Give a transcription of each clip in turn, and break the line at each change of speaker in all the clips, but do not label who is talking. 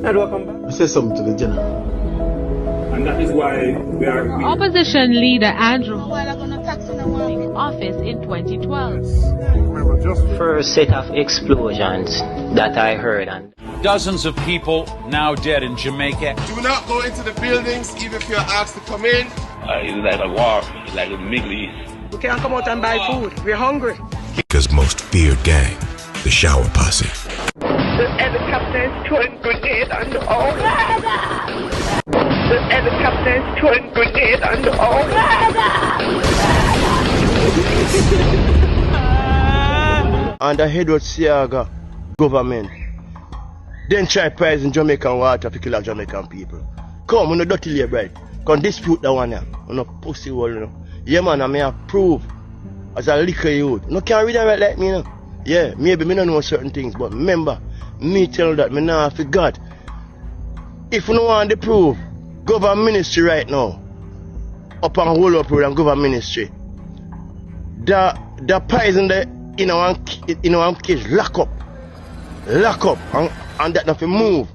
How do I come back? I say something to the general. And that is why we are...
Opposition leader Andrew office in 2012.
First set of explosions that I heard. And
dozens of people now dead in Jamaica.
Do not go into the buildings even if you're asked to come in.
It's like a war. It's like the Middle East.
We can't come out and buy food. We're hungry.
Jamaica's most feared gang, the Shower Posse.
The helicopters throwing grenades on the all. The helicopters throwing grenades on the all.
Under Edward Siaga government, then try pricing Jamaican water to kill Jamaican people. Come, we no dirty labor, right? Come dispute that one here. We no pussy hole, you know. Yeah, man, I may approve as a liquor youth. No can read and write like me, you know. Yeah, maybe me don't know certain things, but remember, me tell that me now forgot. If you don't want to prove, government ministry right now, up and hold up road and government ministry, the poison there in one cage, lock up, and that nothing move.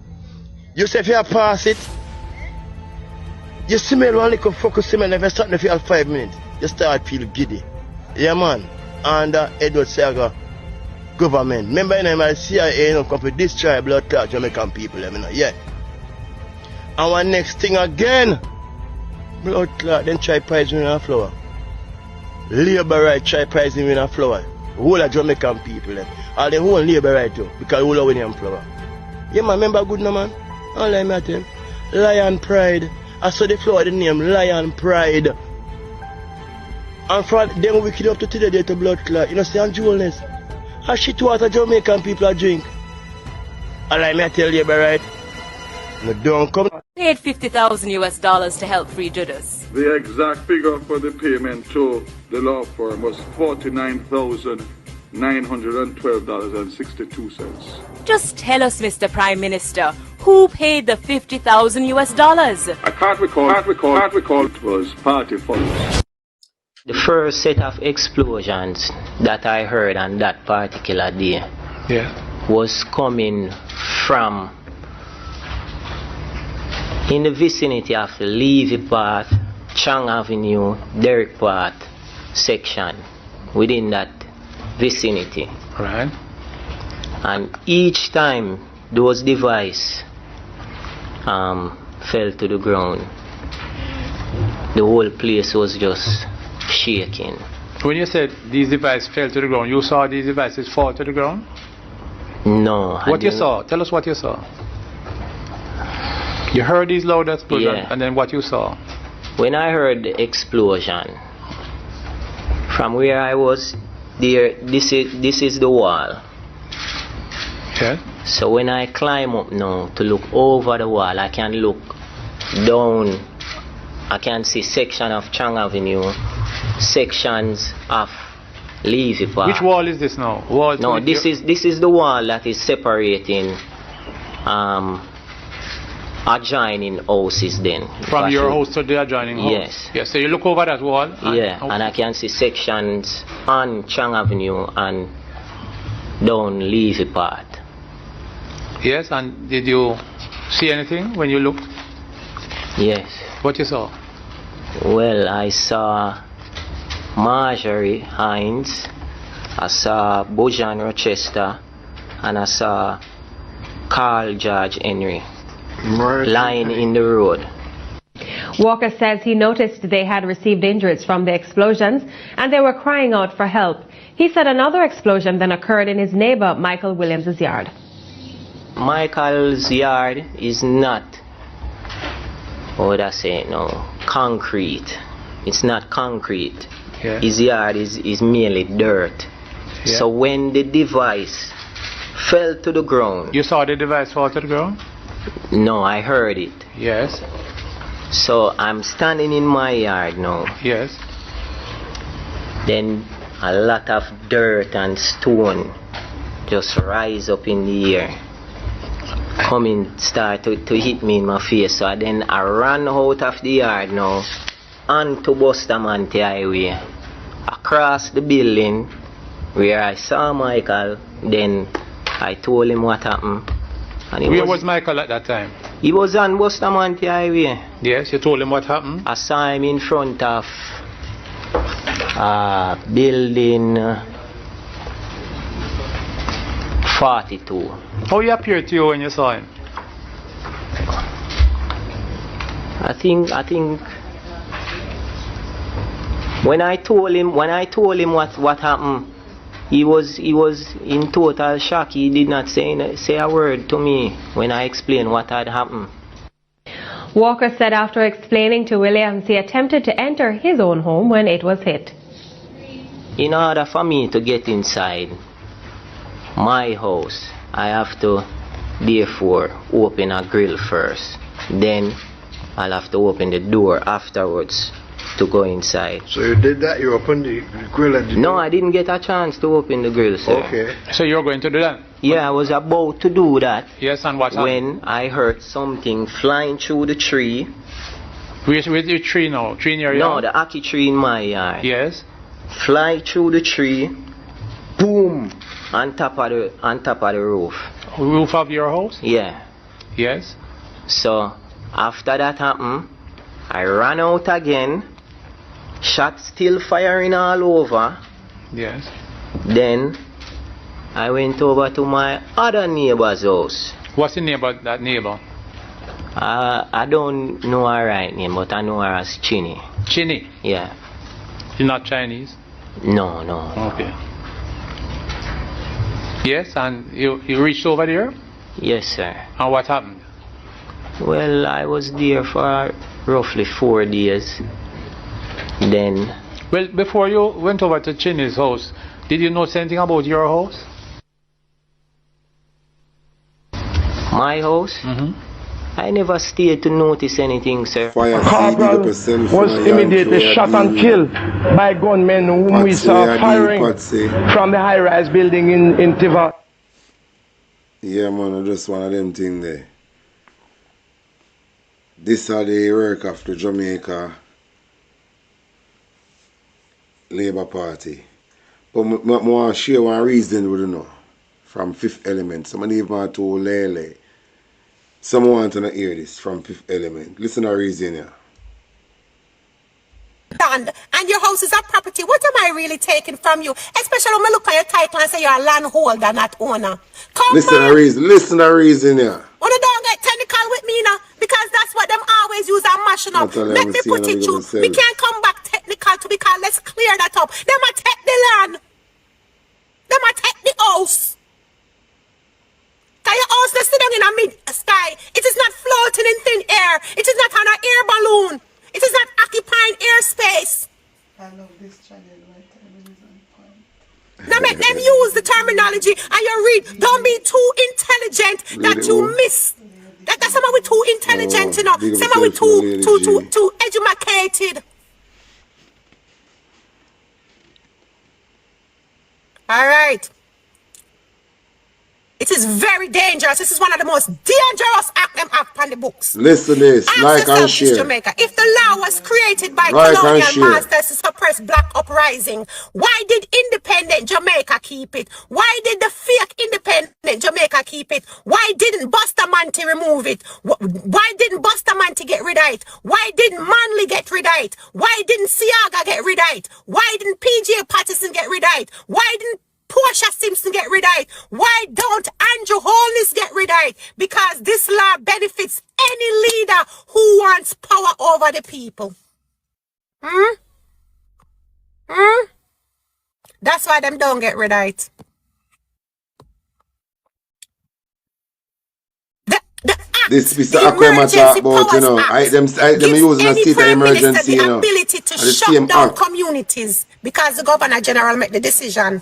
You say if you pass it, you smell one little focus smell, if you start to feel 5 minutes, you start to feel giddy. Yeah, man, under Edward Saga government. Remember, the CIA come to destroy blood clot Jamaican people, yeah. And one next thing again, blood clot, then try pricing in a flower. Labor right try pricing in a flower. Whole of Jamaican people, all the whole labor right too, because whole of winning flower. Yeah, man, remember good no man? All I met him. Lion Pride. I saw the flower, the name Lion Pride. And for them we kill up to today to blood clot. You know, see, and jewelness. And shit water Jamaican people drink. All I may tell you, right? No, don't come.
Paid $50,000 to help free Judas.
The exact figure for the payment to the law firm was $49,912.62.
Just tell us, Mr. Prime Minister, who paid the $50,000?
I can't recall. It was party funds.
the first set of explosions that I heard on that particular day was coming from in the vicinity of the Levy Path, Chang Avenue, Derrick Path section, within that vicinity.
Right.
And each time those devices fell to the ground, the whole place was just shaking.
When you said these devices fell to the ground, you saw these devices fall to the ground?
No.
What you saw? Tell us what you saw. You heard these loud explosions, and then what you saw?
When I heard the explosion, from where I was there, this is the wall.
Okay.
So when I climb up now to look over the wall, I can look down. I can see section of Chang Avenue, sections of Levy Park.
Which wall is this now? Wall
no, this is the wall that is separating adjoining houses then.
From your house to the adjoining house?
Yes.
Yes, so you look over that wall?
And I can see sections on Chang Avenue and down Levy Park.
Yes, and did you see anything when you looked?
Yes.
What you saw?
Well, I saw Marjorie Hines, I saw Bojan Rochester, and I saw Carl George Henry lying in the road.
Walker says he noticed they had received injuries from the explosions and they were crying out for help. He said another explosion then occurred in his neighbor Michael Williams' yard.
Michael's yard is not, what would I say now, concrete. It's not concrete.
Yeah.
His yard is merely dirt.
Yeah.
So when the device fell to the ground...
You saw the device fall to the ground?
No, I heard it.
Yes.
So I'm standing in my yard now.
Yes.
Then a lot of dirt and stone just rise up in the air. Start to hit me in my face. So then I ran out of the yard now onto Bustamante Highway, across the building where I saw Michael. Then I told him what happened. And
Where was Michael at that time?
He was on Bustamante Highway.
Yes, you told him what happened?
I saw him in front of building 42.
How he appeared to you when you saw him?
I think when I told him what happened, he was in total shock. He did not say a word to me when I explained what had happened.
Walker said after explaining to Williams he attempted to enter his own home when it was hit.
In order for me to get inside my house, I have to therefore open a grill first. Then I'll have to open the door afterwards to go inside.
So you did that? You opened the grill and
No, I didn't get a chance to open the grill, sir.
Okay.
So you're going to do that?
Yeah, I was about to do that.
Yes, and what happened?
When I heard something flying through the tree.
Where's your tree now? Tree in your yard?
No, the ackee tree in my yard.
Yes.
Fly through the tree, boom, on top of the roof.
Roof of your house?
Yeah.
Yes.
So after that happened, I ran out again. Shots still firing all over.
Yes.
Then I went over to my other neighbor's house.
What's the name of that neighbor?
I don't know her right name, but I know her as Chinny.
Chinny?
Yeah.
You're not Chinese?
No.
Okay. Yes, and you reached over there?
Yes, sir.
And what happened?
Well, I was there for roughly 4 days. Then...
Well, before you went over to Chinny's house, did you know anything about your house?
My house?
Mm-hmm.
I never stayed to notice anything, sir.
Corporal was immediately shot and killed by gunmen whom we saw firing from the high-rise building in Tiva.
Yeah, man, just one of them things there. This are the work of the Jamaica Labour Party. But I want to share one reason with you know, from Fifth Element. Someone even told Lele. Someone want to hear this from Fifth Element. Listen to the reason here.
And your house is a property. What am I really taking from you? Especially when I look at your title and say you're a landholder, not owner.
Listen to the reason here.
When you don't get technical with me now, because that's what them always use and mashing up. Let me put it through. We can't come back technical to because let's clear that up. Them a take the land. Them a take the house. Cause your house is sitting in a mid-sky. It is not floating in thin air. It is not on an air balloon. It is not occupying airspace.
I love this channel right there.
Now make them use the terminology and you read. Don't be too intelligent that you miss. That's someone with too intelligent, you know. Someone with too educated. All right. It is very dangerous. This is one of the most dangerous acts them have on the books.
Listen to this, like and share.
Jamaica. If the law was created by colonial masters to suppress black uprising, why did independent Jamaica keep it? Why did the fake independent Jamaica keep it? Why didn't Bustamante remove it? Why didn't Bustamante get rid of it? Why didn't Manley get rid of it? Why didn't Siaga get rid of it? Why didn't PJ Patterson get rid of it? Why didn't Portia Simpson get rid of it? Why don't Andrew Holness get rid of it? Because this law benefits any leader who wants power over the people. That's why them don't get rid of it.
This Mr. Akwema talk about, you know, them using a state of emergency, you know.
Ability to shut down communities because the Governor General made the decision.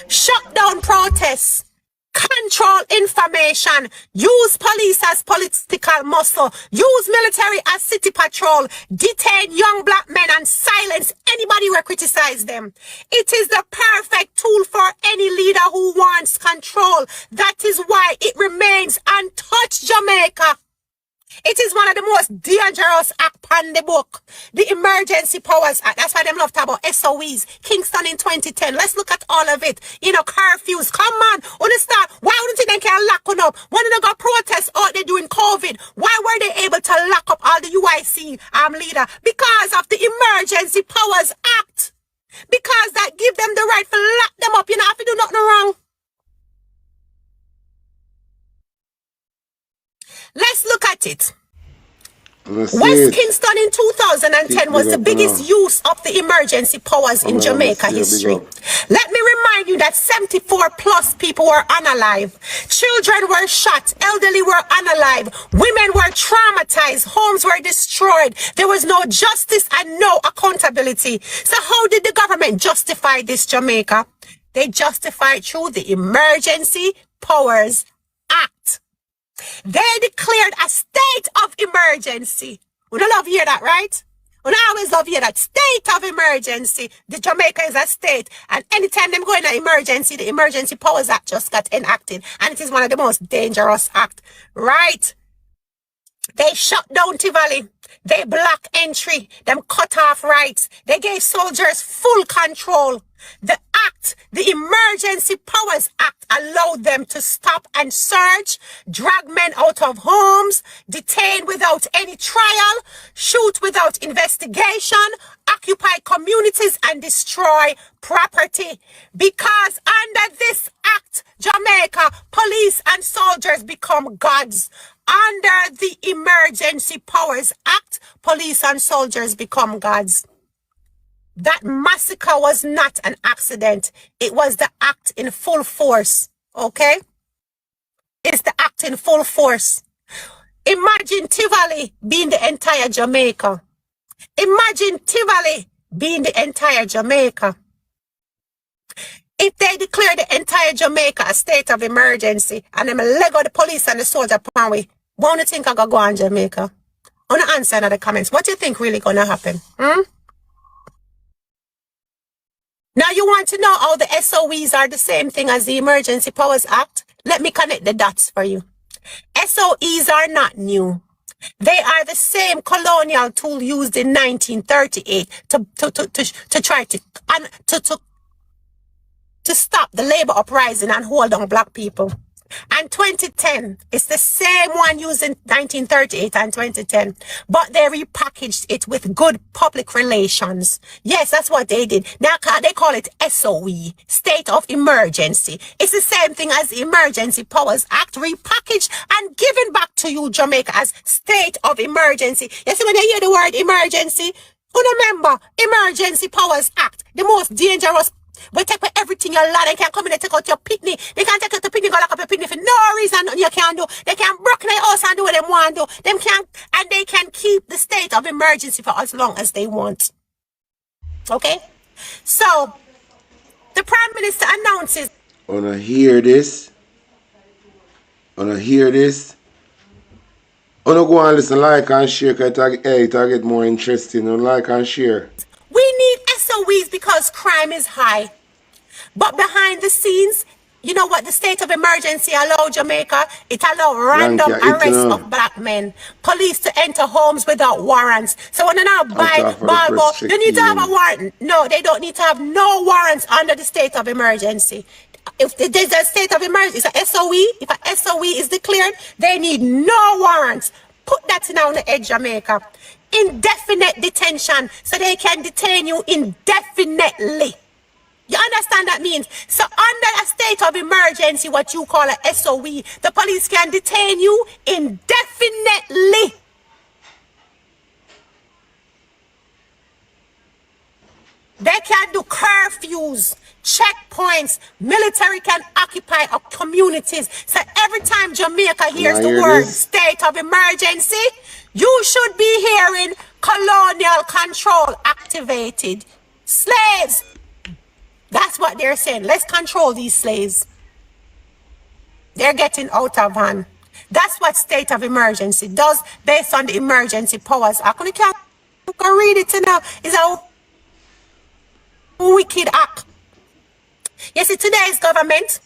Shut down protests, control information, use police as political muscle, use military as city patrol, detain young black men and silence anybody who criticize them. It is the perfect tool for any leader who wants control. That is why it remains untouched, Jamaica. It is one of the most dangerous act on the book. The Emergency Powers Act. That's why them love to talk about SOEs. Kingston in 2010. Let's look at all of it. You know, curfews. Come on. Understand? Why wouldn't they can lock one up? When they got protests out there during COVID, why were they able to lock up all the UIC leader? Because of the Emergency Powers Act. Because that give them the right to lock them up. You know, if you do nothing wrong. Let's look at it. West Kingston in 2010 was the biggest use of the emergency powers in Jamaica history. Let me remind you that 74 plus people were unalive. Children were shot. Elderly were unalive. Women were traumatized. Homes were destroyed. There was no justice and no accountability. So how did the government justify this, Jamaica? They justified through the Emergency Powers Act. They declared a state of emergency. We don't love to hear that, right? We don't always love to hear that. State of emergency. The Jamaica is a state. And anytime them go in an emergency, the Emergency Powers Act just got enacted. And it is one of the most dangerous acts, right? They shut down Tivoli. They block entry. Them cut off rights. They gave soldiers full control. The act, the Emergency Powers Act, allowed them to stop and search, drag men out of homes, detain without any trial, shoot without investigation, occupy communities and destroy property. Because under this act, Jamaica, police and soldiers become gods. Under the Emergency Powers Act, police and soldiers become gods. That massacre was not an accident. It was the act in full force. Okay? It's the act in full force. Imagine Tivoli being the entire Jamaica. Imagine Tivoli being the entire Jamaica. If they declare the entire Jamaica a state of emergency and them leg out the police and the soldier upon we, what do you think I gonna go on Jamaica? I want to answer in the comments. What do you think really gonna happen? Now you want to know how the SOEs are the same thing as the Emergency Powers Act? Let me connect the dots for you. SOEs are not new. They are the same colonial tool used in 1938 to try to stop the labor uprising and hold on black people. And 2010 is the same one used in 1938 and 2010, but they repackaged it with good public relations. Yes, that's what they did. Now they call it SOE, State of Emergency. It's the same thing as the Emergency Powers Act, repackaged and given back to you, Jamaica, as State of Emergency. You see, when you hear the word emergency, remember, Emergency Powers Act, the most dangerous. We take away everything your lot. They can come in and take out your picnic. They can take out the picnic, go lock up your picnic for no reason you can do. They can break their house and do what they want to do. And they can keep the state of emergency for as long as they want. Okay? So, the Prime Minister announces.
Wanna hear this? Wanna hear this? Wanna go and listen, like and share, because it get more interesting. Like and share.
We need SOEs because crime is high. But behind the scenes, you know what the state of emergency allowed Jamaica? It allowed random arrests of black men. Police to enter homes without warrants. So when they now buy Barbo, they need to have a warrant. No, they don't need to have no warrants under the state of emergency. If there's a state of emergency, it's a SOE. If a SOE is declared, they need no warrants. Put that in on the edge, Jamaica. Indefinite detention, so they can detain you indefinitely. You understand that means? So under a state of emergency, what you call a SOE, the police can detain you indefinitely. They can do curfews, checkpoints, military can occupy communities. So every time Jamaica hears the word state of emergency, you should be hearing colonial control activated. Slaves. That's what they're saying. Let's control these slaves. They're getting out of hand. That's what state of emergency does based on the Emergency Powers Act. You can't read it now. It's a wicked act. You see, today's government,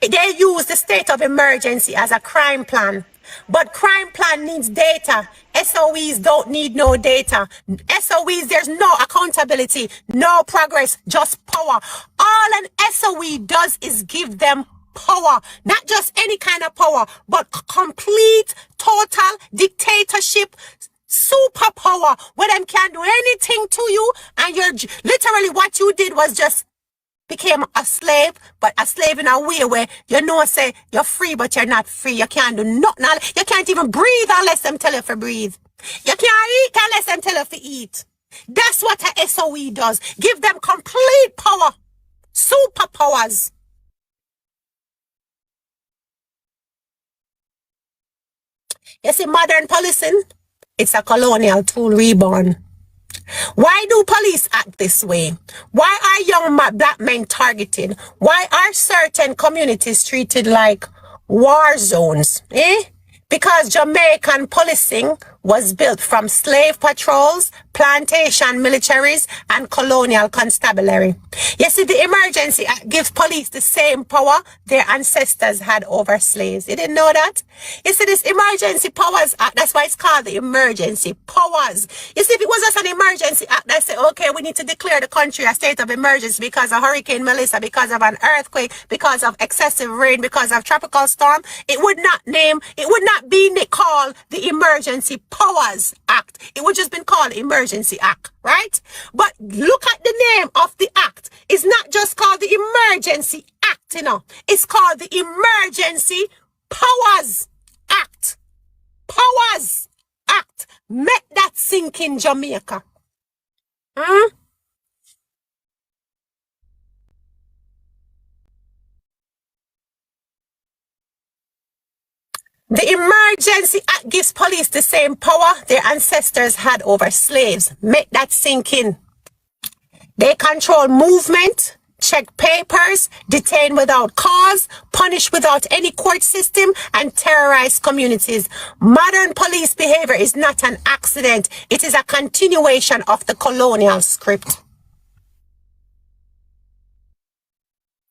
they use the state of emergency as a crime plan. But crime plan needs data. SOEs don't need no data. SOEs, there's no accountability, no progress, just power. All an SOE does is give them power. Not just any kind of power, but complete, total dictatorship, superpower, where them can do anything to you, and you're literally what you did was just became a slave, but a slave in a way where you know say you're free, but you're not free. You can't do nothing. You can't even breathe unless them tell you to breathe. You can't eat unless them tell you to eat. That's what a SOE does. Give them complete power. Superpowers. You see, modern policing, it's a colonial tool reborn. Why do police act this way? Why are young black men targeted? Why are certain communities treated like war zones? Because Jamaican policing was built from slave patrols, plantation militaries, and colonial constabulary. You see, the Emergency Act gives police the same power their ancestors had over slaves. You didn't know that? You see, this Emergency Powers Act, that's why it's called the Emergency Powers. You see, if it was just an Emergency Act that said, okay, we need to declare the country a state of emergency because of Hurricane Melissa, because of an earthquake, because of excessive rain, because of tropical storm, it would not be called the Emergency Powers Act. It would just been called Emergency Act, right? But look at the name of the act. It's not just called the Emergency Act, you know. It's called the Emergency Powers Act. Powers Act. Make that sink in, Jamaica. The Emergency Act gives police the same power their ancestors had over slaves. Make that sink in. They control movement, check papers, detain without cause, punish without any court system, and terrorize communities. Modern police behavior is not an accident. It is a continuation of the colonial script.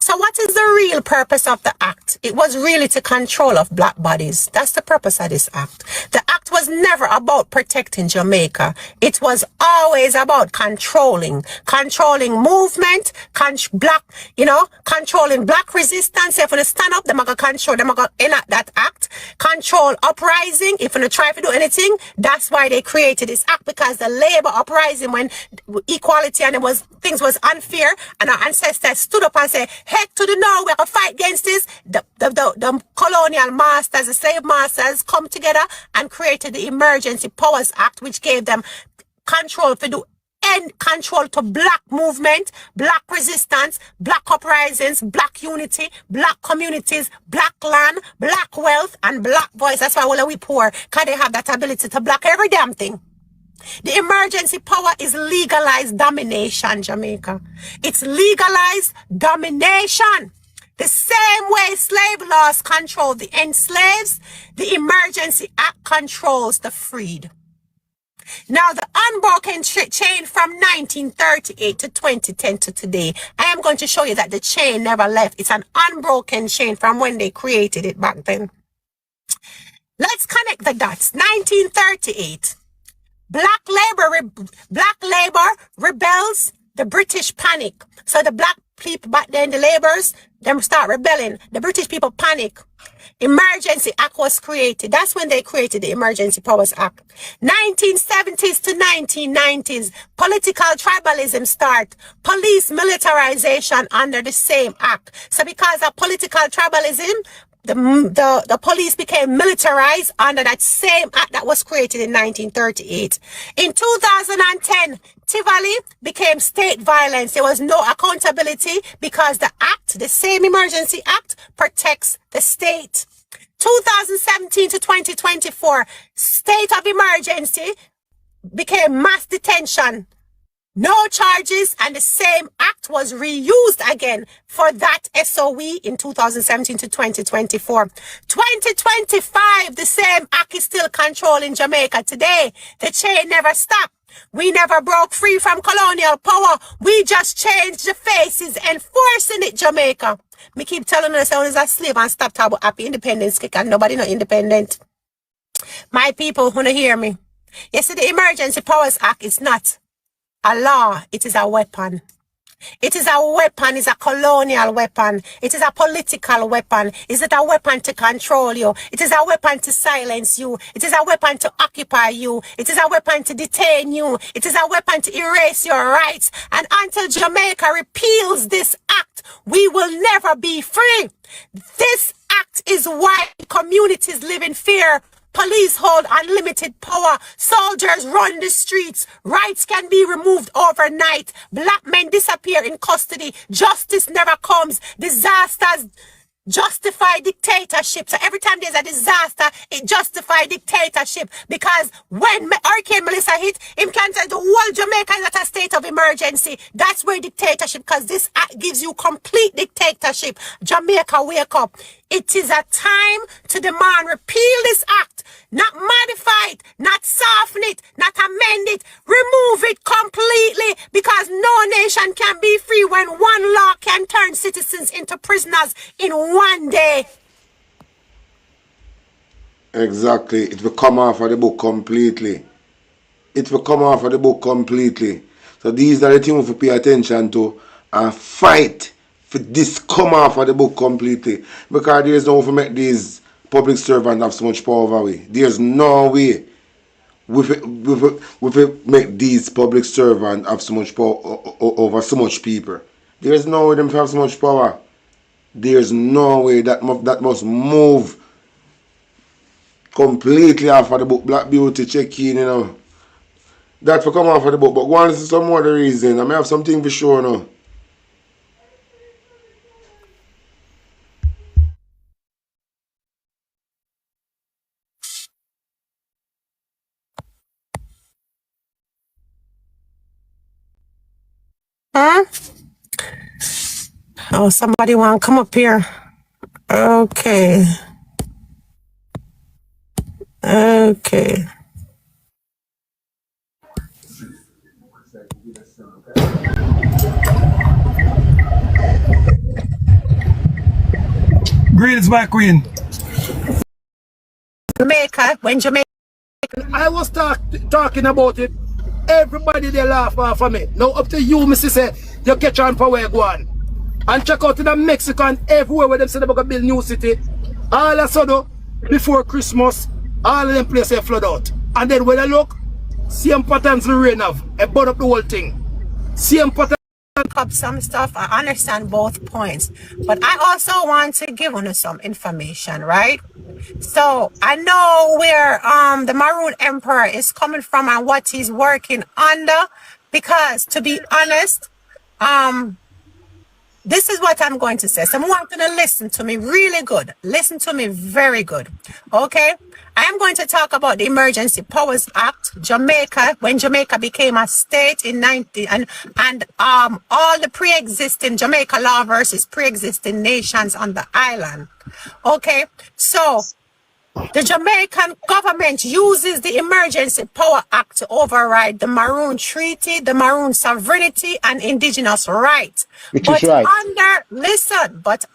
So what is the real purpose of the act? It was really to control of black bodies. That's the purpose of this act. The act was never about protecting Jamaica. It was always about controlling movement, controlling black resistance. If you stand up, they're going to control, they're going to enact that act. Control uprising. If you try to do anything, that's why they created this act, because the labor uprising, when equality and things was unfair, and our ancestors stood up and said, heck to the north, we're going to fight against this. The colonial masters, the slave masters come together and created the Emergency Powers Act, which gave them control to black movement, black resistance, black uprisings, black unity, black communities, black land, black wealth, and black voice. That's why all we poor, because they have that ability to block every damn thing. The emergency power is legalized domination, Jamaica. It's legalized domination. The same way slave laws control the enslaved, the Emergency Act controls the freed. Now, the unbroken chain from 1938 to 2010 to today, I am going to show you that the chain never left. It's an unbroken chain from when they created it back then. Let's connect the dots. 1938. Black labor rebels, the British panic. So the black people back then, the laborers, them start rebelling. The British people panic. Emergency Act was created. That's when they created the Emergency Powers Act. 1970s to 1990s, political tribalism start. Police militarization under the same act. So because of political tribalism, the police became militarized under that same act that was created in 1938. In 2010, Tivoli became state violence. There was no accountability because the act, the same Emergency Act, protects the state. 2017 to 2024, state of emergency became mass detention. No charges, and the same act was reused again for that SOE in 2017 to 2024. 2025, the same act is still controlling Jamaica today. The chain never stopped. We never broke free from colonial power. We just changed the faces, enforcing it, Jamaica. Me keep telling us I was a slave and stop talking about happy independence kick, and nobody not independent. My people who hear me. You see, the Emergency Powers Act is not a law, it is a weapon. It is a weapon, it's a colonial weapon. It is a political weapon. Is it a weapon to control you? It is a weapon to silence you. It is a weapon to occupy you. It is a weapon to detain you. It is a weapon to erase your rights. And until Jamaica repeals this act, we will never be free. This act is why communities live in fear. Police hold unlimited power. Soldiers run the streets. Rights can be removed overnight. Black men disappear in custody. Justice never comes. Disasters justify dictatorship. So every time there's a disaster, it justifies dictatorship. Because when Hurricane Melissa hit, him can tell the whole Jamaica is at a state of emergency. That's where dictatorship, because this act gives you complete dictatorship. Jamaica, wake up. It is a time to demand repeal this act, not modify it, not soften it, not amend it, remove it completely, because no nation can be free when one law can turn citizens into prisoners in one day.
Exactly. It will come off of the book completely. It will come off of the book completely. So these are the things we pay attention to and fight for this come off of the book completely. Because there's no way to make these public servants have so much power over we. There's no way we make these public servants have so much power over so much people. There's no way them to have so much power. There's no way that must move completely off of the book. Black Beauty, check in, you know. That will come off of the book. But go on to some more the reason. I may have something for sure now.
Huh? Oh, somebody want to come up here. Okay. Okay.
Greetings, my queen.
Jamaica, when Jamaica...
I was talking about it. Everybody they laugh off of me. Now up to you, Mrs. Say, you catch on for where you go on. And check out in the Mexico and everywhere where them say they're going to build new city. All of a sudden, before Christmas, all of them places flood out. And then when I look, same patterns the rain have. It burn up the whole thing. Same pattern.
Up some stuff. I understand both points. But I also want to give you some information, right? So I know where the Maroon Emperor is coming from and what he's working under, because to be honest, this is what I'm going to say. Someone going to listen to me really good. Listen to me very good. Okay? I am going to talk about the Emergency Powers Act, Jamaica, when Jamaica became a state in 19 and all the pre-existing Jamaica law versus pre-existing nations on the island. Okay? So the Jamaican government uses the Emergency Power Act to override the Maroon Treaty, the Maroon sovereignty, and indigenous rights. But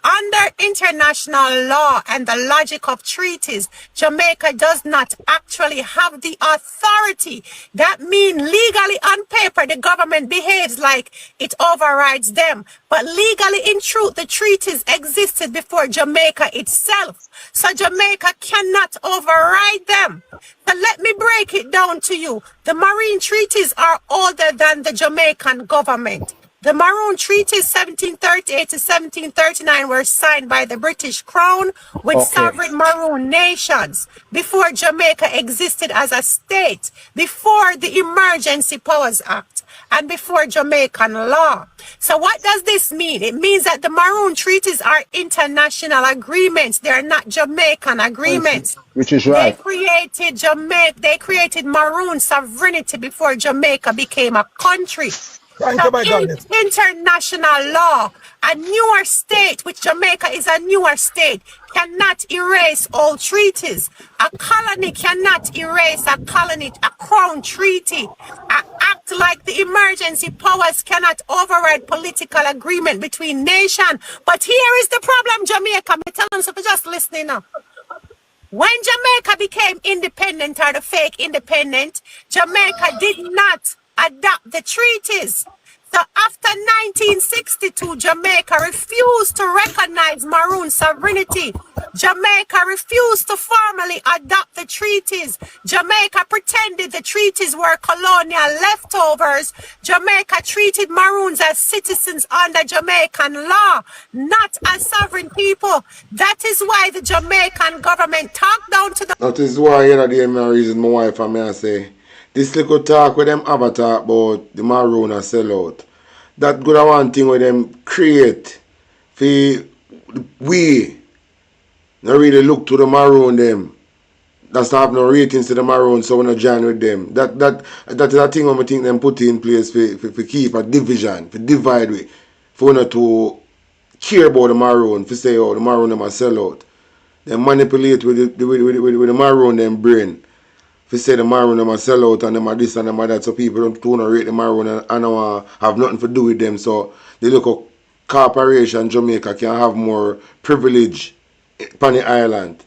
under international law and the logic of treaties, Jamaica does not actually have the authority. That means legally on paper, the government behaves like it overrides them. But legally, in truth, the treaties existed before Jamaica itself. So Jamaica cannot override them. So let me break it down to you. The Marine treaties are older than the Jamaican government. The Maroon Treaties 1738 to 1739 were signed by the British Crown with sovereign Maroon nations before Jamaica existed as a state, before the Emergency Powers Act, and before Jamaican law. So what does this mean? It means that the Maroon Treaties are international agreements. They are not Jamaican agreements.
Which is right.
They created Maroon sovereignty before Jamaica became a country. So international law, a newer state, which Jamaica is a newer state, cannot erase all treaties. A colony cannot erase a crown treaty. An act like the Emergency Powers cannot override political agreement between nations. But here is the problem, Jamaica. Me tell them so for just listening now. When Jamaica became independent, or the fake independent, Jamaica did not adopt the treaties. So after 1962, Jamaica refused to recognize Maroon sovereignty. Jamaica refused to formally adopt the treaties. Jamaica pretended the treaties were colonial leftovers. Jamaica treated Maroons as citizens under Jamaican law, not as sovereign people. That is why the Jamaican government talked down to the...
That is why the other day my reason my wife and me I say, this little talk with them avatar about the Maroon and sell out. That good one thing with them create for we not really look to the Maroon them. That's not have no ratings to the Maroon, so we're not join with them. That is a thing I think them put in place for keep a division, for divide we, for not to care about the Maroon, for say oh the Maroon them a sell out. They manipulate with the Maroon them brain. If say the Maroon them a sell out and them a this and them a that, so people don't rate the Maroon and have nothing to do with them. So the local corporation Jamaica can have more privilege on the island.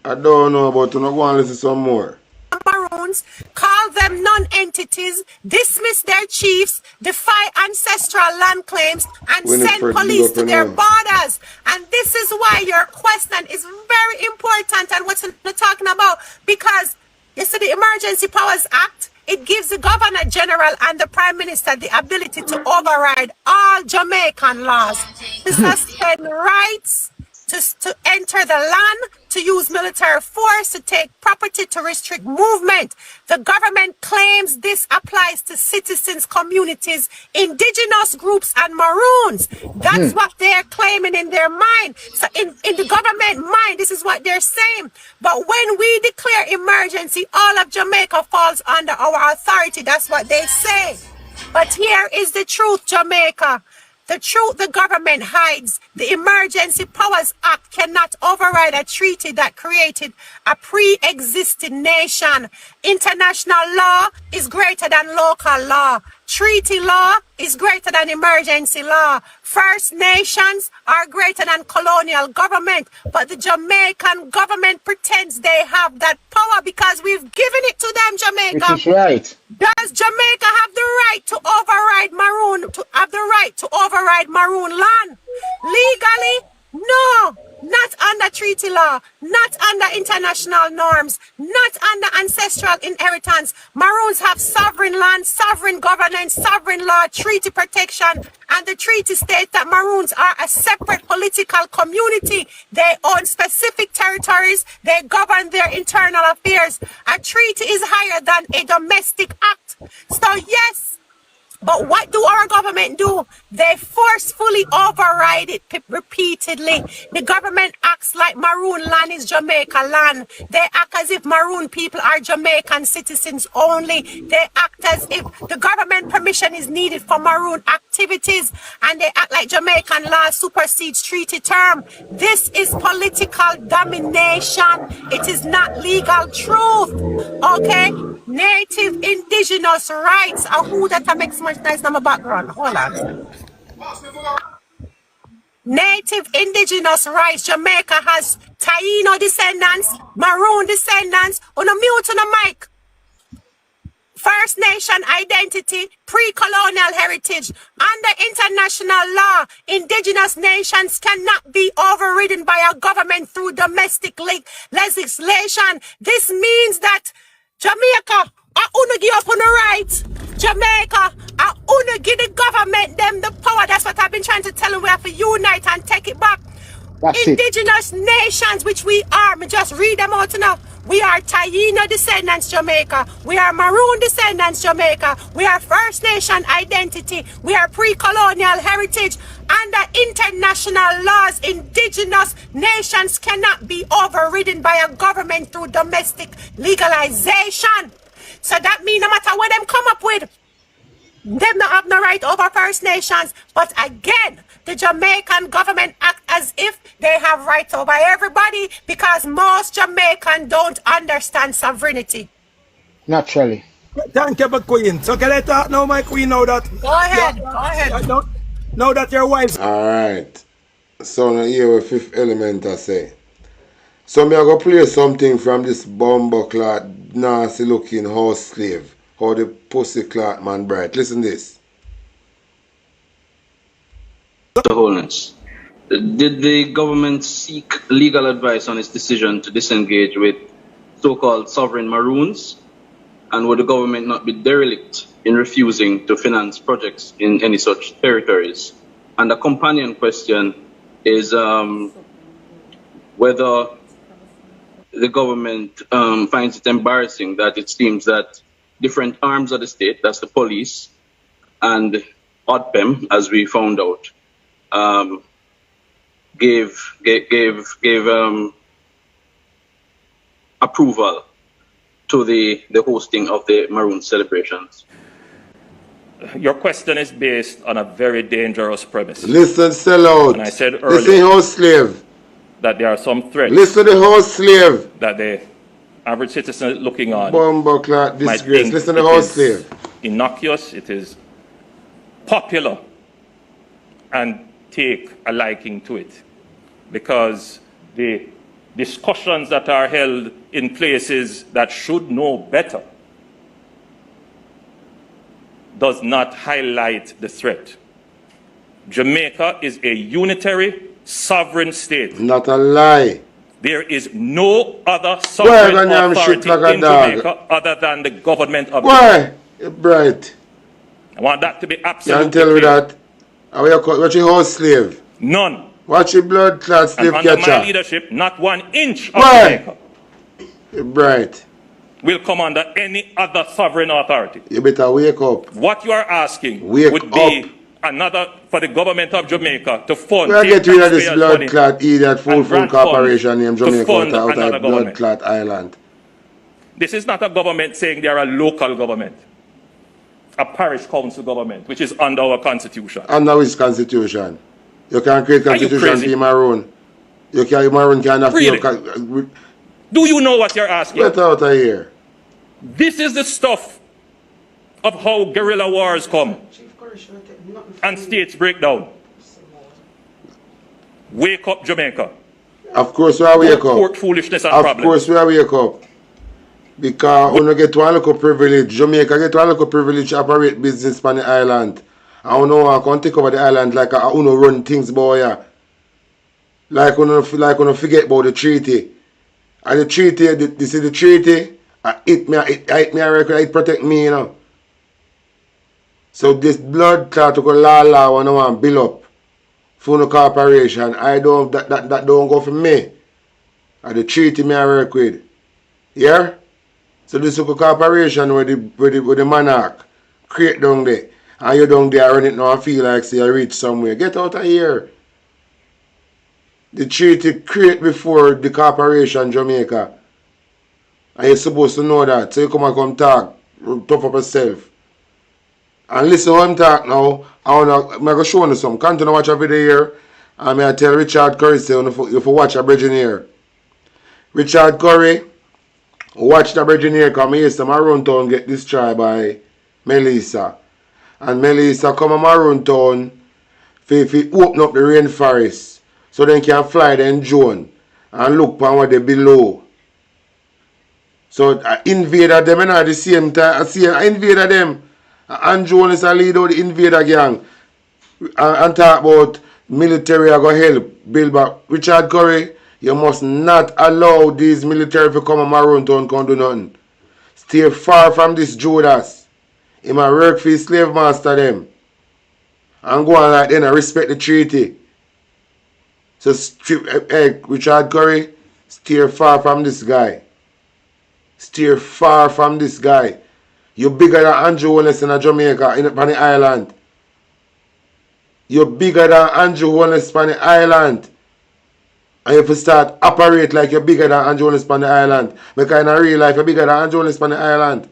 I don't know about you, go and listen some more.
Maroons, call them non-entities, dismiss their chiefs, defy ancestral land claims, and send police to their borders. And this is why your question is very important and what we're talking about, because you see the Emergency Powers Act, it gives the Governor General and the Prime Minister the ability to override all Jamaican laws, to suspend rights, to enter the land, to use military force, to take property, to restrict movement. The government claims this applies to citizens, communities, indigenous groups, and Maroons. That's what they're claiming in their mind. So in the government mind, this is what they're saying. But when we declare emergency, all of Jamaica falls under our authority. That's what they say. But here is the truth, Jamaica. The truth the government hides. The Emergency Powers Act cannot override a treaty that created a pre-existing nation. International law is greater than local law. Treaty law is greater than emergency law. First Nations are greater than colonial government. But the Jamaican government pretends they have that power because we've given it to them, Jamaica.
Which is right.
Does Jamaica have the right to override Maroon land? Legally? No. Not under treaty law, not under international norms, not under ancestral inheritance. Maroons have sovereign land, sovereign governance, sovereign law, treaty protection, and the treaty states that Maroons are a separate political community. They own specific territories, they govern their internal affairs. A treaty is higher than a domestic act. So yes, but what do our government do? They forcefully override it repeatedly. The government acts like Maroon land is Jamaica land. They act as if Maroon people are Jamaican citizens only. They act as if the government permission is needed for Maroon activities. And they act like Jamaican law supersedes treaty term. This is political domination. It is not legal truth. Okay? Native indigenous rights are who that makes much nice in my background. Hold on. Native indigenous rights. Jamaica has Taino descendants, Maroon descendants. On a mute on the mic. First Nation identity, pre-colonial heritage. Under international law, indigenous nations cannot be overridden by a government through domestic legislation. This means that Jamaica, I wanna give up on the rights. Jamaica, I wanna give the government them the power. That's what I've been trying to tell them. We have to unite and take it back.
That's
indigenous nations, which we are, just read them out now. We are Taino descendants, Jamaica. We are Maroon descendants, Jamaica. We are First Nation identity. We are pre-colonial heritage. Under international laws, indigenous nations cannot be overridden by a government through domestic legalization. So that means no matter what them come up with, them not have no right over First Nations. But again, the Jamaican government act as if they have rights over everybody because most Jamaicans don't understand sovereignty.
Naturally.
Thank you, but Queen. So can I talk now, my Queen, now that...
Go ahead, go ahead.
Now that your wife...
Alright. So now here with Fifth Element I say. So me I go play something from this bumbleclot, nasty looking house slave. How the pussy clot man bright. Listen this.
Mr. Holness, did the government seek legal advice on its decision to disengage with so-called sovereign Maroons? And would the government not be derelict in refusing to finance projects in any such territories? And a companion question is whether the government finds it embarrassing that it seems that different arms of the state, that's the police and ODPEM, as we found out, gave approval to the hosting of the Maroon celebrations.
Your question is based on a very dangerous premise.
Listen, sellout.
And I said earlier,
listen, house slave,
that there are some threats.
Listen, the house slave,
that the average citizen looking on.
Bumbleclot disgrace. Listen, the house slave.
Innocuous. It is popular, and take a liking to it, because the discussions that are held in places that should know better does not highlight the threat. Jamaica is a unitary, sovereign state.
Not a lie.
There is no other sovereign authority in Jamaica other than the government of
Jamaica. Why? Bright.
I want that to be absolutely
clear. You can't tell me that. Watch your house slave.
None.
Watch your blood clot slave catcher.
Under my leadership, not 1 inch of Jamaica.
Bright.
Will come under any other sovereign authority.
You better wake up.
What you are asking would be another for the government of Jamaica to fund.
We get rid of this blood clot idiot full corporation named Jamaica out of blood clot island.
This is not a government saying they are a local government. A parish council government, which is under our constitution.
Under which constitution? You can create constitution for Maroon. You can Maroon can have
really? Do you know what you're asking?
Get out of here.
This is the stuff of how guerrilla wars come and states break down. Wake up, Jamaica.
Of course we are wake up.
Court foolishness and problems.
Of course we are wake up. Because we get one local privilege. Jamaica get one local privilege to operate business on the island. I don't know I can take over the island like I want to run things, boy. Yeah. Like we don't forget about the treaty. And the treaty, this is the treaty. It protect me, you know. So this blood clot to go la when I want to build up for the corporation. That don't go for me. And the treaty me I work with. Yeah? So this is a corporation with the monarch create down there. And you down there run it now and feel like say you reach somewhere. Get out of here. The treaty create before the corporation Jamaica. And you're supposed to know that. So you come talk, tough up yourself. And listen how I'm talk now. I'm going to show you something. Continue to watch a video here. And I tell Richard Curry, say you have to watch a bridge in here. Richard Curry, watch the bridge in here because I used to Maroon Town get destroyed by Melissa. And Melissa come to Maroon Town to open up the rainforest. So they can fly then drone and look for what they below. So I invaded them at the same time. I invaded them. And drone is a lead out the invader gang. And talk about military are going to help build back. Richard Curry, you must not allow these military to come to Maroon Town and do nothing. Stay far from this Judas. He might work for his slave master them. And go on like then and respect the treaty. So, Richard Curry, steer far from this guy. Steer far from this guy. You're bigger than Andrew Holness in Jamaica, on the island. You're bigger than Andrew Holness on the island. And you have to start operate like you're bigger than Andrew Holness on the island. Because in real life, you're bigger than Andrew Holness on the island.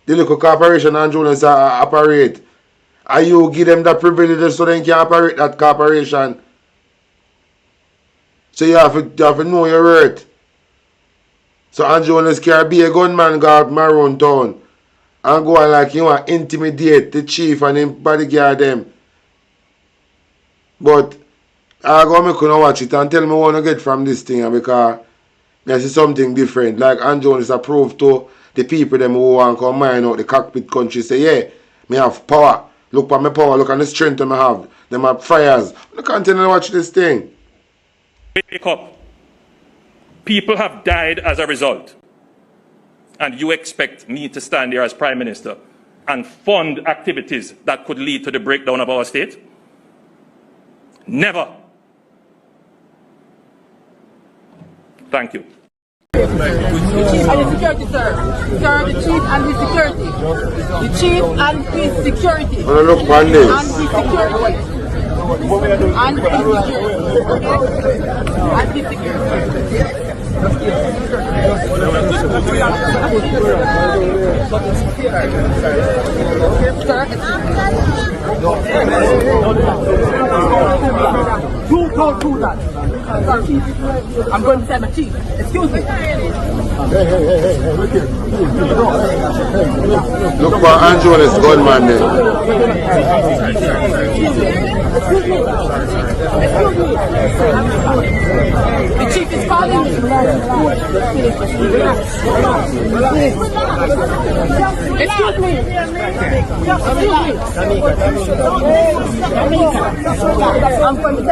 The local corporation Andrew Holness operate. And you give them that privilege so they can operate that corporation. So you have to know your worth. So Andrew Holness can be a gunman go out Maroon Town and go on like you want to intimidate the chief and him bodyguard them. But I go make you watch it and tell me what you get from this thing because This is something different. Like Andrew is approved to the people them who want to come mine out the cockpit country say, yeah, me have power. Look at my power, look at the strength I have. Them have fires. You continue to watch this thing.
Wake up. People have died as a result. And you expect me to stand here as Prime Minister and fund activities that could lead to the breakdown of our state? Never. Thank you.
The chief and his security, sir. Sir, the chief and his security. The chief and his security.
Look on this.
And his security. And his security. You don't do that. I'm going to say my chief. Excuse me.
Look for Andrew and his gunman there.
The chief is calling me. Excuse me.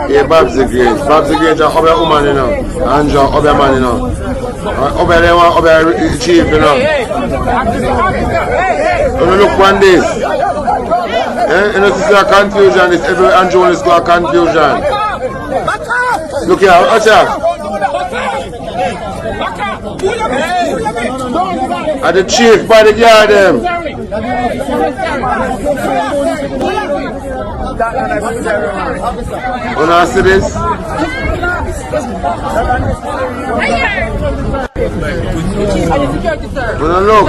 Yeah, Babs the Grange. Babs the Grange are over woman, you know. Andrew over man, you know. Over them, over the chief, you know. You look one this. You know, this is a confusion. It's every Andrew is got a confusion. Look here, watch here. And the chief by the guard them. You know see this? You know look.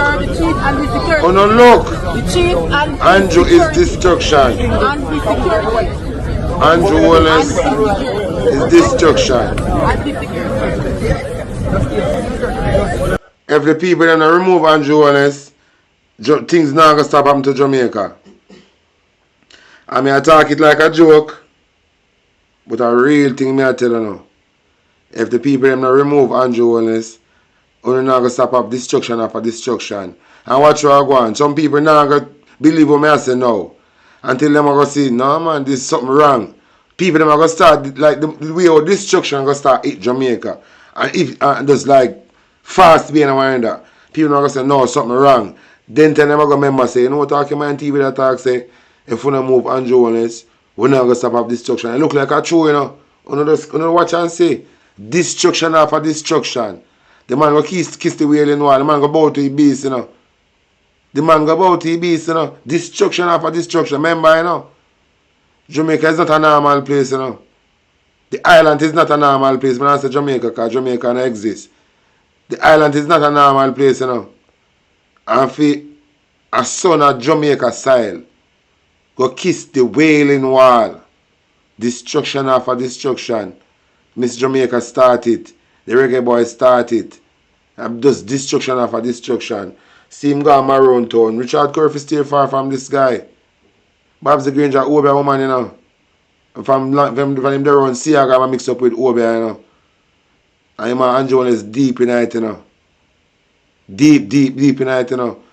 You know look. Andrew is destruction. Andrew Wallace is destruction. If the people then remove Andrew Wallace, things not gonna stop happening to Jamaica. I mean I talk it like a joke, but a real thing me I tell you now. If the people them not remove Andrew Wallace, only not gonna stop up destruction after destruction. And watch what I go on. Some people not gonna believe what I say now. Until them are gonna see, no man, this is something wrong. People them are gonna start like the way how destruction gonna start hit Jamaica. And if just like fast being around that, people are gonna say, no, something wrong. Then tell them I gonna remember say, you know what talking man TV that talk say, if we don't move Andrew Wallace, we're not gonna stop up destruction. It look like a true, you know. You know watch and say, destruction after destruction. The man go kiss the wailing wall, the man go bow to the beast, you know. The man go bow to the beast, you know. Destruction after destruction. Remember, you know. Jamaica is not a normal place, you know. The island is not a normal place. When I say Jamaica, because Jamaica don't exist. The island is not a normal place, you know. And for a son of Jamaica style, go kiss the wailing wall. Destruction after destruction. Miss Jamaica started. The reggae boy started. And just destruction after destruction. See him go around town. Richard Curry stay far from this guy. Babs the Grange are over woman, you know. From him there on see I got mixed up with Obi, you know. And him and Andrew is deep in it, you know. Deep in it, you know.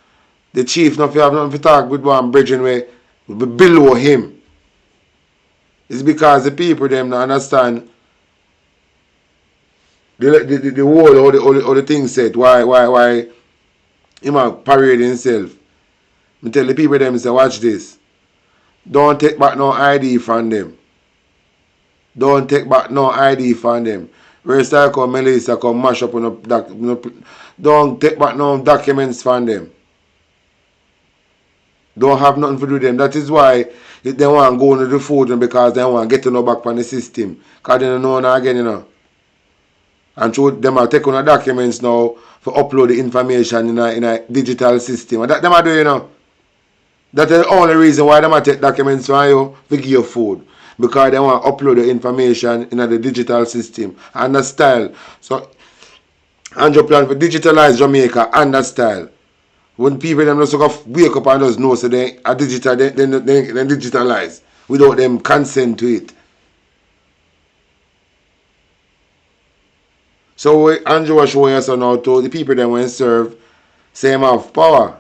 The chief not have nothing to talk with one bridging way below him. It's because the people them don't understand the whole or the thing said why him a parade himself. I tell the people them say watch this. Don't take back no ID from them. Don't take back no ID from them. Whereas I come Melissa come mash up on don't take back no documents from them. Don't have nothing to do with them. That is why they want to go into the food and because they want to get to know back from the system. Because they don't know now again, you know. And so them are taking the documents now for upload the information in a digital system. And that them are doing, you know. That's the only reason why they might take documents from you to give you food. Because they want to upload the information in the digital system and the style. So, Andrew plan for digitalize Jamaica and the style. When people them just wake up and just know so they are digital, they digitalize without them consent to it. So Andrew was showing us now to the people that when serve, same have power.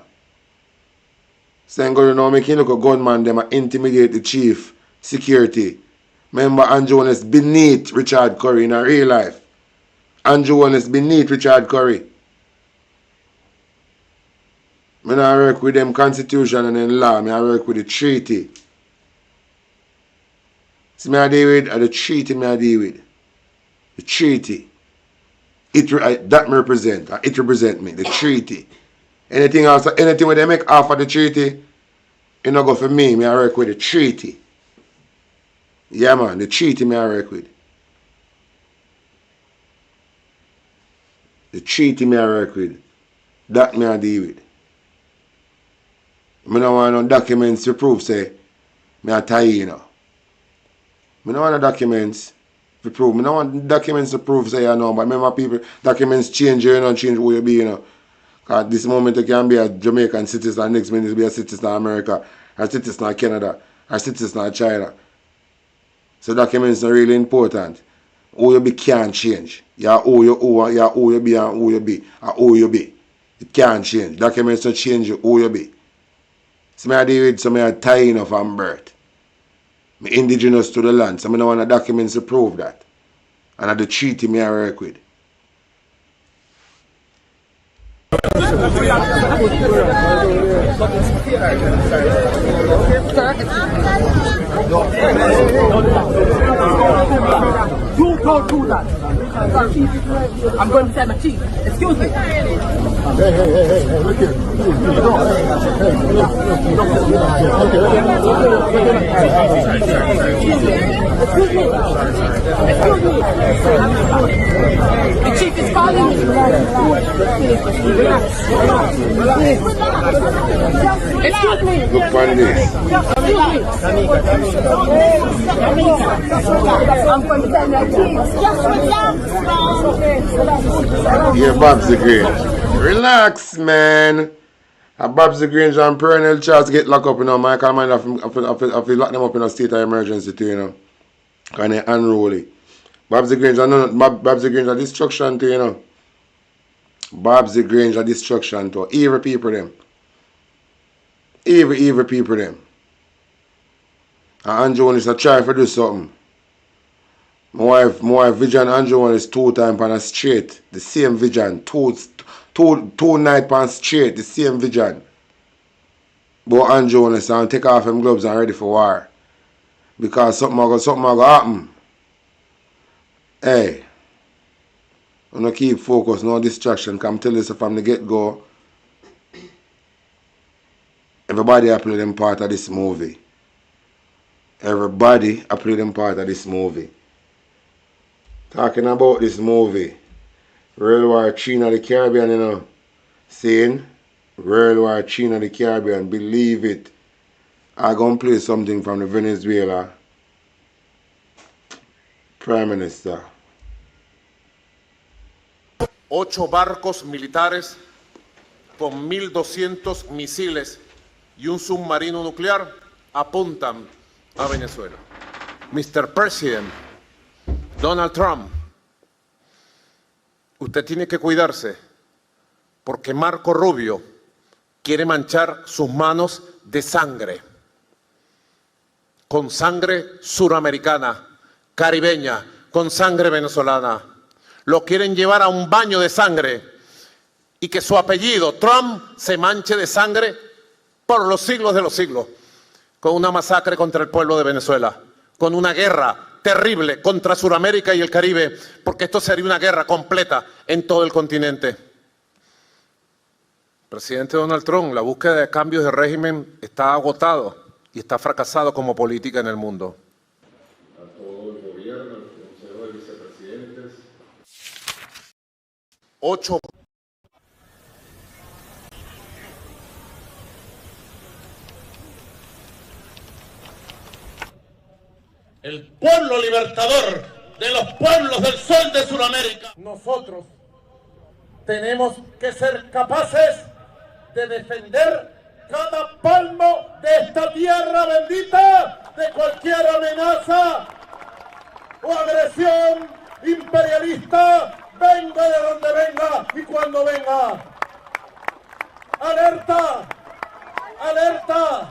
Saying go now make him look a gunman, them intimidate the chief security. Remember Andrew is beneath Richard Curry in a real life. Andrew is beneath Richard Curry. I don't work with them constitution and then law. I work with the treaty. See me I deal with the treaty I deal with. The treaty. That me represent. It represent me. The treaty. Anything else, anything where they make off of the treaty, it not go for me. I work with the treaty. Yeah man, the treaty I work with. The treaty I work with. That I deal with. I don't want no documents to prove say I tie you know. I don't want no documents to prove. I don't want documents to prove say I know, but remember people documents change you know, change who you be, you know. Because this moment you can be a Jamaican citizen, next minute you be a citizen of America, a citizen of Canada, a citizen of China. So documents are really important. Who you be can't change. You who you be and who you be. And who you be. It can't change. Documents don't change you who you be. So I deal with some tying of from birth. I'm indigenous to the land, so I don't want the documents to prove that. And at the treaty I work with.
You don't do that. I'm going to say my chief. Excuse me. Hey, look here. The chief is calling me. Excuse me.
Look on this. Yeah, Babs the Grange. Relax, man. Babs the Grange and Perennial Charles get locked up, you know. Michael mind if you lock them up in a state of emergency too, you know. Kind of unruly. Babs the Grange, Babs the Grange a destruction too, you know. Babs the Grange a destruction too. Evil people them. Evil people them. And Andrew is a try to do something. My wife vision Andrew is 2 times on a straight. The same vision. Two nights on straight. The same vision. But Andrew is and take off him gloves and ready for war. Because something will happen. Hey. I'm going to keep focus, no distraction. Come tell you from the get-go. Everybody I play them part of this movie. Everybody I play them part of this movie. Talking about this movie. World War III of the Caribbean, you know. Saying World War III of the Caribbean. Believe it. I'm going to play something from the Venezuela Prime Minister.
8 barcos militares con 1.200 misiles y un submarino nuclear apuntan a Venezuela. Mr. President, Donald Trump, usted tiene que cuidarse porque Marco Rubio quiere manchar sus manos de sangre, con sangre suramericana, caribeña, con sangre venezolana. Lo quieren llevar a un baño de sangre y que su apellido, Trump, se manche de sangre por los siglos de los siglos, con una masacre contra el pueblo de Venezuela, con una guerra terrible contra Sudamérica y el Caribe, porque esto sería una guerra completa en todo el continente. Presidente Donald Trump, la búsqueda de cambios de régimen está agotado y está fracasado como política en el mundo.
A todo el gobierno, el Consejo de Vicepresidentes.
8.
El pueblo libertador de los pueblos del sol de Sudamérica.
Nosotros tenemos que ser capaces de defender cada palmo de esta tierra bendita de cualquier amenaza o agresión imperialista venga de donde venga y cuando venga. ¡Alerta! ¡Alerta!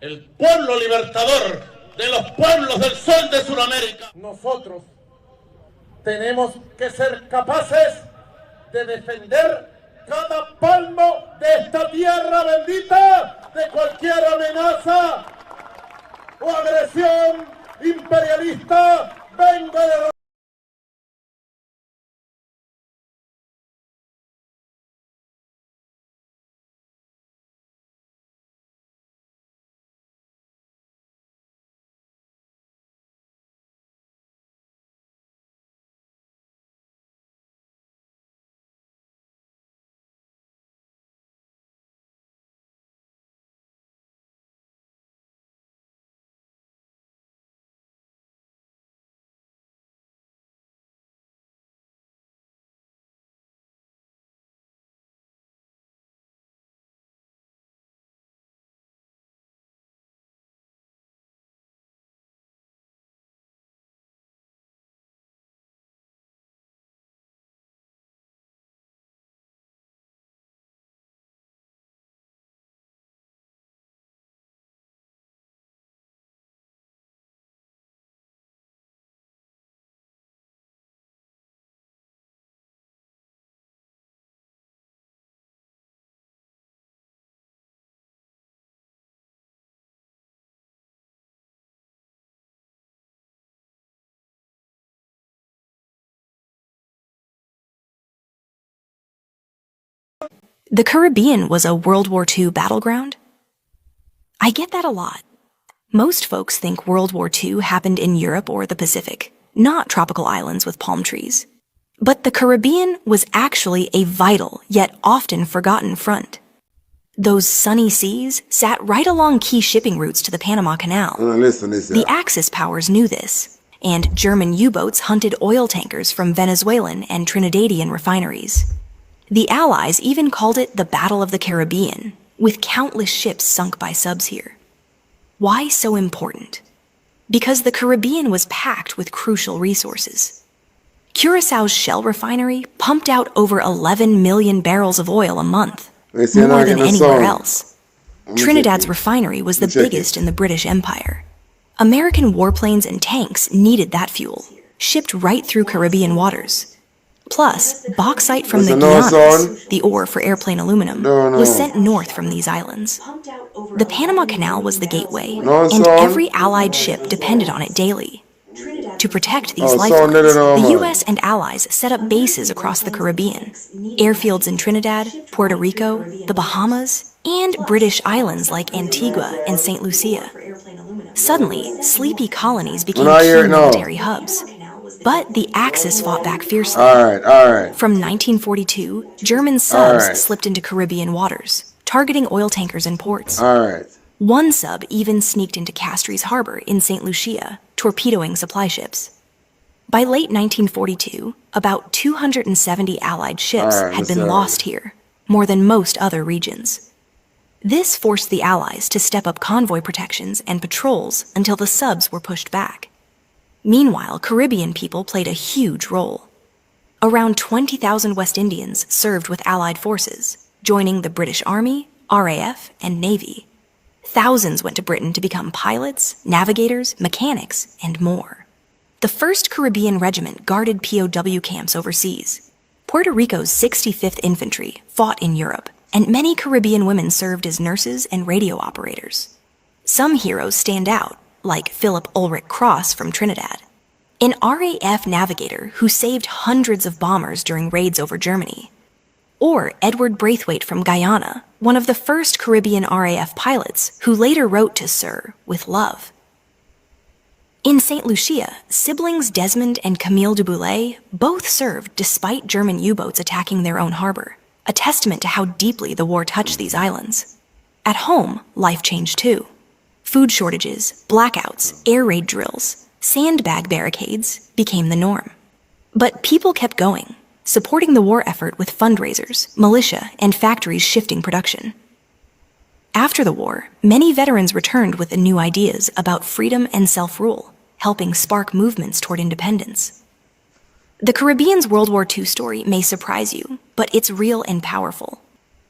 El pueblo libertador de los pueblos del sol de Sudamérica.
Nosotros tenemos que ser capaces de defender cada palmo de esta tierra bendita de cualquier amenaza o agresión imperialista venga de
The Caribbean was a World War II battleground? I get that a lot. Most folks think World War II happened in Europe or the Pacific, not tropical islands with palm trees. But the Caribbean was actually a vital, yet often forgotten front. Those sunny seas sat right along key shipping routes to the Panama Canal. The Axis powers knew this, and German U-boats hunted oil tankers from Venezuelan and Trinidadian refineries. The Allies even called it the Battle of the Caribbean, with countless ships sunk by subs here. Why so important? Because the Caribbean was packed with crucial resources. Curaçao's Shell refinery pumped out over 11 million barrels of oil a month, more than anywhere else. Trinidad's refinery was the biggest in the British Empire. American warplanes and tanks needed that fuel, shipped right through Caribbean waters. Plus, bauxite from the Guianas, the ore for airplane aluminum, was sent north from these islands. The Panama Canal was the gateway, and every Allied ship depended on it daily. To protect these lifelines, the U.S. and allies set up bases across the Caribbean, airfields in Trinidad, Puerto Rico, the Bahamas, and British islands like Antigua and St. Lucia. Suddenly, sleepy colonies became key military hubs. But the Axis fought back fiercely. From 1942, German subs slipped into Caribbean waters, targeting oil tankers and ports. One sub even sneaked into Castries Harbor in St. Lucia, torpedoing supply ships. By late 1942, about 270 Allied ships had been lost here, more than most other regions. This forced the Allies to step up convoy protections and patrols until the subs were pushed back. Meanwhile, Caribbean people played a huge role. Around 20,000 West Indians served with Allied forces, joining the British Army, RAF, and Navy. Thousands went to Britain to become pilots, navigators, mechanics, and more. The 1st Caribbean Regiment guarded POW camps overseas. Puerto Rico's 65th Infantry fought in Europe, and many Caribbean women served as nurses and radio operators. Some heroes stand out, like Philip Ulrich Cross from Trinidad, an RAF navigator who saved hundreds of bombers during raids over Germany. Or Edward Braithwaite from Guyana, one of the first Caribbean RAF pilots who later wrote to Sir with love. In St. Lucia, siblings Desmond and Camille de Boulay both served despite German U-boats attacking their own harbor, a testament to how deeply the war touched these islands. At home, life changed too. Food shortages, blackouts, air raid drills, sandbag barricades became the norm. But people kept going, supporting the war effort with fundraisers, militia, and factories shifting production. After the war, many veterans returned with new ideas about freedom and self-rule, helping spark movements toward independence. The Caribbean's World War II story may surprise you, but it's real and powerful.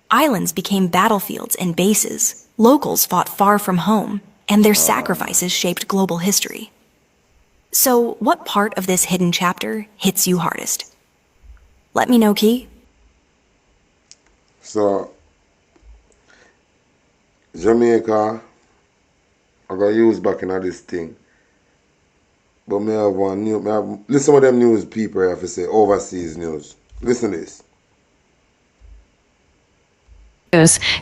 Islands became battlefields and bases, locals fought far from home, and their sacrifices shaped global history. So, what part of this hidden chapter hits you hardest? Let me know, Key.
So, Jamaica, I got used back in this thing. But me have one new, listen to them news people have to say, overseas news. Listen to this.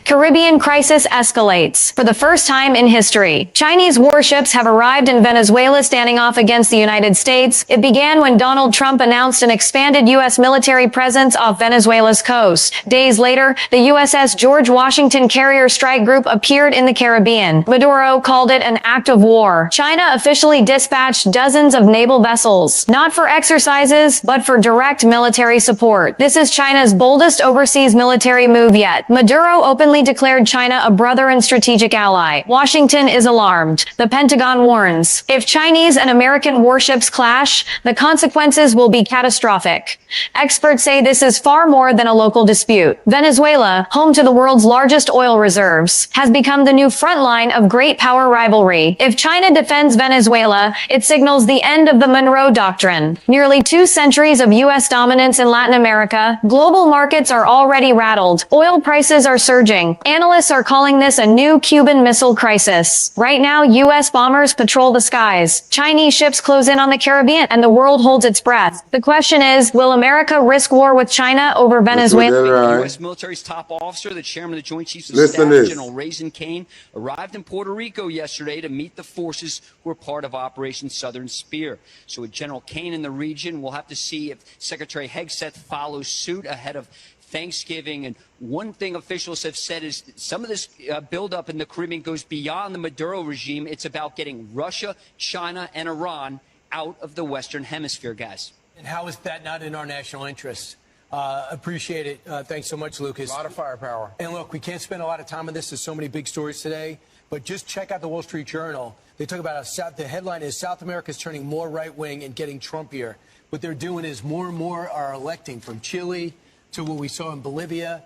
Caribbean crisis escalates. For the first time in history, Chinese warships have arrived in Venezuela standing off against the United States. It began when Donald Trump announced an expanded U.S. military presence off Venezuela's coast. Days later, the USS George Washington Carrier Strike Group appeared in the Caribbean. Maduro called it an act of war. China officially dispatched dozens of naval vessels, not for exercises, but for direct military support. This is China's boldest overseas military move yet. Maduro openly declared China a brother and strategic ally. Washington is alarmed. The Pentagon warns, if Chinese and American warships clash, the consequences will be catastrophic. Experts say this is far more than a local dispute. Venezuela, home to the world's largest oil reserves, has become the new front line of great power rivalry. If China defends Venezuela, it signals the end of the Monroe Doctrine. Nearly 2 centuries of U.S. dominance in Latin America, global markets are already rattled. Oil prices are surging. Analysts are calling this a new Cuban Missile Crisis. Right now, U.S. bombers patrol the skies. Chinese ships close in on the Caribbean, and the world holds its breath. The question is, will America risk war with China over Venezuela?
U.S. military's top officer, the chairman of the Joint Chiefs of Staff, General Raisin Kane, arrived in Puerto Rico yesterday to meet the forces who are part of Operation Southern Spear. So with General Kane in the region, we'll have to see if Secretary Hegseth follows suit ahead of Thanksgiving. And one thing officials have said is some of this buildup in the Caribbean goes beyond the Maduro regime. It's about getting Russia, China, and Iran out of the Western Hemisphere, guys.
And how is that not in our national interest? Appreciate it. Thanks so much, Lucas. A lot of firepower. And look, we can't spend a lot of time on this. There's so many big stories today. But just check out the Wall Street Journal. They talk about the headline is South America is turning more right-wing and getting Trumpier. What they're doing is more and more are electing, from Chile to what we saw in Bolivia,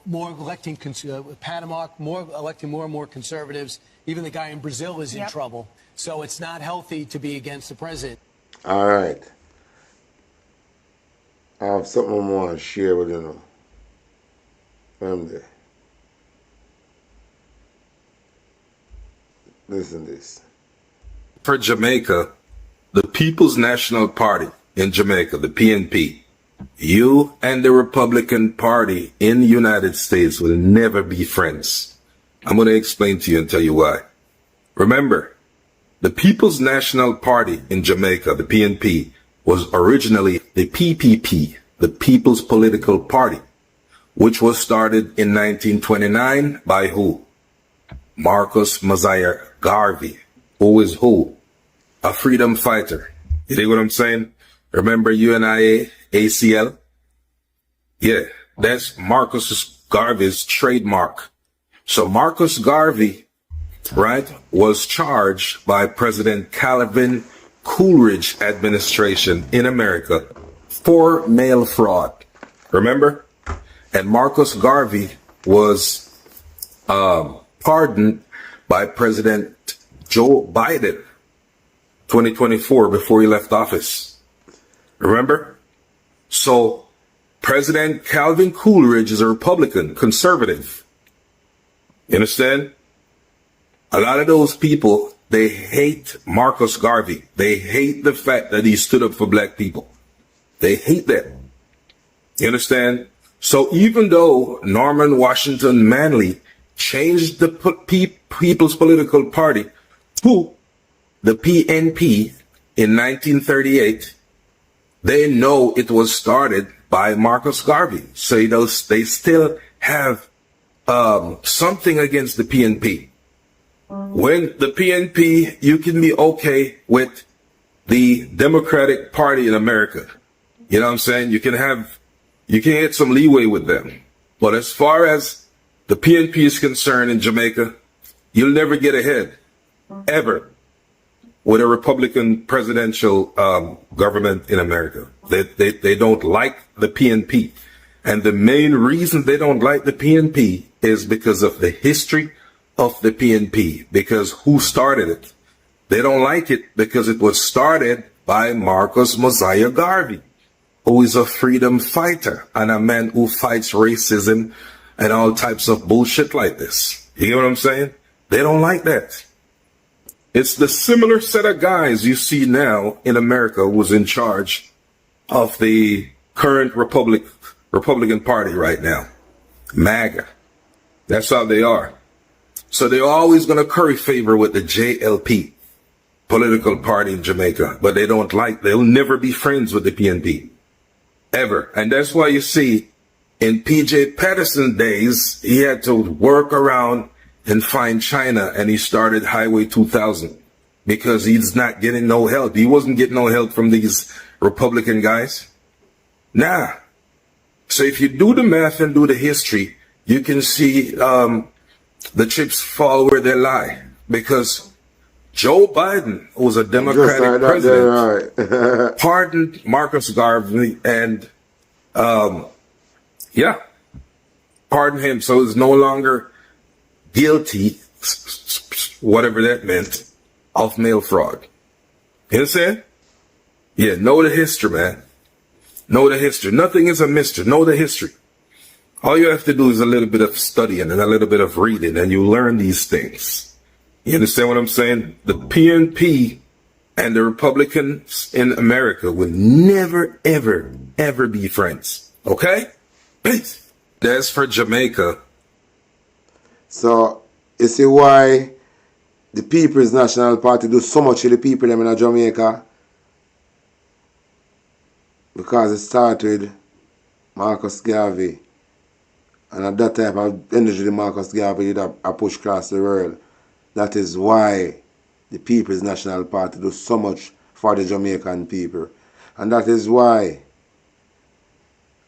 more electing Panama, electing more and more conservatives. Even the guy in Brazil is in trouble. So it's not healthy to be against the president.
All right. I have something I want to share with you now. Family. Listen to this.
For Jamaica, the People's National Party in Jamaica, the PNP, you and the Republican Party in the United States will never be friends. I'm going to explain to you and tell you why. Remember, the People's National Party in Jamaica, the PNP, was originally the PPP, the People's Political Party, which was started in 1929 by who? Marcus Mosiah Garvey. Who is who? A freedom fighter. You dig what I'm saying? Remember UNIA, ACL? Yeah, that's Marcus Garvey's trademark. So Marcus Garvey, right, was charged by President Calvin Coolidge administration in America for mail fraud. Remember? And Marcus Garvey was pardoned by President Joe Biden 2024 before he left office. Remember? So President Calvin Coolidge is a Republican, conservative. You understand? A lot of those people, they hate Marcus Garvey. They hate the fact that he stood up for black people. They hate that. You understand? So even though Norman Washington Manley changed the People's Political Party to the PNP in 1938, they know it was started by Marcus Garvey. So they still have something against the PNP. When the PNP, you can be okay with the Democratic Party in America. You know what I'm saying? You can get some leeway with them. But as far as the PNP is concerned in Jamaica, you'll never get ahead, ever, with a Republican presidential government in America. They don't like the PNP. And the main reason they don't like the PNP is because of the history of the PNP, because who started it? They don't like it because it was started by Marcus Mosiah Garvey, who is a freedom fighter and a man who fights racism and all types of bullshit like this. You get what I'm saying? They don't like that. It's the similar set of guys you see now in America who's in charge of the current Republican Party right now. MAGA. That's how they are. So they're always going to curry favor with the JLP political party in Jamaica, but they'll never be friends with the PNP. Ever. And that's why you see in PJ Patterson's days, he had to work around and find China, and he started Highway 2000 because he's not getting no help. He wasn't getting no help from these Republican guys. Nah. So if you do the math and do the history, you can see the chips fall where they lie, because Joe Biden, who was a Democratic president, pardoned Marcus Garvey and, pardoned him. So he's no longer guilty, whatever that meant, of mail fraud. You understand? Yeah, know the history, man. Know the history. Nothing is a mystery. Know the history. All you have to do is a little bit of studying and a little bit of reading, and you learn these things. You understand what I'm saying? The PNP and the Republicans in America will never, ever, ever be friends. Okay? Peace. That's for Jamaica.
So, you see why the People's National Party do so much to the people them in Jamaica? Because it started with Marcus Garvey. And at that type of energy, the Marcus Garvey did a push across the world. That is why the People's National Party does so much for the Jamaican people. And that is why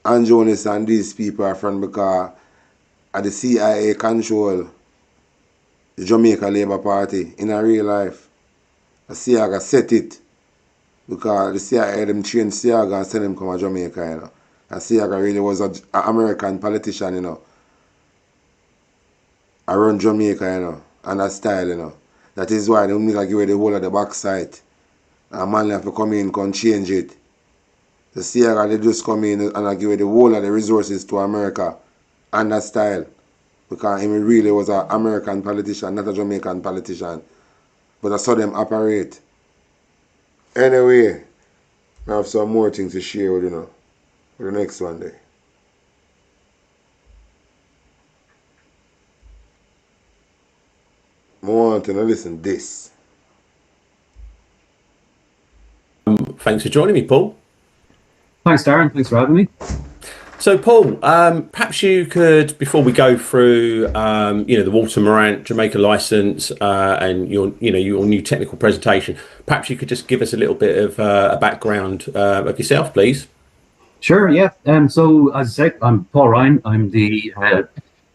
Ann Jones and these people are from, because at the CIA control the Jamaica Labour Party in a real life. The CIA set it because the CIA them train CIA and send them come to Jamaica, you know. And CIA really was an American politician, you know. Around Jamaica, you know. And that style, you know. That is why they need to give away the whole of the backside. And man have to come in and change it. The CIA, they just come in and give away the whole of the resources to America. And that style. Because he really was an American politician, not a Jamaican politician. But I saw them operate. Anyway, I have some more things to share with you now. For the next one day. I want to listen to this.
Thanks for joining me, Paul.
Thanks, Darren. Thanks for having me.
So, Paul, perhaps you could, before we go through, the Walter Morant Jamaica license and your new technical presentation, perhaps you could just give us a little bit of a background of yourself, please.
Sure. Yeah. So, as I said, I'm Paul Ryan. I'm the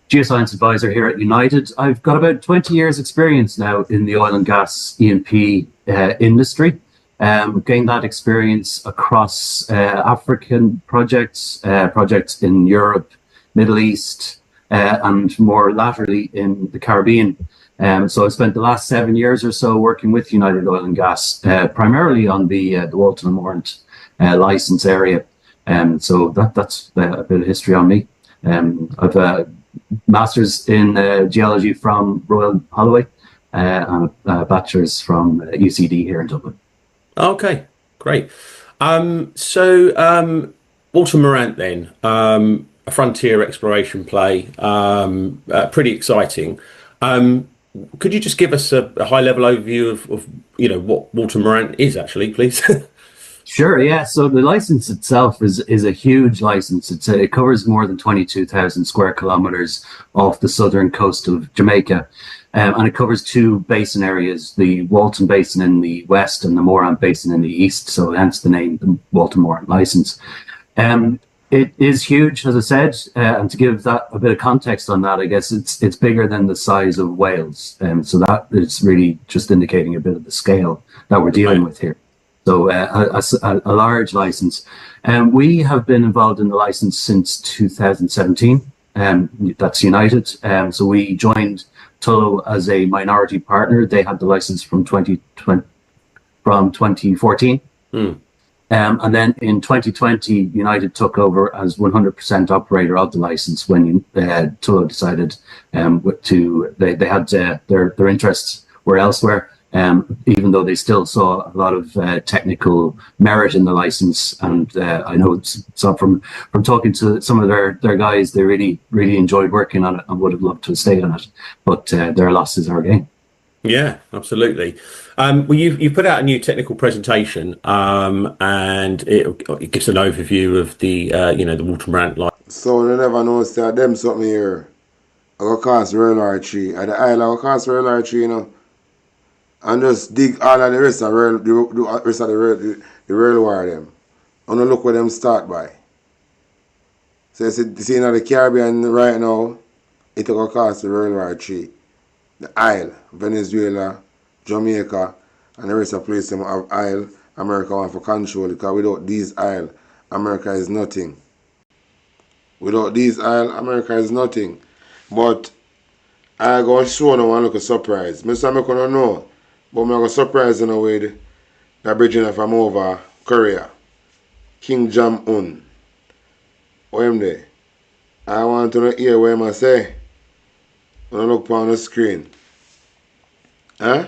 geoscience advisor here at United. I've got about 20 years experience now in the oil and gas E&P industry. Gained that experience across African projects, projects in Europe, Middle East, and more laterally in the Caribbean. So I spent the last 7 years or so working with United Oil and Gas, primarily on the Walton and Morant license area. So that's a bit of history on me. I've a master's in geology from Royal Holloway and a bachelor's from UCD here in Dublin.
Okay, great. So Walter Morant then, a frontier exploration play, pretty exciting. Could you just give us a high-level overview of what Walter Morant is actually, please?
Sure, yeah. So the license itself is a huge license. It covers more than 22,000 square kilometers off the southern coast of Jamaica. And it covers two basin areas, the Walton Basin in the west and the Morant Basin in the east. So hence the name, the Walton Morant license. It is huge, as I said, and to give that a bit of context on that, I guess it's bigger than the size of Wales, so that is really just indicating a bit of the scale that we're dealing with here. So a large license. We have been involved in the license since 2017. That's United. So we joined Tullow as a minority partner. They had the license from 2014. And then in 2020, United took over as 100% operator of the license when Tullow decided they had their interests were elsewhere. Even though they still saw a lot of technical merit in the license, and I know from talking to some of their guys, they really enjoyed working on it and would have loved to stay on it, but their loss is our gain.
Yeah, absolutely. Well, you put out a new technical presentation, and it gives an overview of the the Walter Morant line.
So you never know, say them something here. I go cast Railway Tree. At the island, I go cast Railway Tree, and just dig all of the rest of the railway them. And look where them start by. So you see in the Caribbean right now, it will cost the railway tree. The Isle, Venezuela, Jamaica, and the rest of the place them have Isle. America want to control it, because without these Isle, America is nothing. Without these Isle, America is nothing. But I go show now and look a surprise. Mr. I'm gonna know. But I'm going to surprise you with the bridging from over Korea. King Jong-un. What am there? I want to hear what I say. When I look on the screen. Huh?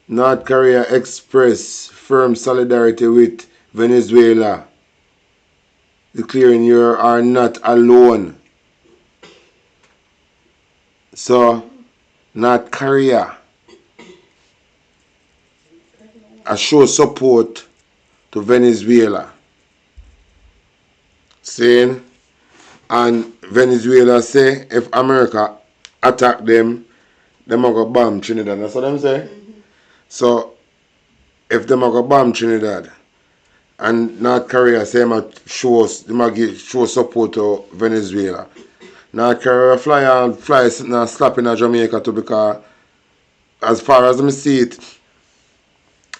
North Korea express firm solidarity with Venezuela, declaring you are not alone. So, North Korea show support to Venezuela, saying, and Venezuela say if America attack them are going to bomb Trinidad. That's what them say. So if them are going to bomb Trinidad, and North Korea say they show support to Venezuela, North Korea fly now slapping at Jamaica too, because as far as I see it,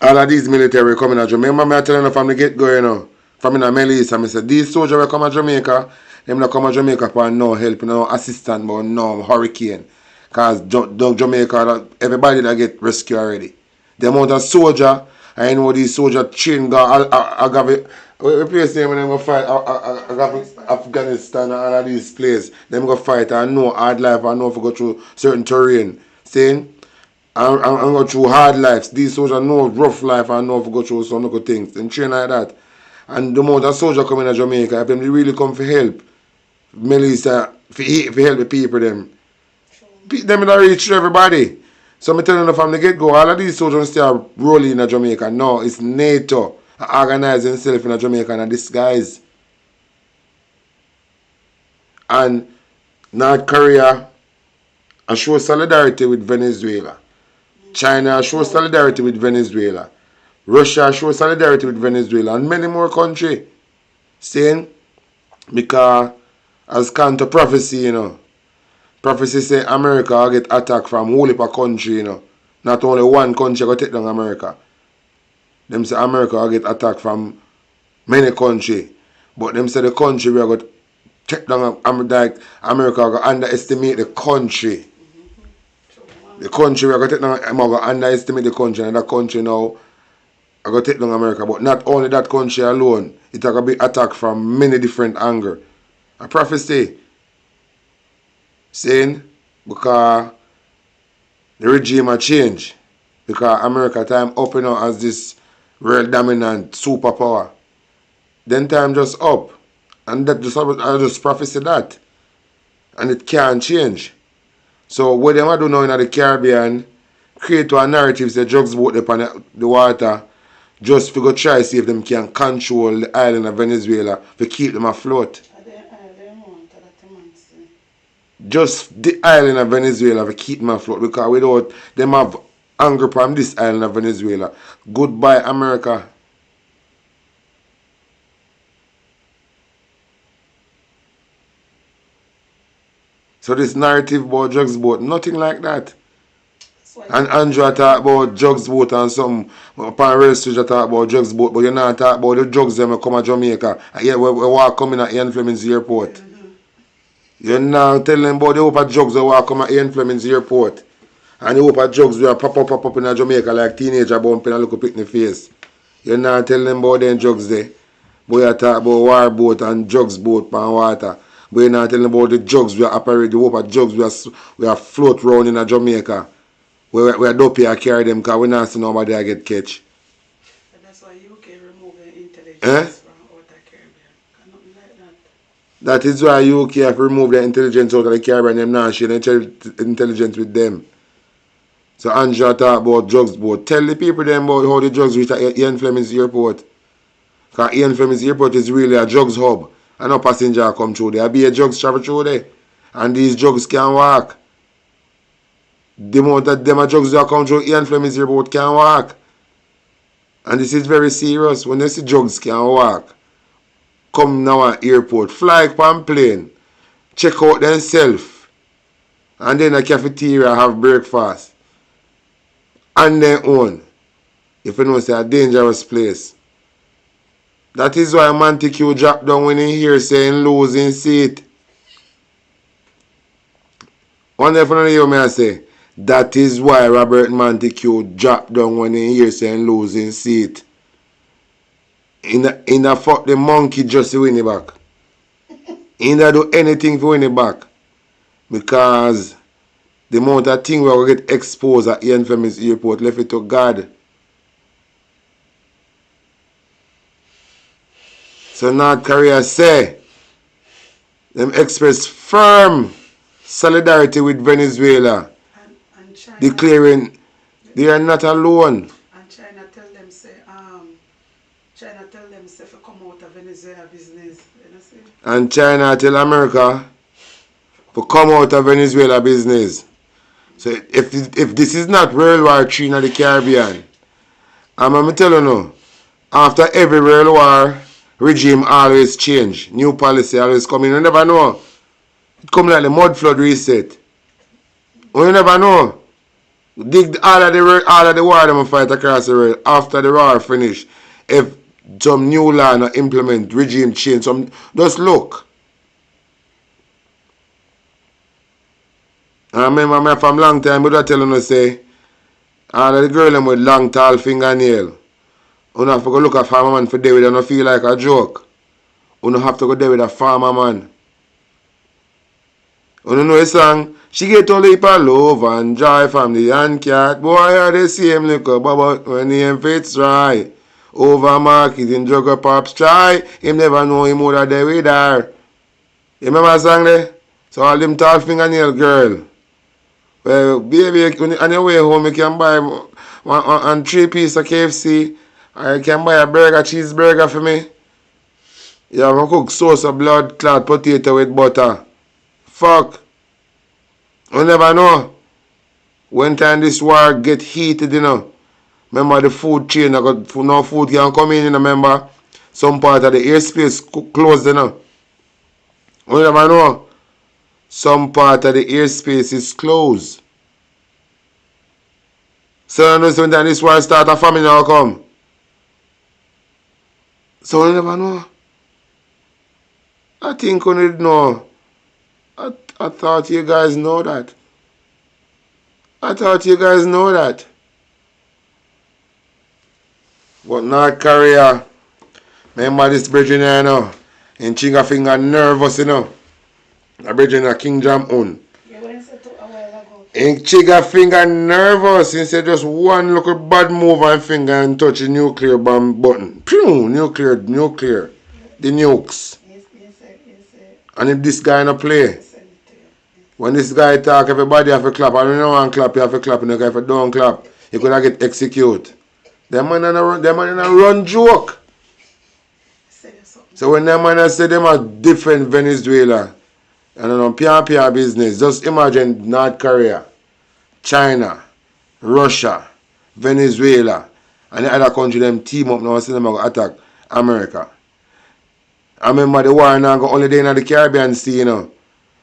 all of these military coming at Jamaica. Remember I telling you from the get-go, from in Merciless, I said these soldiers will come to Jamaica, them not come to Jamaica for no help, no assistance, but no hurricane. Because Jamaica, everybody that get rescued already. The amount of soldier, I know these soldiers train, I got it. We place them when they go fight Afghanistan and all of these places. Them go fight and know hard life and know if go through certain terrain. Saying, and go through hard lives. These soldiers know rough life and know if go through some good things. And train like that. And the amount of soldiers coming to Jamaica, if them really come for help, Melissa, for help the people them. Them don't reach everybody. So I'm telling you from the get-go, all of these soldiers still rolling in Jamaica. No, it's NATO organizing itself in Jamaica and disguise. And North Korea show solidarity with Venezuela. China show solidarity with Venezuela. Russia show solidarity with Venezuela and many more countries. Saying, because as counter prophecy, prophecy say America will get attacked from whole heap of country, Not only one country will take down America. Them say America will get attacked from many countries. But them say the country we are going to take down, like America will underestimate the country. The country we are going to take down, America will underestimate the country, and that country now are going to take down America. But not only that country alone, it will be attacked from many different angles. A prophecy saying, because the regime has changed, because America time up as this world dominant superpower. Then time just up. And that I just prophesy that. And it can't change. So what they do now in the Caribbean, create a narrative say drugs boat upon the water, just to go try see if them can control the island of Venezuela to keep them afloat. Just the island of Venezuela to keep them afloat, because without them have anger from this island of Venezuela. Goodbye, America. So this narrative about drugs boat, nothing like that. And Andrew talk about drugs boat and some upon rail street talk about drugs boat, but you not talk about the drugs them come to Jamaica. And yet we walk coming at Ian Fleming's airport. You're now telling them about the hope of drugs that walk come at Ian Fleming's airport. And the hope of drugs will pop up in Jamaica like teenager bumping a little picnic face. You're not telling them about them drugs there. But you talk about war boat and drugs boat pan water. But you're not telling them about the drugs we operate, the hope of drugs we are float around in Jamaica. We are dopey and carry them because we not see nobody get catch.
And that's why UK remove the intelligence from outer Caribbean. Nothing like that.
That is why UK have removed the intelligence out of the Caribbean. Them not share intelligence with them. So Angela talk about drugs boat. Tell the people them about how the drugs reach at Ian Fleming's airport. Because Ian Fleming's airport is really a drugs hub. And no passenger come through there. Be a drugs travel through there. And these drugs can walk. The amount that them drugs that come through Ian Fleming's airport can walk. And this is very serious. When you see drugs can walk, come now at airport, fly on plane, check out themselves, and then a cafeteria have breakfast. And then own. If you know it's a dangerous place. That is why Montague dropped down when he hear saying losing seat. Wonder if you hear me I say. That is why Robert Montague dropped down when he hear saying losing seat. In the fuck the monkey just to win it back. He don't do anything for win it back. Because the amount of thing we will get exposed at Ian Fleming's airport left it to God. So North Korea say them express firm solidarity with Venezuela,
and China,
declaring they are not alone.
And China tell them say if you come out of Venezuela business, you know, see?
And China tell America to come out of Venezuela business. So if this is not World War III in the Caribbean, I'm going to tell you now, after every World War, regime always change. New policy always come in. You never know. It come like the mud flood reset. You never know. Dig all of the war them fight across the world. After the war finish, if some new law not implement, regime change, just look. I remember me from long time, but I tell you say, all of the girl them with long tall fingernail. You have to go look at a farmer man for David and not feel like a joke. You have to go there with a farmer man. You know a song? She get a leap of love and joy from the young cat. Boy, are the same liquor, but when him fits right. Over marketing, drug pops try. Him never know him would have there with her. You remember the song there? So all them tall fingernail girl. Well, baby, on your way home, you can buy 3 pieces of KFC. I can buy a burger, cheeseburger for me. You have to cook sauce of blood clot potato with butter. Fuck. You never know. When time this war get heated, you know. Remember the food chain, no food can come in, you know, remember. Some part of the airspace closed, you know. You never know. Some part of the airspace is closed. So you know, sometimes this war start, a famine now come. So you never know. I think you need know. I thought you guys know that. But North Korea, remember this bridging here, you know. In Chinga finger nervous, you know. The bridging of King Jong-un. In Chinga finger nervous. He said just one little bad move on finger and touch the nuclear bomb button. Pew! Nuclear. The nukes. And if this guy no play, when this guy talk, everybody have to clap. I don't know one clap, you have to clap. And if you don't clap, you could get executed. Them man in a run joke. So when them man say them are different Venezuela, and on PR business, just imagine North Korea, China, Russia, Venezuela, and the other country them team up now and say them go attack America. I remember the war now go only there in the Caribbean Sea, you know.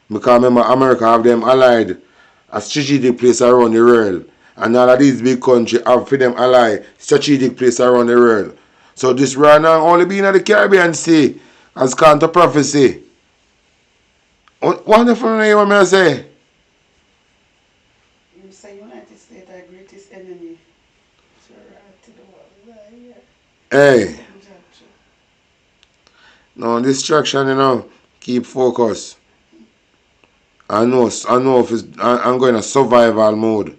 Because remember, America have them allied a strategic place around the world. And all of these big countries have for them allied strategic place around the world. So this right now only being at the Caribbean Sea has come to prophecy. Wonderful name, what may I say?
You say United States are greatest enemy.
Hey. No distraction, you know. Keep focus. I know if I'm going to survival mode.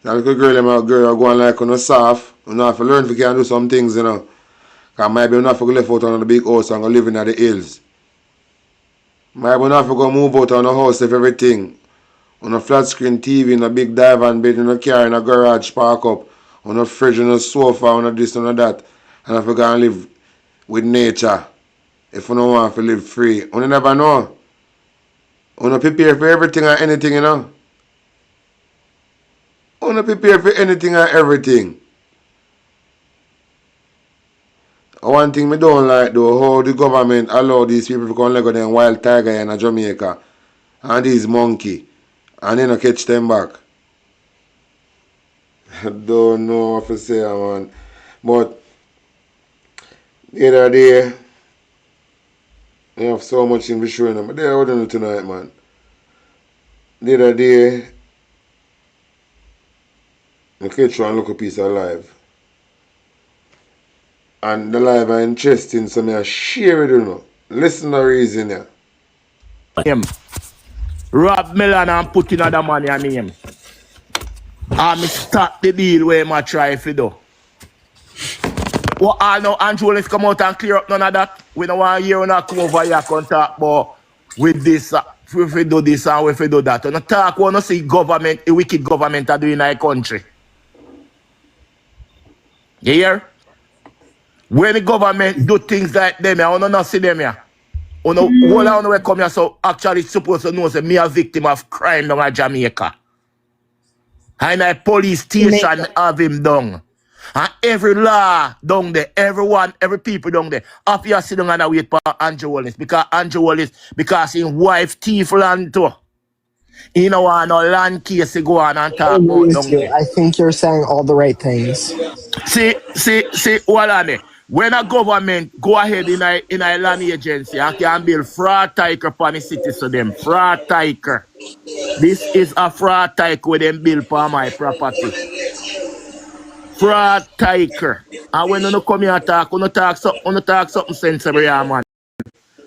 That little girl and my girl are going like on a soft. You know, have to learn if you can do some things, you know. Because maybe I'm not going to left out on the big house and go live in the hills. Maybe I'm not going to move out on the house if everything. On a flat screen TV, in a big divan bed, in a car, in a garage, park up. On a fridge, on a sofa, on a this, on a that. And if you can live with nature. If you don't want to live free. You never know. You don't prepare for everything or anything, you know. You don't prepare for anything or everything. One thing I don't like though, how the government allow these people to come like them wild tiger in Jamaica and these monkey and then catch them back. I don't know what to say, man. But the other day, I have so much in showing them. But they are doing it tonight, man. The other day, I catch one look a piece of live. And the live are interesting, so I share it, you know. Listen to the reason here.
Him. Rob Mellon and put in other money on him. And me start the deal where I try to do. Well, I know Andrew, let's come out and clear up none of that. We don't want to hear not come over here and talk about with this, if we do this and if we do that. And talk, we don't see government, a wicked government are doing in our country. You hear? When the government do things like them, I want to not see them here. All I want to come here, so actually supposed to know that me a victim of crime down in Jamaica. And a police station have him down. And every law down there, everyone, every people down there, up here sit down and wait for Andrew Wallace. Because Andrew Wallace, because his wife thief land too. He don't want no land case to go on and talk about down there.
I think you're saying all the right things.
See, hold on there. When a government go ahead in a land agency and can build fraud tiger upon the city, so them fraud tiger. This is a fraud tiger where them build for my property. Fraud tiger. And when you come here and talk, you talk something sensible here, man.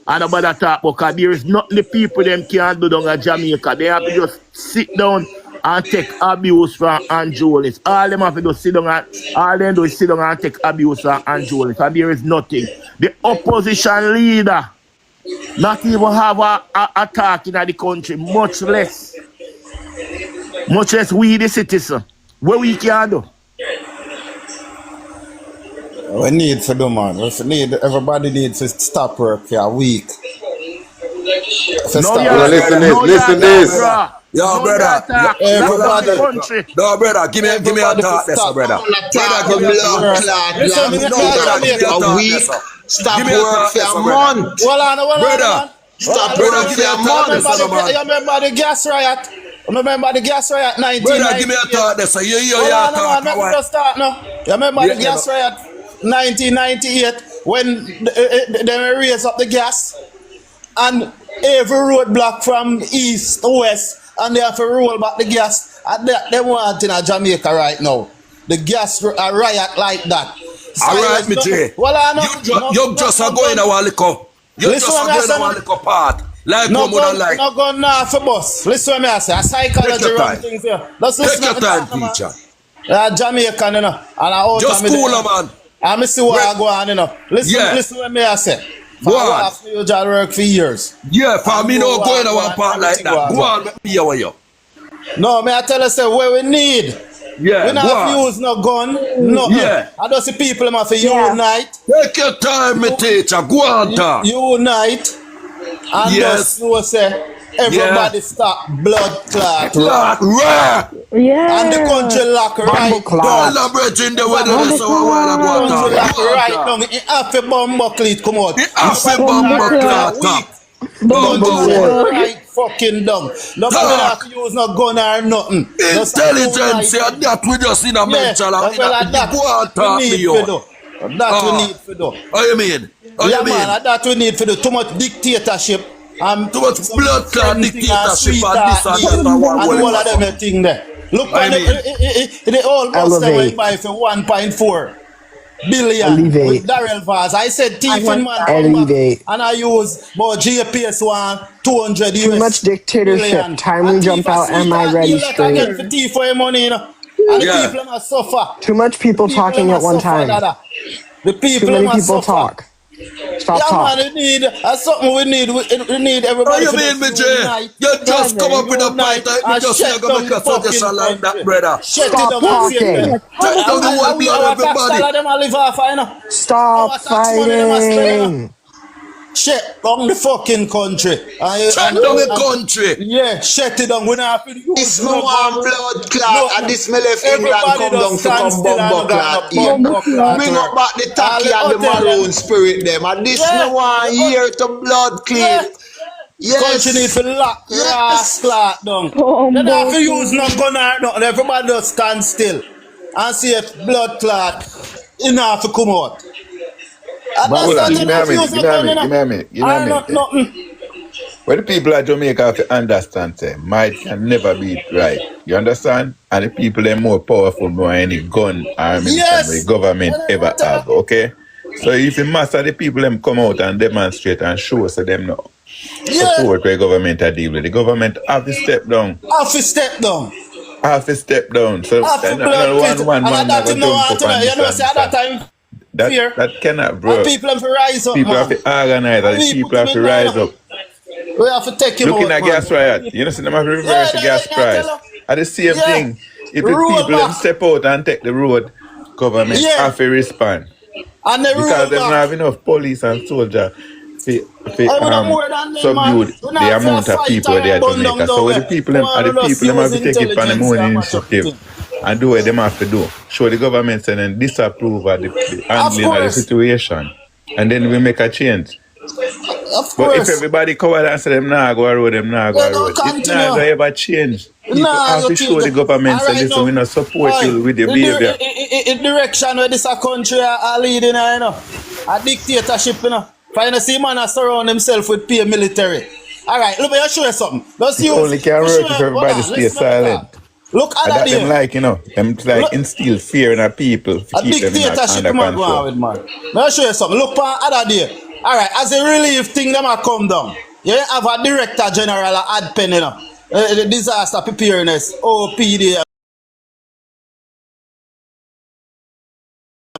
And about talk because there is nothing the people them can do down in Jamaica. They have to just sit down and take abuse from Andrew Wallace. All them have to do sit down and all them do is sit down and take abuse from Andrew Wallace. And there is nothing. The opposition leader not even have a talk in the country, much less we the citizen. What we can do?
We need to do, man. Everybody needs to stop work for a week.
Listen this.
Yo, brother. Everybody. No, brother. Give me a thought, this, brother.
Give me a week. Stop work for a month.
Brother.
Stop work for a month.
You remember the gas riot? Remember the gas riot 1998?
Brother, give me a thought, this.
You remember the gas riot 1998 when they raised up the gas and every roadblock from east to west and they have to roll back the gas. And they want in Jamaica right now. The gas riot like that.
Alright, me Jay. You just are going a while ago. You just are going a while ago part. Like
no
gun, like.
No gun now for boss. Listen to me, I say. A psychology wrong things here.
Take your time, teacher.
Jamaican, you know. And I
just cool, man.
I see what I go on, you know. Listen to me, I say.
Go on.
You just work for years.
Yeah, for me no going to one part like that. Go on, let me hear you.
No, me I tell you, say, where we need.
Yeah,
we not have to use no gun, no.
Yeah.
I don't see people have to unite.
Take your time, me teacher. Go on, talk.
Unite. And just know, say, everybody stop blood clot.
Yeah.
And the country lock right down.
Don't elaborate in the weather, so I want to go
country lock right down. It have to bomb buckle it come out.
It have to bomb buckle.
Right fucking dumb. Nobody have to use no gun or nothing.
Intelligence, that we just in a mental.
That we need to do. That we need to do.
What you mean?
Yeah, man, that we need to do. Too much dictatorship.
Too much blood clot dictatorship and this and that
and all of them thing there. Look at the old bus that went by for 1.4 billion with Darrell Vaz. I said thief in man come back, and I use about GPS one 200 US.
Too much dictatorship. Time we jump out. Am I ready straight?
For thief for your money, you know. And the people must suffer.
Too much people talking at one time.
The people
Too many people talk. Stop talking.
Man, we need something. We need everybody.
What you mean, Jay? You just come up with a fight and just say you're going to make a suggestion like that, brother.
Stop
talking. Stop fighting.
Shut down the fucking country.
Shut down the country.
Yeah, shut it down. We not have to do
this no one blood clot and this me left England come down to come bumbo clot here. Bring up back the tacky and the maroon spirit them. And this no one here to blood clean. Yes.
Country need to lock grass clot down. They don't have to use no gun or nothing. Everybody just stand still and see if blood clot enough to come out.
Give me a minute. What the people of Jamaica have to understand, say, might can never be right. You understand? And the people are more powerful than any gun army the government ever have, okay? So if the mass of the people them come out and demonstrate and show so them no support where government are deal with, the government have to step down.
Have to step down.
So one man never jump up and stand. That cannot, bro.
People have to rise up.
People have to organize, and people have to rise up.
We have to take him
looking
out,
at gas riot, you know, see them have to reverse the gas price. And the same thing, if the people them step out and take the road, government have to respond.
And
because they don't have enough police and soldiers to subdue the amount of people there to Jamaica. So the people them have to take it on the morning initiative. And do what they have to do. Show the government and then disapprove of the handling of the situation. And then we make a change. But if everybody cover that and say them nah go a road, them nah go a road, it's not going to ever change. People have to show the government and listen, we not support you with the behavior.
In direction where this country are leading, you know, a dictatorship, you know. Find a see man surround himself with peer military. Alright, look, I'll show you something.
It only can work if everybody stays silent.
Look at that.
Them like, you know, them like instill fear in our people to keep them under control.
I'll show you something. Look at other day. Alright, as a relief thing, them are come down. You have a director general ad pen, you know. The disaster preparedness, OPD.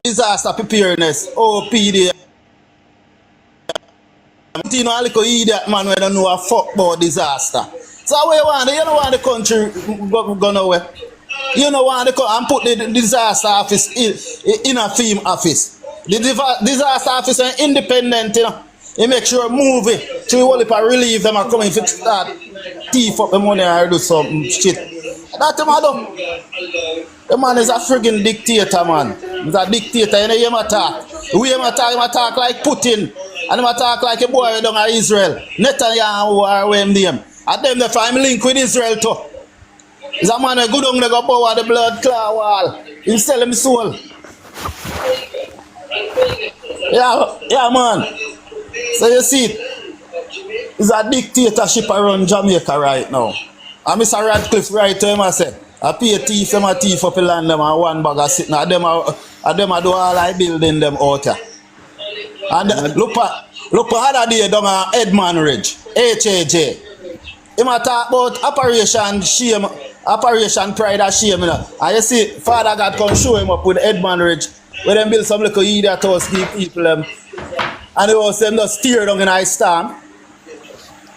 Disaster preparedness, OPD. You know, a little idiot man when don't know a fuck about disaster. So where you don't want the country go nowhere. You don't want the and put the disaster office in a theme office. The disaster office is independent, you know. He make sure move it. So you only relieve them are coming to start thief up the money or do some shit. That's what do. The man is a friggin' dictator, man. He's a dictator, you know, him attack. The way him attack like Putin. And him attack like a boy down in Israel. Netanyahu or where him name. And them the find link with Israel too. Is a man a good on the go bow the blood clot wall. He sell him soul. Yeah, man. So you see it. It's a dictatorship around Jamaica right now. And Mr. Radcliffe right to him I said, I pay a thief up the land them and one bag of sitting. And them a do all I building them out here. And look at other day down at Edmund Ridge, HAJ. Him a talk about Operation Shame, Operation Pride and Shame, you know. And you see, Father God come show him up with Edmund Ridge, where them build some little idiot house, give people them. And it was them just steer down in a storm.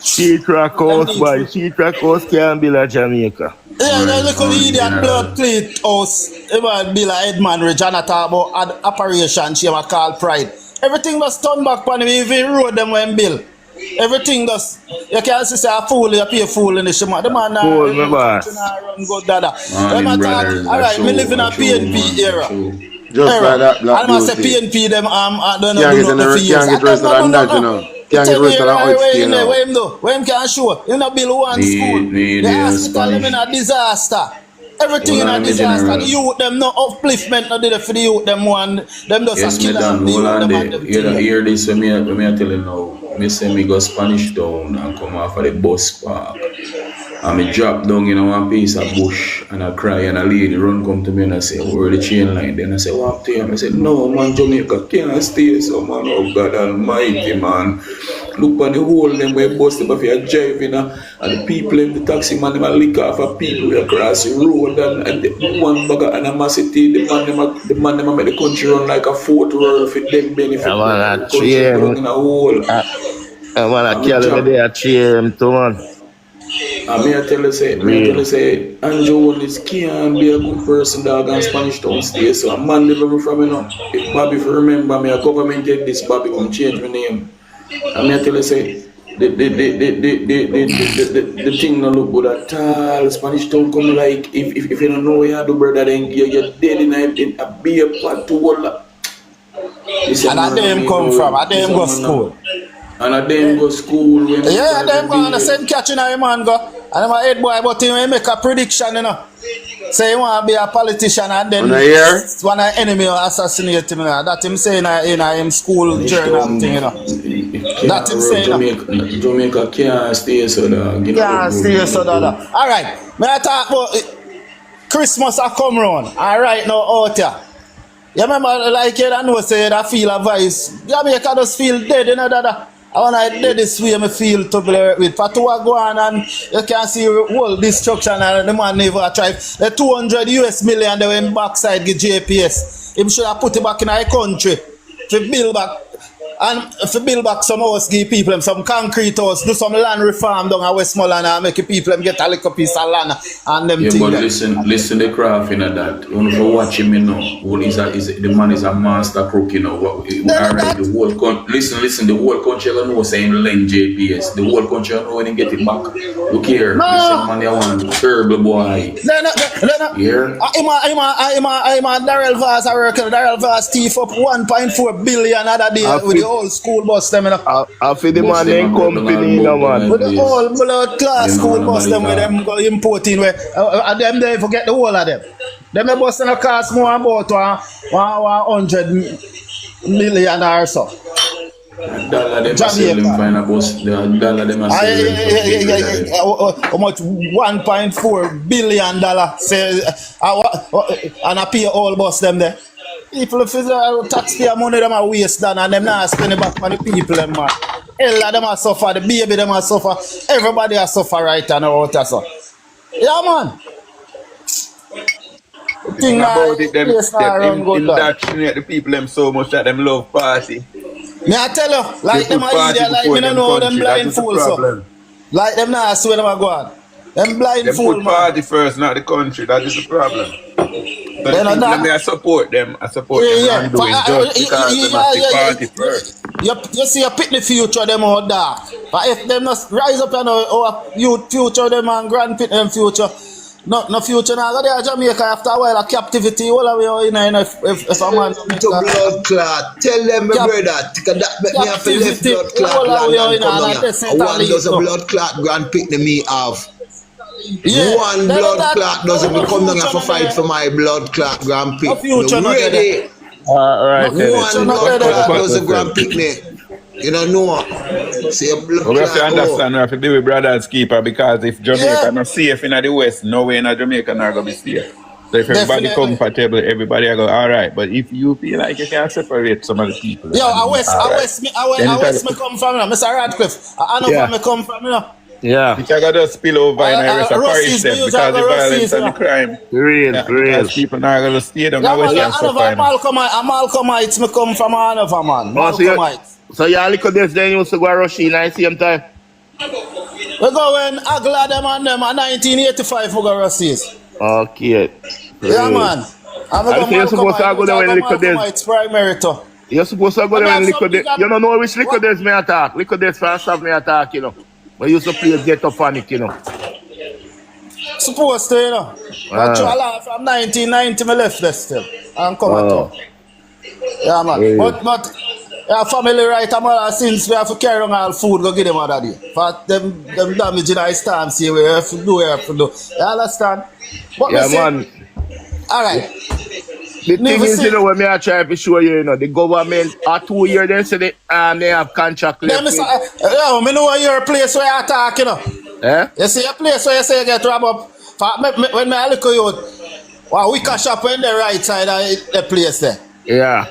Sheetrack house, boy. Sheetrack house can't build a Jamaica.
Yeah, the little idiot blood plate house. It might be like Edmund Ridge and I talk about Operation Shame I call Pride. Everything was turned back on him, even road them when built. Everything does. You can't say a fool, you pay a fool in the shima. The man run good dada. Alright, we live in a PNP era.
Just like that black
and I say PNP them don't know
get rid of that nudge, you know. Can't get rid of the
Where
outstay now.
where him do? Where him can show? You know build one school. The hospital them in a disaster. Everything in a disaster. The youth them no upliftment no did it for the youth them one. Them just
Yes,
a kill
madam,
the
hold
youth
on
them
there.
and them
You don't
thing.
hear this when me tell you now. Me say me go Spanish Town and come off of the bus park. And me drop down in one piece of bush and I cry and a lady run come to me and I say, where the chain line? Then I say, what there? I say, no man, Jamaica can't stay so man. Oh God almighty man. Look on the whole them where bust them if you're driving and the people in the taxi man them a lick off of people across the road and the one bag of animosity, the man them a make the country run like a fourth world for them benefit.
I wanna
the country
cheer him.
in a hole.
I wanna kill him there, cheer him too, man.
And me I tell you say, Andrew Wallace can't be a good person dog in Spanish Town stay. So a man deliver from me now. If Bobby if you remember me, a government take this Bobby come change my name. And me I tell you say the thing don't look good at all. Spanish Town come like if you don't know what you do, brother, then you're dead in a beer pot to hold up.
And I them come from, I them go school.
And I them go school.
Yeah, them go on the same catching a man go. And I'm a head boy, but he make a prediction, you know. Say he want to be a politician and then one enemy will assassinate him, you know. That him saying in him school journal thing, you know. That him saying.
Jamaica can't stay so dog.
Can't stay so dog. Alright, may I talk about Christmas a come round. Alright now out here. You remember like you know say I feel a voice. Jamaica just feel dead, you know that. I want to dead this way I feel to be with Patua go on and you can see whole destruction and the man never try. The 200 US million they went backside the JPS. Him should have put it back in our country to build back and if you build back some house, give people them some concrete house, do some land reform down at Westmoreland and make people them get a little piece of land and them
yeah,
things.
but listen the craft in that. When you watch him, you know, the man is a master crook, you know. Already the whole listen, the whole country I know saying lend JPS. The whole country I know when they get it back. Look here, listen man, you want terrible boy. Here.
I'm a Darrell Vaz, I reckon Darrell Vaz thief up 1.4 billion other day with the whole school bus them, you know.
I feel the man in company, you know, man.
With the whole blood class school bus them with them go importing where them they forget the whole of them. Them the bus no cost more about 100 million or so.
Dollar them a sell them find a bus. Dollar them a sell them.
How much? $1.4 billion say, and I pay all bus them there. People if taxpayer money them a waste done and them not spend it back on the people them man. Hell of them a suffer, the baby them a suffer, everybody a suffer right now out there so. Yeah man.
Thing about it, them indoctrinate the people them so much that them love party.
Me I tell you, like them a idiot, like me don't know them blind fools so. Like them not swear them a go on. Them blind fool man.
Put party first, not the country, that is the problem. But I support them. I support them and doing just because they must party first.
You see a pick the future them out there. But if them not rise up and our youth future them and grandpit them future, no future now go there Jamaica after a while of captivity all the way in if a man
to blood clot. Tell them my brother that make me have to left blood clot land and come down. One does a blood clot grandpit me have. Yeah, one blood clot doesn't become down for fight for my blood clot grand pick. No ready.
Alright.
One blood clot doesn't grand pick me. You don't know. See a blood clot.
We have to understand we have to deal with brothers keeper because if Jamaica not safe in the West, no way in Jamaica not gonna be safe. So if everybody comfortable, everybody go alright. But if you feel like you can separate some of the people.
Yo, I West me come from, Mr. Radcliffe. I know where me come from, you know.
Yeah.
Which I got to spill over in the rest of Paris because the violence and the crime.
Real.
Because people not going to stay them.
Yeah, Malcolmites, me come from Hanover, man. Malcolmites.
So you all look at this, then you used to go to Russia at the same time?
We go when Agla them and them in 1985 we go Russies.
Okay.
Yeah, man.
You're supposed to go there when
Malcolmites primary too.
You're supposed to go there when liquor days. You don't know which liquor days me attack. Liquor days first have me attack, you know. We used to play Get Up Panic, you know.
Supposed to, you know. But from 1990 me left there still. And come at all. Yeah, man. But Yeah, family right, I'm since we have to carry on all food, go give them other day. For them damage in our stance here, we have to do, we have to do. You understand? But
Yeah, man.
Alright.
The thing is, you know, when I try to show you, you know, the government are 2 years, then say they have contract left.
Yeah, I know your place where you talk, you know.
Eh?
You see a place where you say you get robbed up. When I look at you, well, we can shop on the right side of the place there.
Yeah.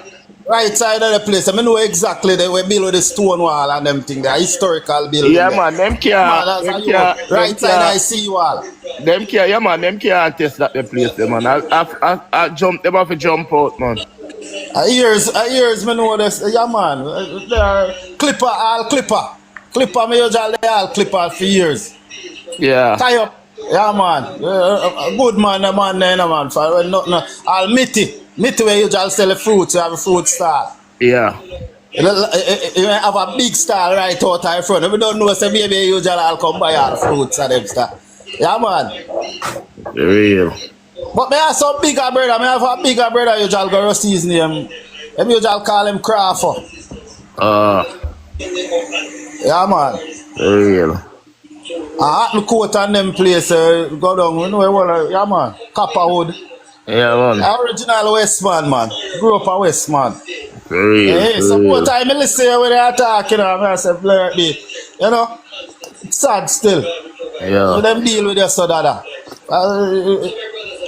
Right side of the place. I know exactly they were built with the stone wall and them things, the historical building.
Yeah,
there.
man, them can't.
Right side of sea wall.
Them can't, yeah, man, them can't test that the place, there, man. I jump, them have to jump out, man.
Years, me know this. Yeah, man. They are Clipper, me usually they all Clipper for years.
Yeah.
Tie up. Yeah, man. Good man, the man there, man. For nothing. All Mitty where you just sell the fruits, you have a fruit stall.
Yeah.
You have a big stall right out in front. If you don't know, say maybe you usually all come buy all fruits and them stuff. Yeah, man.
Real.
But me have some bigger brother. Me have a bigger brother you usually go rust his name. Maybe you usually call him Crawford. Yeah, man.
Real.
I had the coat and them place, go down, you know, yeah, man. Copperwood.
Yeah, man.
Original Westman, man. Grew up a Westman.
Real.
Hey, some more time I listen when they attack, you know, I say, blur me. You know, it's sad still.
Yeah.
So them deal with your son, dada.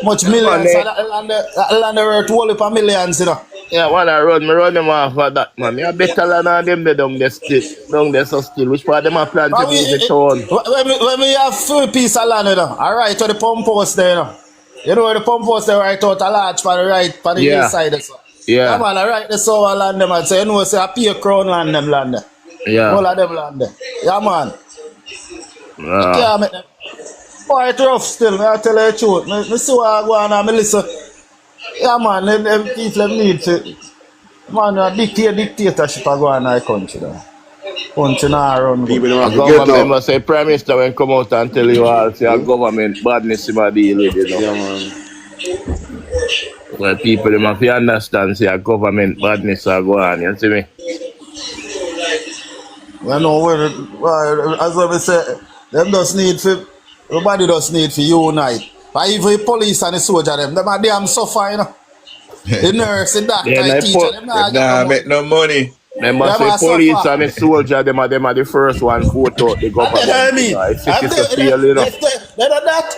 Much millions, land worth whole heap of millions, you know.
Yeah, man, I run them off for that, man. You better than them, they down there so still. Which part them are plan to move the town?
When we have 3 pieces of land, you know, I right to the pump post there, you know. You know where the pump post there right out a large for the right, for the east side, so.
Yeah.
Yeah, man, I right the sour land them and say, you know, say I pay a crown land them land there.
Yeah.
All of them land there. Yeah, man.
Yeah.
Yeah, man. Boy, it's rough still, I tell you the truth. I see what I go on and I listen. Yeah, man, them people need to. Man, a dictatorship I go on in the country. Country now run.
The government must say, Prime Minister when come out and tell you all, say, government badness in my deal with, you know.
Yeah, man.
Well, people them have to understand, say, government badness are go on, you see me?
I know, as I say, them just need to, everybody just need to unite. But even the police and the soldier, them are damn suffer, you know. The nurse, the doctor, the teacher, them
not make no money.
Them must say police and the soldier, them are the first one vote out the government.
I mean, they do that,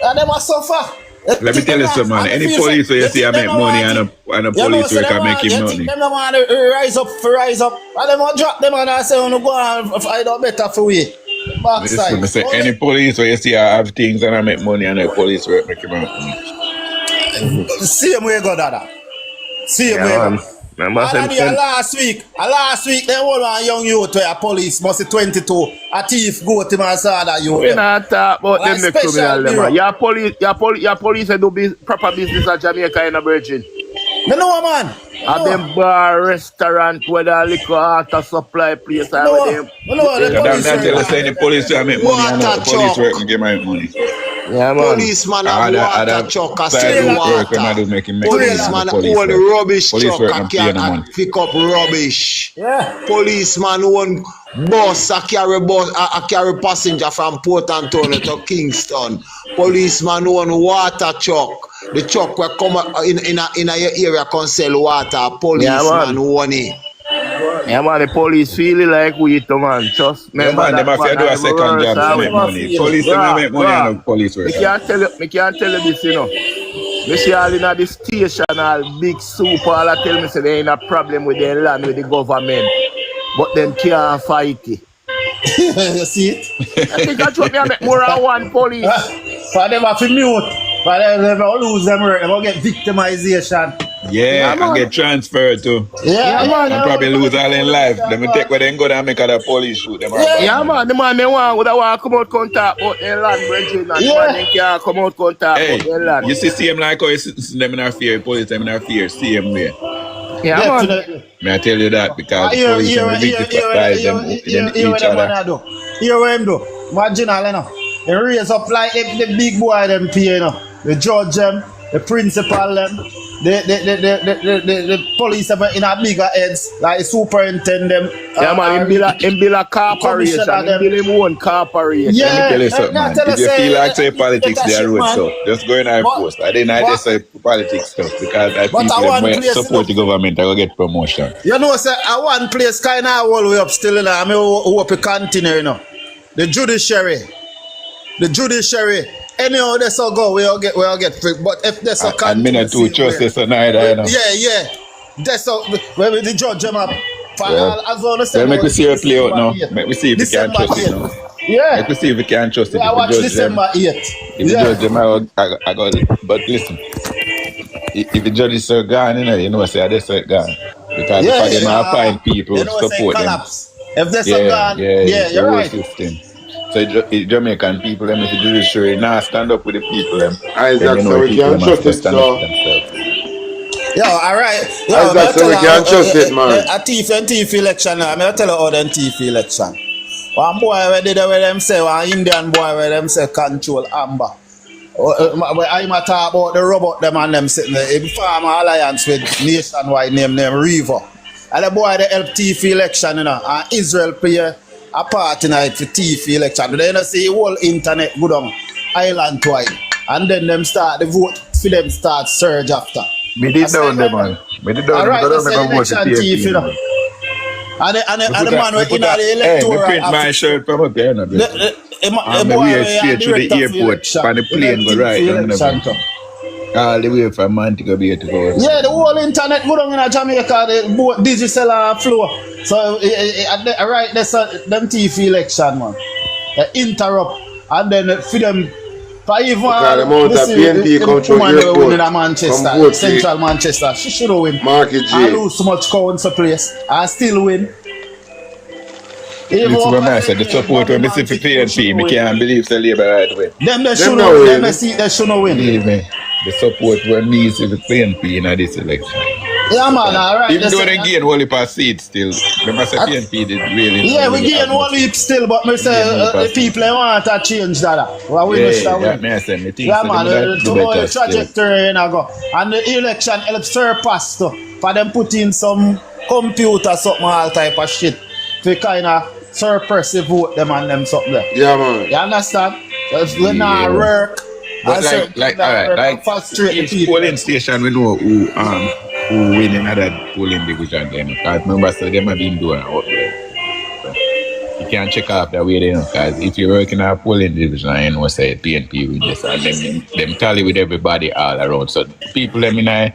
and them are suffer.
Let me tell you something, man. Any police where you see I make money and a police where can make him money.
Them don't want to rise up. And them want to drop them and I say, go and find out better for we. Backside.
I say, any police where you see I have things and I make money and a police where make him money.
Same way go, Dada. Same way go. Last week, they hold one young youth where a police must be 22. A thief go to my side of you.
We not talk about them make criminal them. Your police do proper business at Jamaica in a virgin.
Me know, man.
At them bar, restaurant, where the liquor, auto supply place.
No, the
police I make money and the police work and get my money.
Yeah, man.
Policeman have water truck and sell water. Policeman own rubbish truck and can pick up rubbish.
Yeah.
Policeman own bus and carry passenger from Port Antonio to Kingston. Policeman own water truck. The truck will come in your area can sell water. Policeman own it.
Yeah, man, the police feel like we eat, man. Just remember
man, they must do a second job to make money. Police don't make money and no police work.
Me can't tell you this, you know. Me see all in the station, all big super, all that tell me say there ain't a problem with their land, with the government. But them can't fight it.
You see it?
I think that's what me make more than one police.
For them have to mute. For them never lose them work, they will get victimization.
Yeah, and get transferred too.
Yeah, man.
And probably lose all in life. Let me take where they go and make other police shoot them.
Yeah, man. The man they want come out contact about their land, brethren. And the man they can't come out contact about their land.
You see them like how you see them in our fear, police them in our fear, see them there.
Yeah, man.
May I tell you that because police them victimize them each other.
Here what him do. Imagine all, you know. They raise up like the big boy them pay, you know. The judge them, the principal them. the police have in a bigger heads, like superintendent.
Yeah, man, him build a corporation, him build him own corporation.
Yeah,
Let me tell you something, man. If you feel like say politics, they are road stuff. Just go in and post. I didn't say politics stuff because I think they support the government, I will get promotion.
You know, say I one place kind of all the way up still, and I hope it continue, you know. The judiciary. Anyhow, that's all go. We all get free. But if there's a continue,
and me not too trust this neither, you know.
Yeah. That's all. When the judge them up. As long as
make we see it play out now. Make we see if we can trust it now.
Yeah.
Make we see if we can trust it.
I watch December 8th.
If the judge them, I got it. But listen, if the judge is so gone, you know, say they're so gone. Because if them appoint people support them.
If they're so gone, you're right.
System. So Jamaican people, them if the judiciary now stand up with the people, them.
Isaac, so we can't trust it, so.
Yo, alright.
Isaac, so we can't trust it, man.
A thief election now. I tell you how them thief election. One boy where did where them say, one Indian boy where them say control Amber. I'm a talk about the robot them and them sitting there. He form an alliance with nationwide name River. And the boy they help thief election, you know. And Israel play a part tonight for thief election. Then you see the whole internet go down island wide. And then them start the vote for them start surge after.
Me did down them, man. Me did down them.
Alright, that's the election thief, you know. And the man in the electoral.
Hey, print my shirt from up here, no, bro. I'm way straight to the airport, and the plane go right down there. All the way from Montego Bay to go.
Yeah, the whole internet go down in Jamaica, the both digital and flow. So, right, that's them TV election, man. Interrupt, and then for them, for even
the amount of PNP come through airport,
in Manchester, central Manchester, she should have win.
Market J.
I lose so much council place, I still win.
It's what I said, the support when I see for PNP, I can't believe the Labour right away.
Them they should not win. They should not win.
Believe me, the support when me see the PNP in this election.
Yeah, man, alright.
Even though they gain only per seat still, remember say PNP did really.
Yeah, we gain one leap still, but me say the people want to change that. Well, we must win. Yeah, man, the trajectory in go. And the election helps surpass too. For them put in some computer, something all type of shit. To kind of suppressive vote them and them something there.
Yeah, man.
You understand? If we not work,
but each polling station we know who win another polling division then. Because remember, so them have been doing out there. So you can't check off that way then. Because if you work in a polling division, you know, say PNP win this, and them tally with everybody all around. So people them in the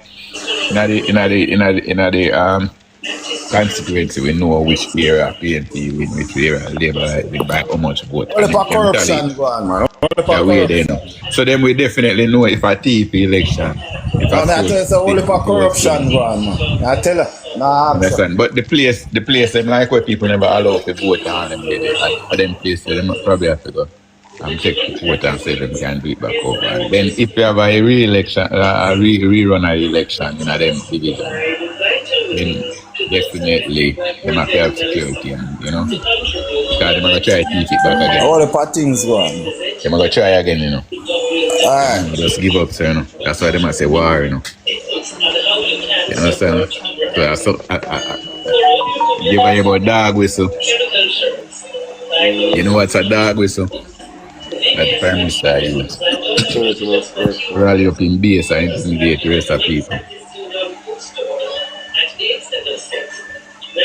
constituency, we know which area PNP win, which area Labour win by how much vote.
All the corruption going, man.
Yeah, we there now. So then we definitely know if a TP election. If
I tell you, so all the corruption going, man. I tell you. Nah,
understand. But the place them like where people never allow to vote on them. And for them places, they probably have to go and check the vote and say them can do it back over. And then if you have a re-election, rerun a election in a them division, then definitely they might have security, and you know, because they're gonna try to teach it back again.
All the things going.
They're gonna try again, you know.
Alright.
Just give up, so you know. That's why they might say war, you know. You understand? So give a about dog whistle. You know what's a dog whistle? That the Prime Minister uses. Rally up in base and intimidate the rest of people.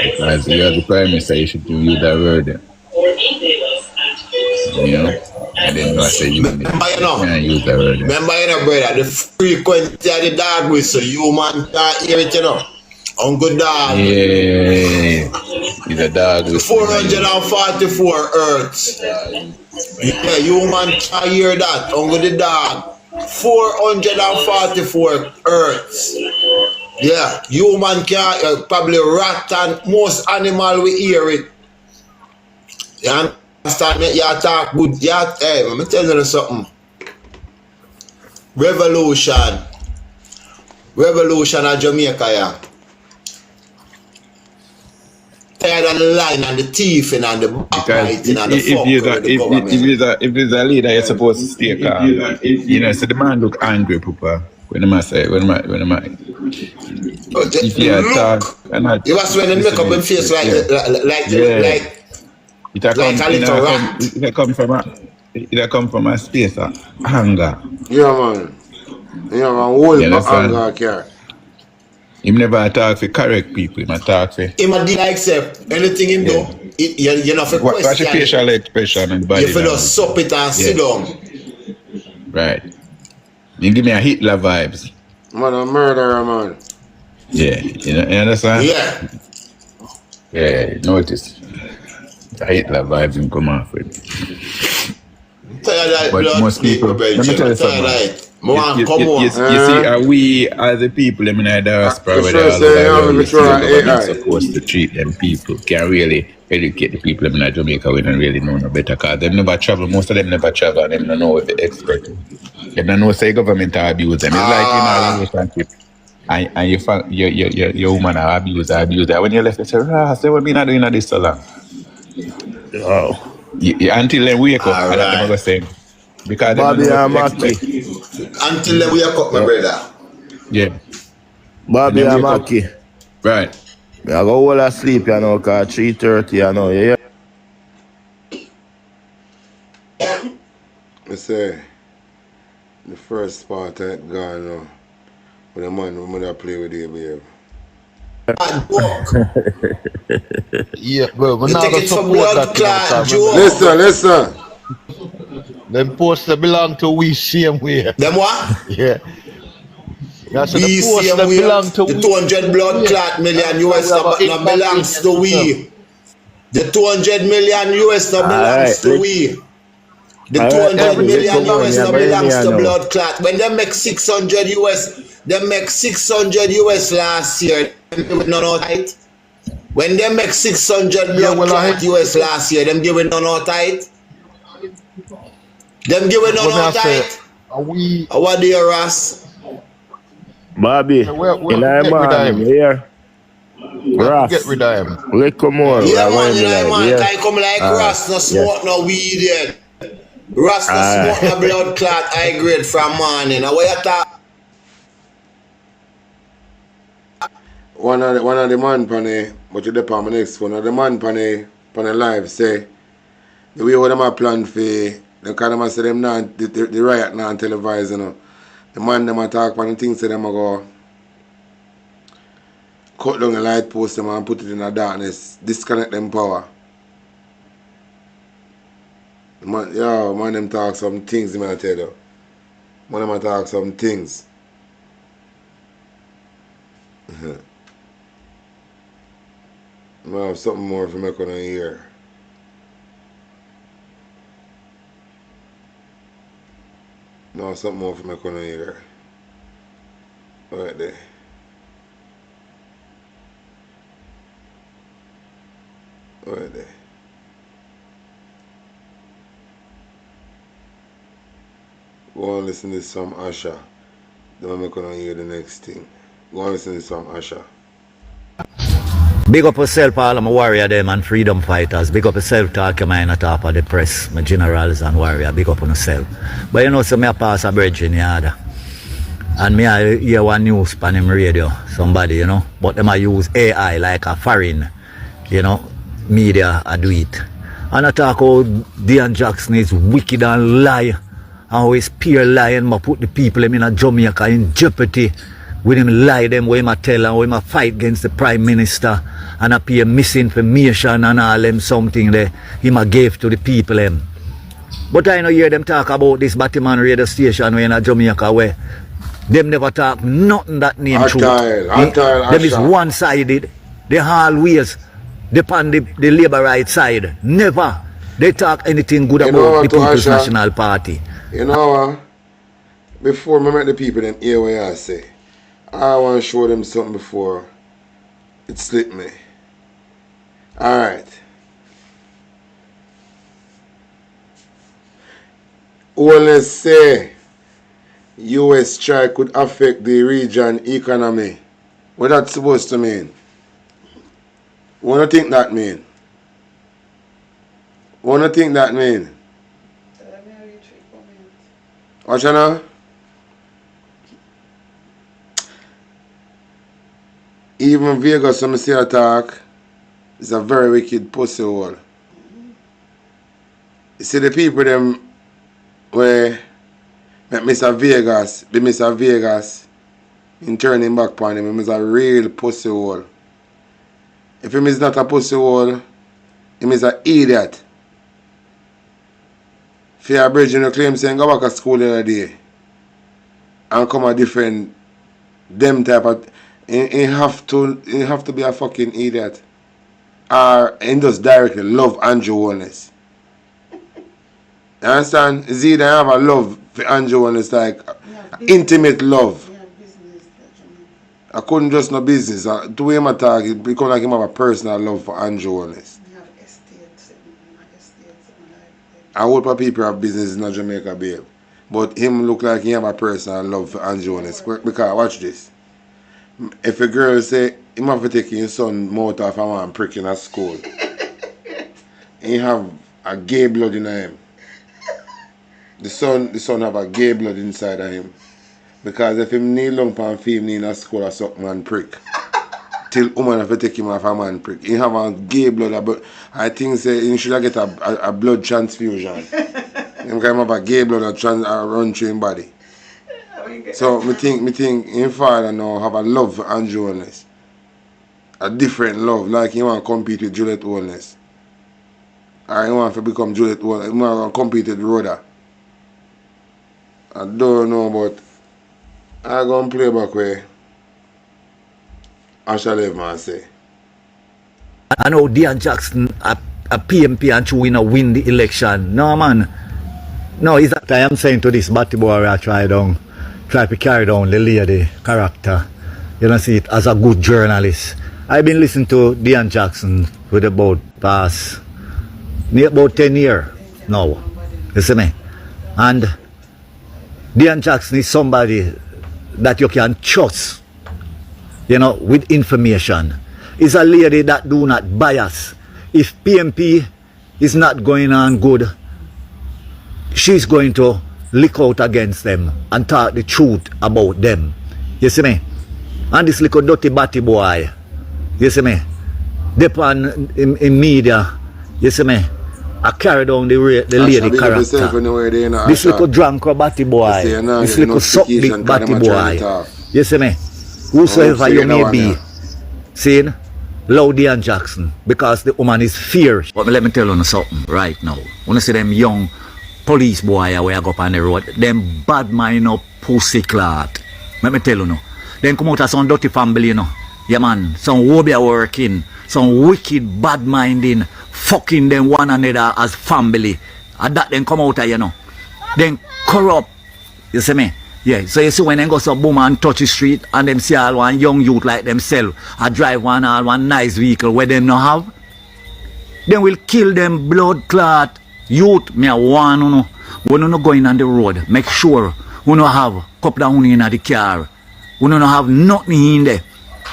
Because you have the Prime Minister, you should use that word. You know? And then I say you can't use that word.
Remember, you know, brother, the frequency of the dog whistle, human can't hear it, you know. On good dog.
Yeah. He's a dog whistle.
444 hertz. Yeah, human can't hear that. On good dog. 444 hertz. Yeah, human can probably rat and most animal will hear it. You understand me? You talk good. Hey, let me tell you something. Revolution of Jamaica, yeah. Tired of the line and the thieving and the backbiting and the fuckery.
If there's a leader, you're supposed to stay calm. You know, so the man look angry, Papa. When am I say? If you talk, and I
You was when they make up him face like
yeah. It a
little rat.
It come from a space of anger.
Yeah, man. You know, a whole
You understand?
anger care.
Him never talk for correct people. Him a talk for.
Him a do like say anything him do. You know for question.
What's your facial expression and body?
You feel just sup it and sit down.
Right. You give me a Hitler vibes.
Man, a murderer, man.
Yeah, you understand?
Yeah.
Yeah, notice. The Hitler vibes in come off with. But most people, let me tell you something. You see, we as the people, in the diaspora, where they all over supposed to treat them people, can really educate the people in Jamaica. We don't really know no better because they never travel. Most of them never travel and they don't know what they expect. They don't know say government abuse them. It's like in a relationship. And your woman abuse. When you left, they say, say what me not doing this so long.
Oh.
Until then wake up, and that's what I'm saying. Because
Bobby and Maki.
Until then wake up, my brother.
Yeah.
Bobby and Maki.
Right.
I go all asleep, you know, because 3:30, you know, yeah.
I say, the first part I gone now. When the man, when I play with you, babe.
Yeah, bro, we're
you
not
take
gonna
it for
support
blood
that.
clot,
Joe.
Listen.
Them posts belong to we same way.
Them what?
Yeah. Yeah, so
we
the posts
same way.
belong to
the 200 blood clot million US not belongs to we. The 200 million US not belongs to we. The 200 million US not belongs to blood clot. When they make 600 US, they make 600 US last year. No tight. When they make 600 blood clot US last year, them giving no tight. Them giving no tight. What do you Ross?
Bobby, in my man, here. Ross,
get rid of him.
Little more.
Yeah, man, I come like Ross, no smoke, no weed yet. Ross, no smoke, no blood clot, high grade from morning. Now, what you talk?
One of the man pane, but you dep on my next one. One of the man pane live say the way what them a plan for the kind of say them not the riot not televised, you know. The man them a talk on the things say them a go cut down the light post them and put it in the darkness, disconnect them power. Man them talk some things, I tell you. Man them a talk some things. I have something more for me on here. No, something more for me on here. Right there. Right there. Go and listen to some Asha. Then I'm going to hear the next thing. Go and listen to some Asha.
Big up yourself, all of my warrior them and freedom fighters. Big up yourself, talk your mind at top of the press. My generals and warrior, big up on yourself. But you know, so me a pass a bridge in the other. And me I hear one news on him radio, somebody, you know. But them I use AI like a foreign, you know, media I do it. And I talk how Dean Jackson is wicked and lie. And how he's pure lying, but put the people in a Jamaica in jeopardy. With him lie them, where him a tell and where him a fight against the Prime Minister and appear misinformation and all them something there him a gave to the people them. But I know hear them talk about this Batman radio station where in a Jamaica where them never talk nothing that name truth. Them is one-sided. They always depend the labor right side. Never they talk anything good about the People's National Party.
You know what? Before I met the people them hear what I say. I want to show them something before it slipped me. Alright. Only say US strike could affect the region economy. What that's supposed to mean? What do you think that mean? What do you think that mean? What you know? even Vegas, when I see her talk, is a very wicked pussy hole. You see the people them where make Mr. Vegas be Mr. Vegas and turn him back upon him is a real pussy hole. If him is not a pussy hole, him is an idiot. If you are bridging your claim saying go back to school the other day and come a different them type of he have to be a fucking idiot. Or he just directly love Andrew Holness. You understand? It's either have a love for Andrew Holness, like intimate love. I couldn't just no business. To him attack, it become like him have a personal love for Andrew Holness. I hope people have business in Jamaica, babe. But him look like he have a personal love for Andrew Holness. Because watch this. If a girl say him have to take his son mouth off and one prick in a school, he have a gay blood in him. The son have a gay blood inside of him. Because if him kneel down and feel him in a school or something and prick, till woman have to take him off a man prick. He have a gay blood, but I think say he should get a blood transfusion. Him can have a gay blood that run through his body. So me think him father now have a love for Andrew Holness. A different love, like he want to compete with Juliet Holness. Or he want to become Juliet Holness. He want to compete with Rhoda. I don't know, but I go and play back where I shall have man say.
I know Dean Jackson a PMP and to win the election. No man. No, is that I am saying to this batty boy I try to carry down the lady character. You know, see it as a good journalist. I've been listening to Dean Jackson with about 10 years now. You see me? And Dean Jackson is somebody that you can trust, you know, with information. Is a lady that do not bias. If PMP is not going on good, she's going to lick out against them and talk the truth about them. You see me? And this little dirty batty boy, you see me? Depend in media, you see me? I carry down the lady character. This little drunk batty boy, this little suck dick batty boy. You see me? Whosoever you may be, seeing Loudy and Jackson, because the woman is fierce. But let me tell you something right now. When I see them young police boy where I go up on the road, them bad mind up pussy clot. Let me tell you now. Then come out of some dirty family, you know. Yeah man, some wobia working, some wicked bad minding, fucking them one another as family. And that then come out of, you know. Then corrupt. You see me? Yeah, so you see when they go some boom and touch the street and them see all one young youth like themselves, I drive one nice vehicle where them no have, then we'll kill them blood clot youth. Me a warn you know, when you no going on the road, make sure you no have cup down in the car, you no have nothing in there.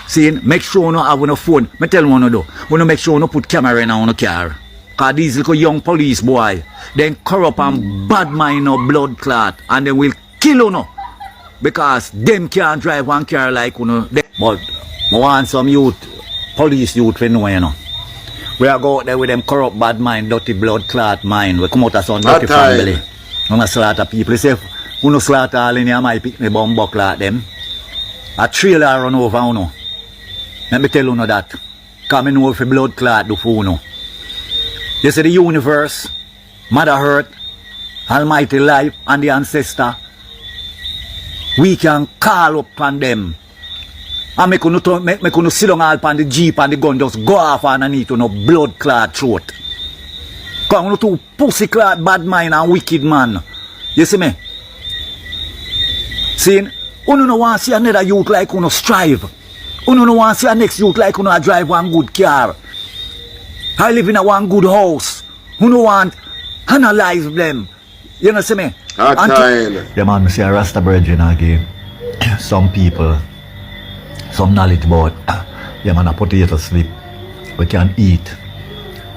See, make sure you no have no phone. Me tell you do, you no make sure you no put camera in the car. Cause these little young police boy, then corrupt and bad mind no blood clot, and then we'll kill you no. Because them can't drive one car like you know. But I want some youth, police youth for know, you know. We are go out there with them corrupt bad mind, dirty blood clot mind. We come out of some dirty family. We don't slaughter people. Say, who no slaughter all in your pick me bomb buck like them. A trailer run over you know. Let me tell you that. Because I know if a blood clot do for you know. You see the universe, Mother Earth, Almighty Life and the ancestor. We can call up on them. And make you sit down all on the jeep and the gun just go off underneath to no blood clot throat. Because you two pussy clot bad mind and wicked man. You see me? See? You no want to see another youth like you strive. You no want to see a next youth like you drive one good car. I live in a one good house. You no want to analyze them. You know see me? Yeah man, I see a Rasta brethren again. Some people, some knowledge about yeah man, a potato slip. We can eat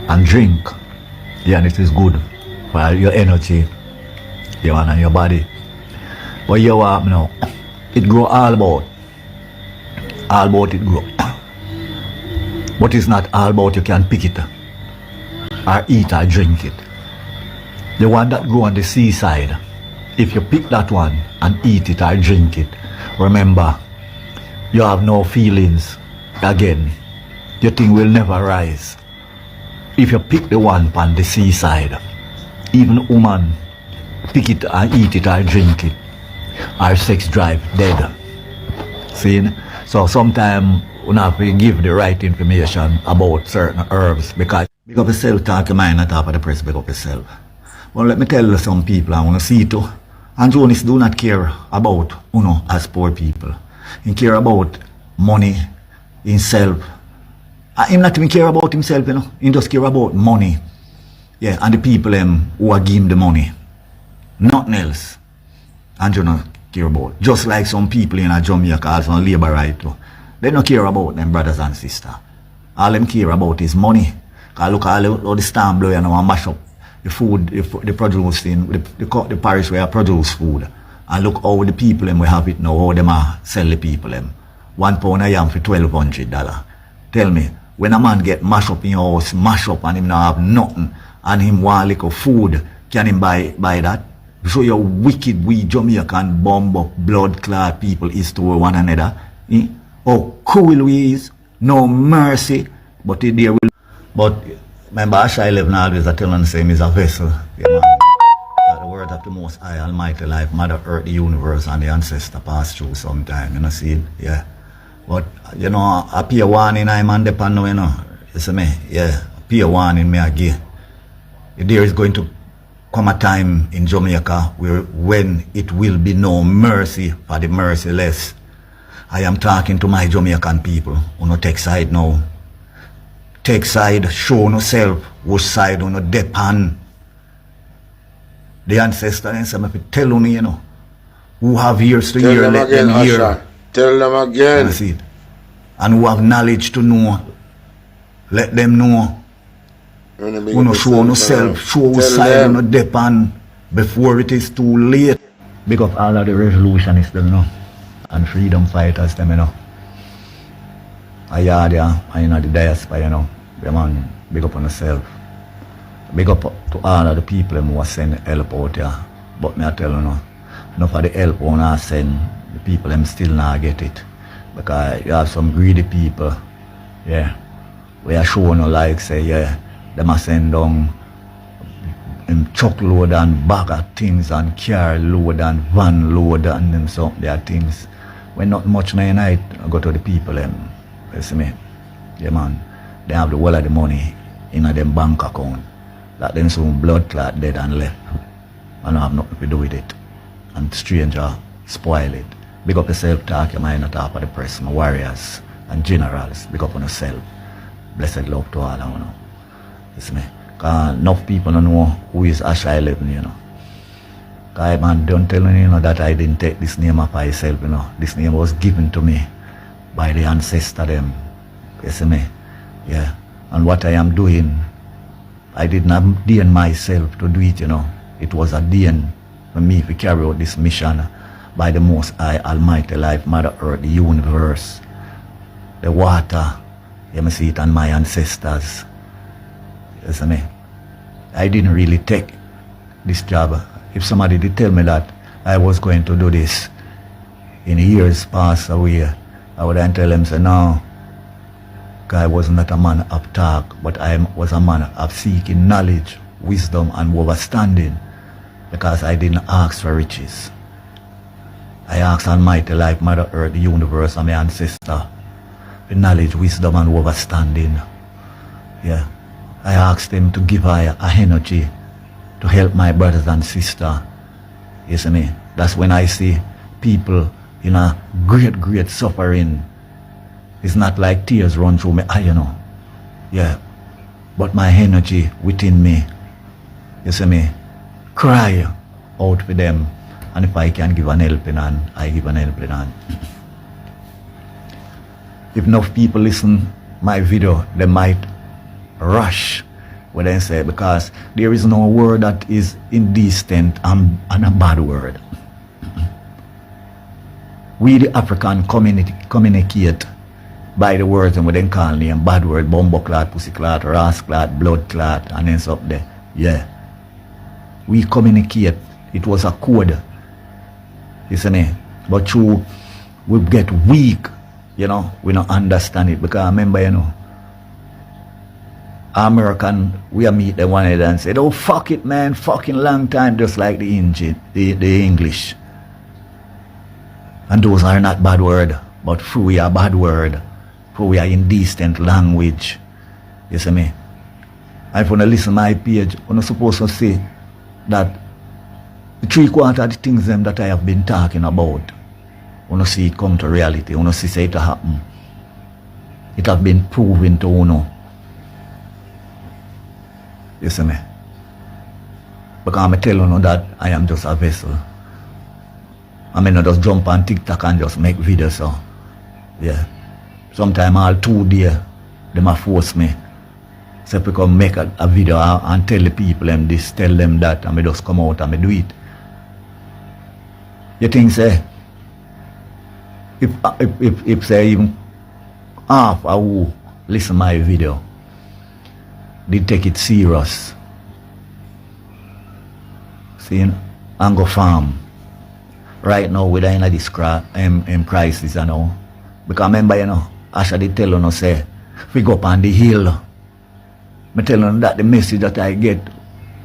and drink. Yeah, and it is good for your energy, yeah man, and your body. But you know, it grow all about it grow. But it's not all about you can pick it or eat or drink it. The one that grow on the seaside, if you pick that one and eat it or drink it, remember, you have no feelings. Again, your thing will never rise. If you pick the one on the seaside, even woman, pick it and eat it or drink it, our sex drive dead. See? So sometimes we have to give the right information about certain herbs, because big up yourself, talk your mind on top of the press, big up yourself. Well, let me tell you some people I want to see too. And Jonas do not care about, as poor people. He care about money, himself. He not even care about himself, He just care about money. Yeah, and the people who are giving the money. Nothing else. And you not care about. Just like some people in Jamaica, also on labor right too. They don't care about them brothers and sisters. All them care about is money. Because look all the storm blow and mash up the food, the produce in the parish where I produce food. And look how the people we have it now, how them are sell the people them. 1 pound of yam for $1,200. Tell me, when a man get mash up in your house, mash up and him not have nothing, and him want little food, can him buy that? So your wicked, we Jamaican bomb up blood clot people is to one another. Oh, cruel we is, no mercy, but there will. But remember, Asha 11 always tell him the same is a vessel. Yeah, man. The word of the Most High Almighty Life, Mother Earth, the universe, and the ancestor pass through sometime. See it? Yeah. But a peer warning I man depend now, you see me? Yeah. A peer warning me again. There is going to come a time in Jamaica when it will be no mercy for the merciless. I am talking to my Jamaican people. No take side now. Take side, show no self, which side no depend. The ancestors and tell me, who have ears to hear, let them hear.
Tell them again.
See it. And who have knowledge to know, let them know. Who no show no self, show who side no depend before it is too late. Big up all of the revolutionists them, and freedom fighters them, I hear there, I know the diaspora, Yeah, man, big up on yourself. Big up to all of the people who are sending help out here. But me I tell you, enough of the help when I send, the people them still not get it. Because you have some greedy people, yeah, we are showing like say, yeah, them a send down truckload and bag of things and car load and van load and them so there are things. When not much night, I go to the people them. You see me? Yeah, man. They have the whole of the money in them bank account. That them some blood clot dead and left. I don't have nothing to do with it. And stranger spoil it. Big up yourself, talk your mind on top of the press, my warriors and generals. Big up on yourself. Blessed love to all of you. You see me? Because enough people don't know who is Asha 11, Because man, don't tell me, that I didn't take this name of myself, This name was given to me by the ancestor them. You see me? Yeah. And what I am doing, I did not deign myself to do it, It was a deign for me to carry out this mission by the Most High Almighty Life, Mother Earth, the universe, the water, you see it, and my ancestors. You see me? I didn't really take this job. If somebody did tell me that I was going to do this in years past away, I would then tell them, say, no, I was not a man of talk, but I was a man of seeking knowledge, wisdom, and understanding, because I didn't ask for riches. I asked Almighty Life, Mother Earth, the universe, and my ancestor for knowledge, wisdom, and understanding. Yeah. I asked them to give her a energy to help my brothers and sisters. You see me? That's when I see people in a great, great suffering. It's not like tears run through my eye, Yeah. But my energy within me, you see me, cry out for them. And if I can give an helping hand, I give an helping hand. If enough people listen my video, they might rush what I say, because there is no word that is indecent and a bad word. We the African community communicate by the words and what they call name, bad word, bumbo clot, pussy clot, ras clot, blood clot, and then up there. Yeah. We communicate. It was a code. You see me? But through, we get weak, you know, we don't understand it. Because I remember, you know, American, we meet them one day and said, oh, fuck it, man, fucking long time, just like the English. And those are not bad word, but we are bad word. We are indecent language. You see me? And if you listen to my page, you're not supposed to say that the 3/4 of the things them that I have been talking about, you know, see it come to reality. You know, see it happen. It have been proven to you know. You see me? Because I'm telling you that I am just a vessel. I mean, I just jump on TikTok and just make videos. So, yeah. Sometimes all 2 days, they might force me. So if I come make a video and tell the people them this, tell them that, and I just come out and I do it. You think, say, if say even half of who listen my video, they take it serious. See, and go farm. Right now, we're in this crisis, you know. Because remember, you know, Asha did tell you, say, we go up on the hill. I tell you that the message that I get,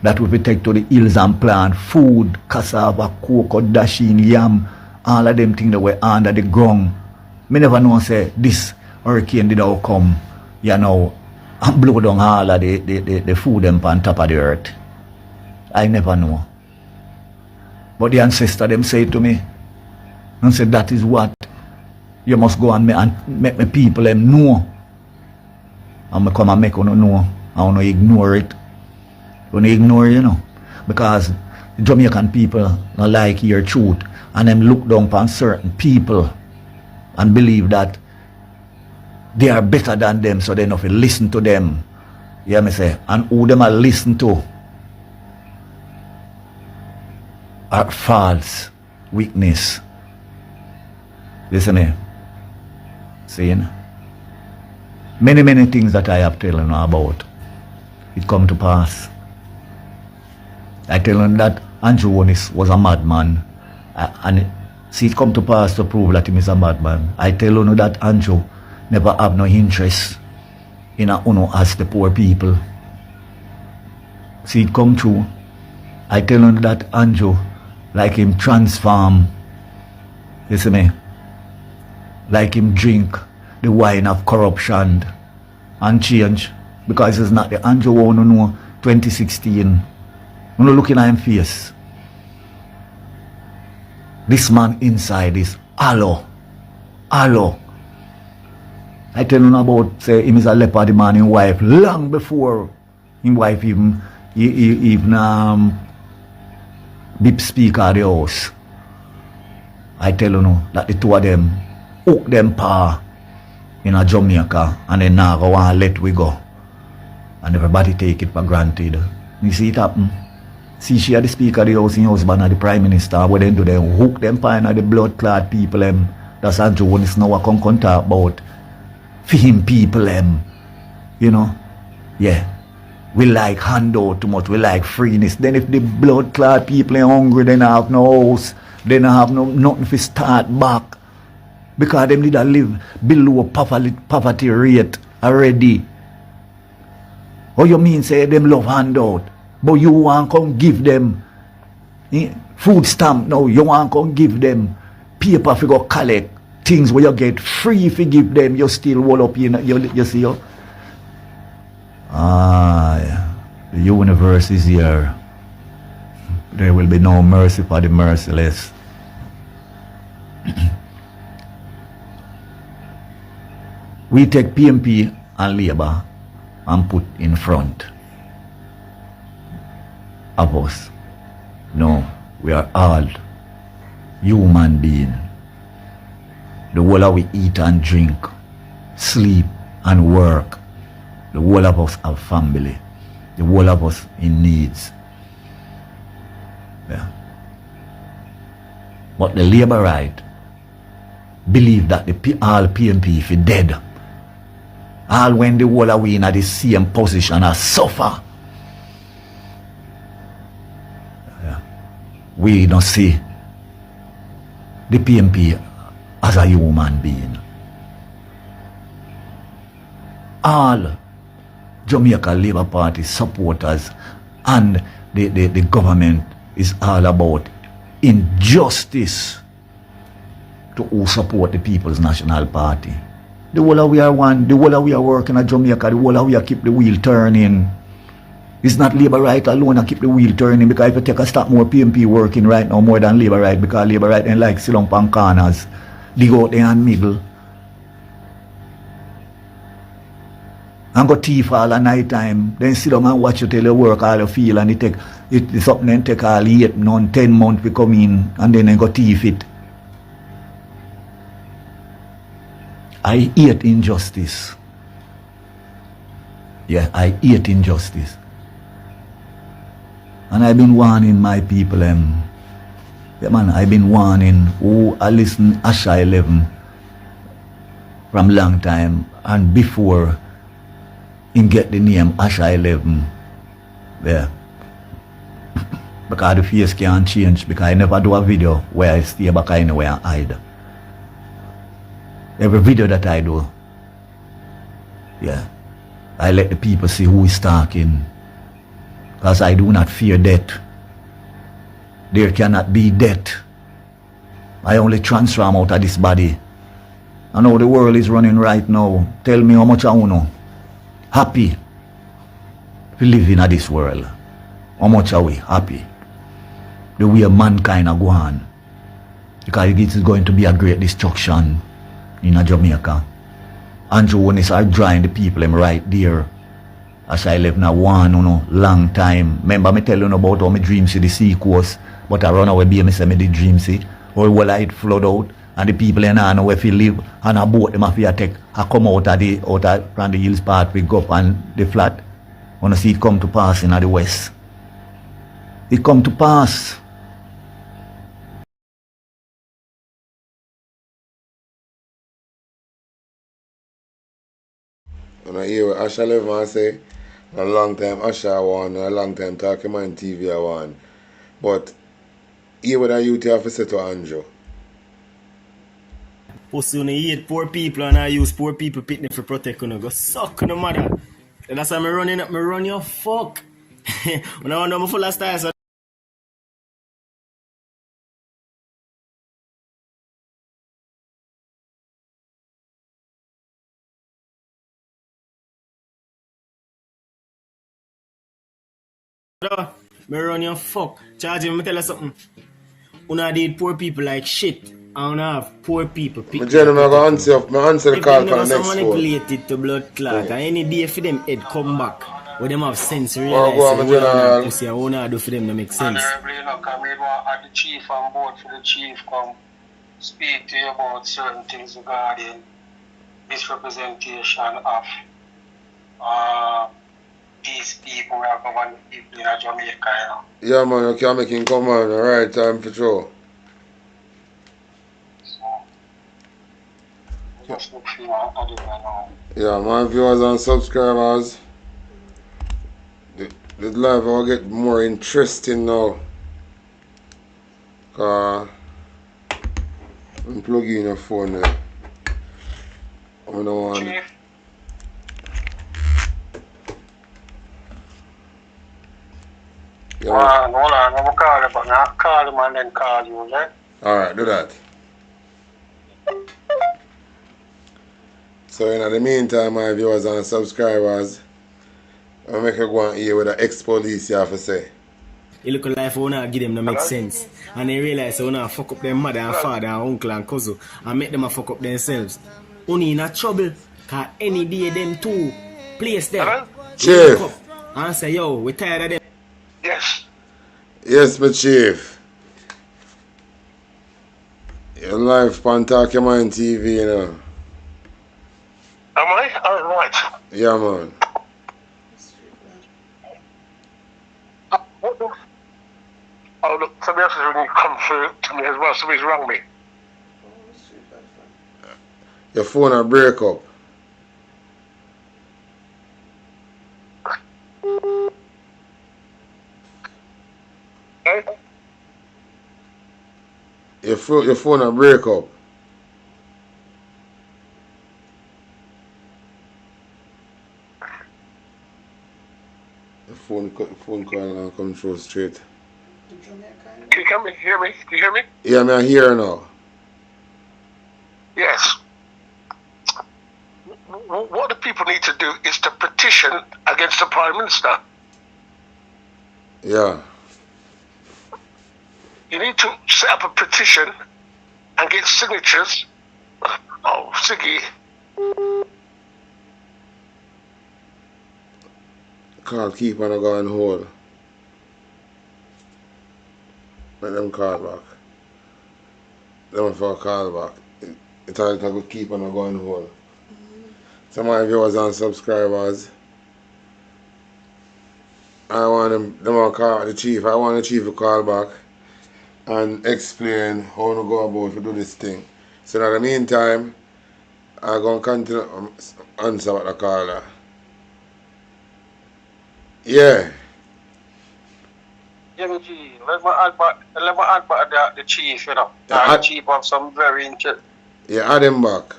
that we take to the hills and plant food, cassava, cocoa, dashing, yam, all of them things that were under the ground. I never know, say, this hurricane did all come, you know, and blow down all of the food them on top of the earth. I never know. But the ancestor them say to me, and said that is what you must go and make my people them know. And I come and make you know. I want to ignore it. You want to ignore it, you know. Because the Jamaican people don't like your truth. And them look down upon certain people and believe that they are better than them, so they don't have to listen to them. You hear me say? And who them are listen to are false weakness. Listen me. Seeing? Many things that I have told you about, it come to pass. I tell you that Andrew Onis was a madman. And see it come to pass to prove that he is a madman. I tell you that Andrew never have no interest in a uno as the poor people. See it come true. I tell you that Andrew, like him transform, you see me, like him drink the wine of corruption and change, because it's not the Andrew who know 2016. When you looking at him face, this man inside is hollow. I tell you about, say, him is a leopard man, his wife, long before his wife even bip speaker at the house. I tell you that the two of them hook them paw in a Jamaica and then now go and let we go. And everybody take it for granted. You see it happen? See she at the speaker of the house, in husband and the prime minister, what they do, they hook them paw in the blood clot people them. That's Andrew Onis now I come talk about. For him people them. You know? Yeah. We like handout too much, we like freeness. Then if the blood clot people are hungry, they don't have no house, they don't have nothing to start back. Because them need to live below poverty rate already. What you mean say them love handout? But you want to come give them food stamp now, you want to come give them paper for go collect things where you get free if you give them, you still wall up you see you? Yeah. The universe is here. There will be no mercy for the merciless. We take PMP and Labour and put in front of us. No, we are all human beings. The whole of we eat and drink, sleep and work. The whole of us have family. The whole of us in needs. Yeah. But the Labour right believe that all PMP if dead All when the whole of we in the same position as suffer. We don't see the PNP as a human being. All Jamaica Labour Party supporters and the government is all about injustice to who support the People's National Party. The whole of we are one, the whole of we are working at Jamaica, the whole of we are keep the wheel turning. It's not Labour Right alone that keep the wheel turning, because if you take a stop more PNP working right now more than Labour Right, because Labour Right and like sit down pan corners, dig out there and middle. And go thief all the night time, then sit down and watch you till you work all you feel, and it's up and take all 8, 9, 10 months to come in, and then go thief it. I hate injustice. Yeah, I hate injustice. And I've been warning my people, yeah man, I've been warning who I listen Asha 11 from long time, and before him get the name Asha 11, yeah. Because the face can't change, because I never do a video where I stay back anywhere and hide. Every video that I do, yeah, I let the people see who is talking. Because I do not fear death. There cannot be death. I only transform out of this body. I know the world is running right now. Tell me how much I know. Happy to live in this world. How much are we happy? The way mankind are going. Because it is going to be a great destruction in Jamaica. Andrew Onis are drawing the people right there. As I live now long time. Remember me tell you about how my dream see the sea coast, but I run away be me say me the dream see. Or will it flood out and the people in know where they live, and a boat them have to take I come out of from the hills part we go up and the flat. Wanna see it come to pass in the west. It come to pass.
And I hear what Asha Levman say, a long time Asha won, a long time Talking Man TV I won. But hear what you have to say to Andrew.
Pussy when you hate poor people and I use poor people pitney for protect you, go suck no matter. And that's why me running up, me run your fuck. When I want to full of style, so me run your fuck. Charge him, me tell you something. Una did poor people like shit. I don't have poor people.
My gentleman, I'm going to answer the call for the next
phone. Manipulated to blood clot. And any day for them head come back, where them have sense, realize
go
pussy, I wanna do for them to make sense.
Honorably, look, I mean, at the chief on board for the chief come speak to you about certain things regarding misrepresentation of these people who are governing people in Jamaica, you know.
Yeah, man, you can't make him come on, alright, time for sure. Yeah, my viewers and subscribers, the live will get more interesting now. I'm plugging in your phone there. I don't want it.
Yeah. Hold on, I'm going to call him and then call you, yeah?
Alright, do that. So in the meantime, my viewers and subscribers, I'll make you go and hear what the ex-police have to say.
You look at life, I wanna give them to make sense. And they realize I wanna fuck up their mother and father and uncle and cousin and make them a fuck up themselves. Only in a trouble, cause any day them two place them.
Chief.
And say, yo, we tired of them.
Yes.
Yes, my chief. You're live on Talking Man TV, you know.
Am I? Alright.
Yeah, man.
What the? Oh, look, somebody else has really come through to me as well. Somebody's rung me.
Your phone will break up. Your phone a break up. The phone call come through straight.
Can you hear me? Can you hear me?
Yeah, I'm here now.
Yes. What the people need to do is to petition against the Prime Minister.
Yeah.
You need to set up a petition and get signatures. Oh, Siggy.
Call keep on going hold. Let them call back. Them for a call back. It's all to keep on going hold. Some of my viewers and subscribers, I want them to call the chief. I want the chief to call back and explain how to go about to do this thing. So in the meantime, I'm going to continue answer what the caller. Yeah.
Let me add back the chief, you know. The chief of some very interesting.
Yeah, add him back.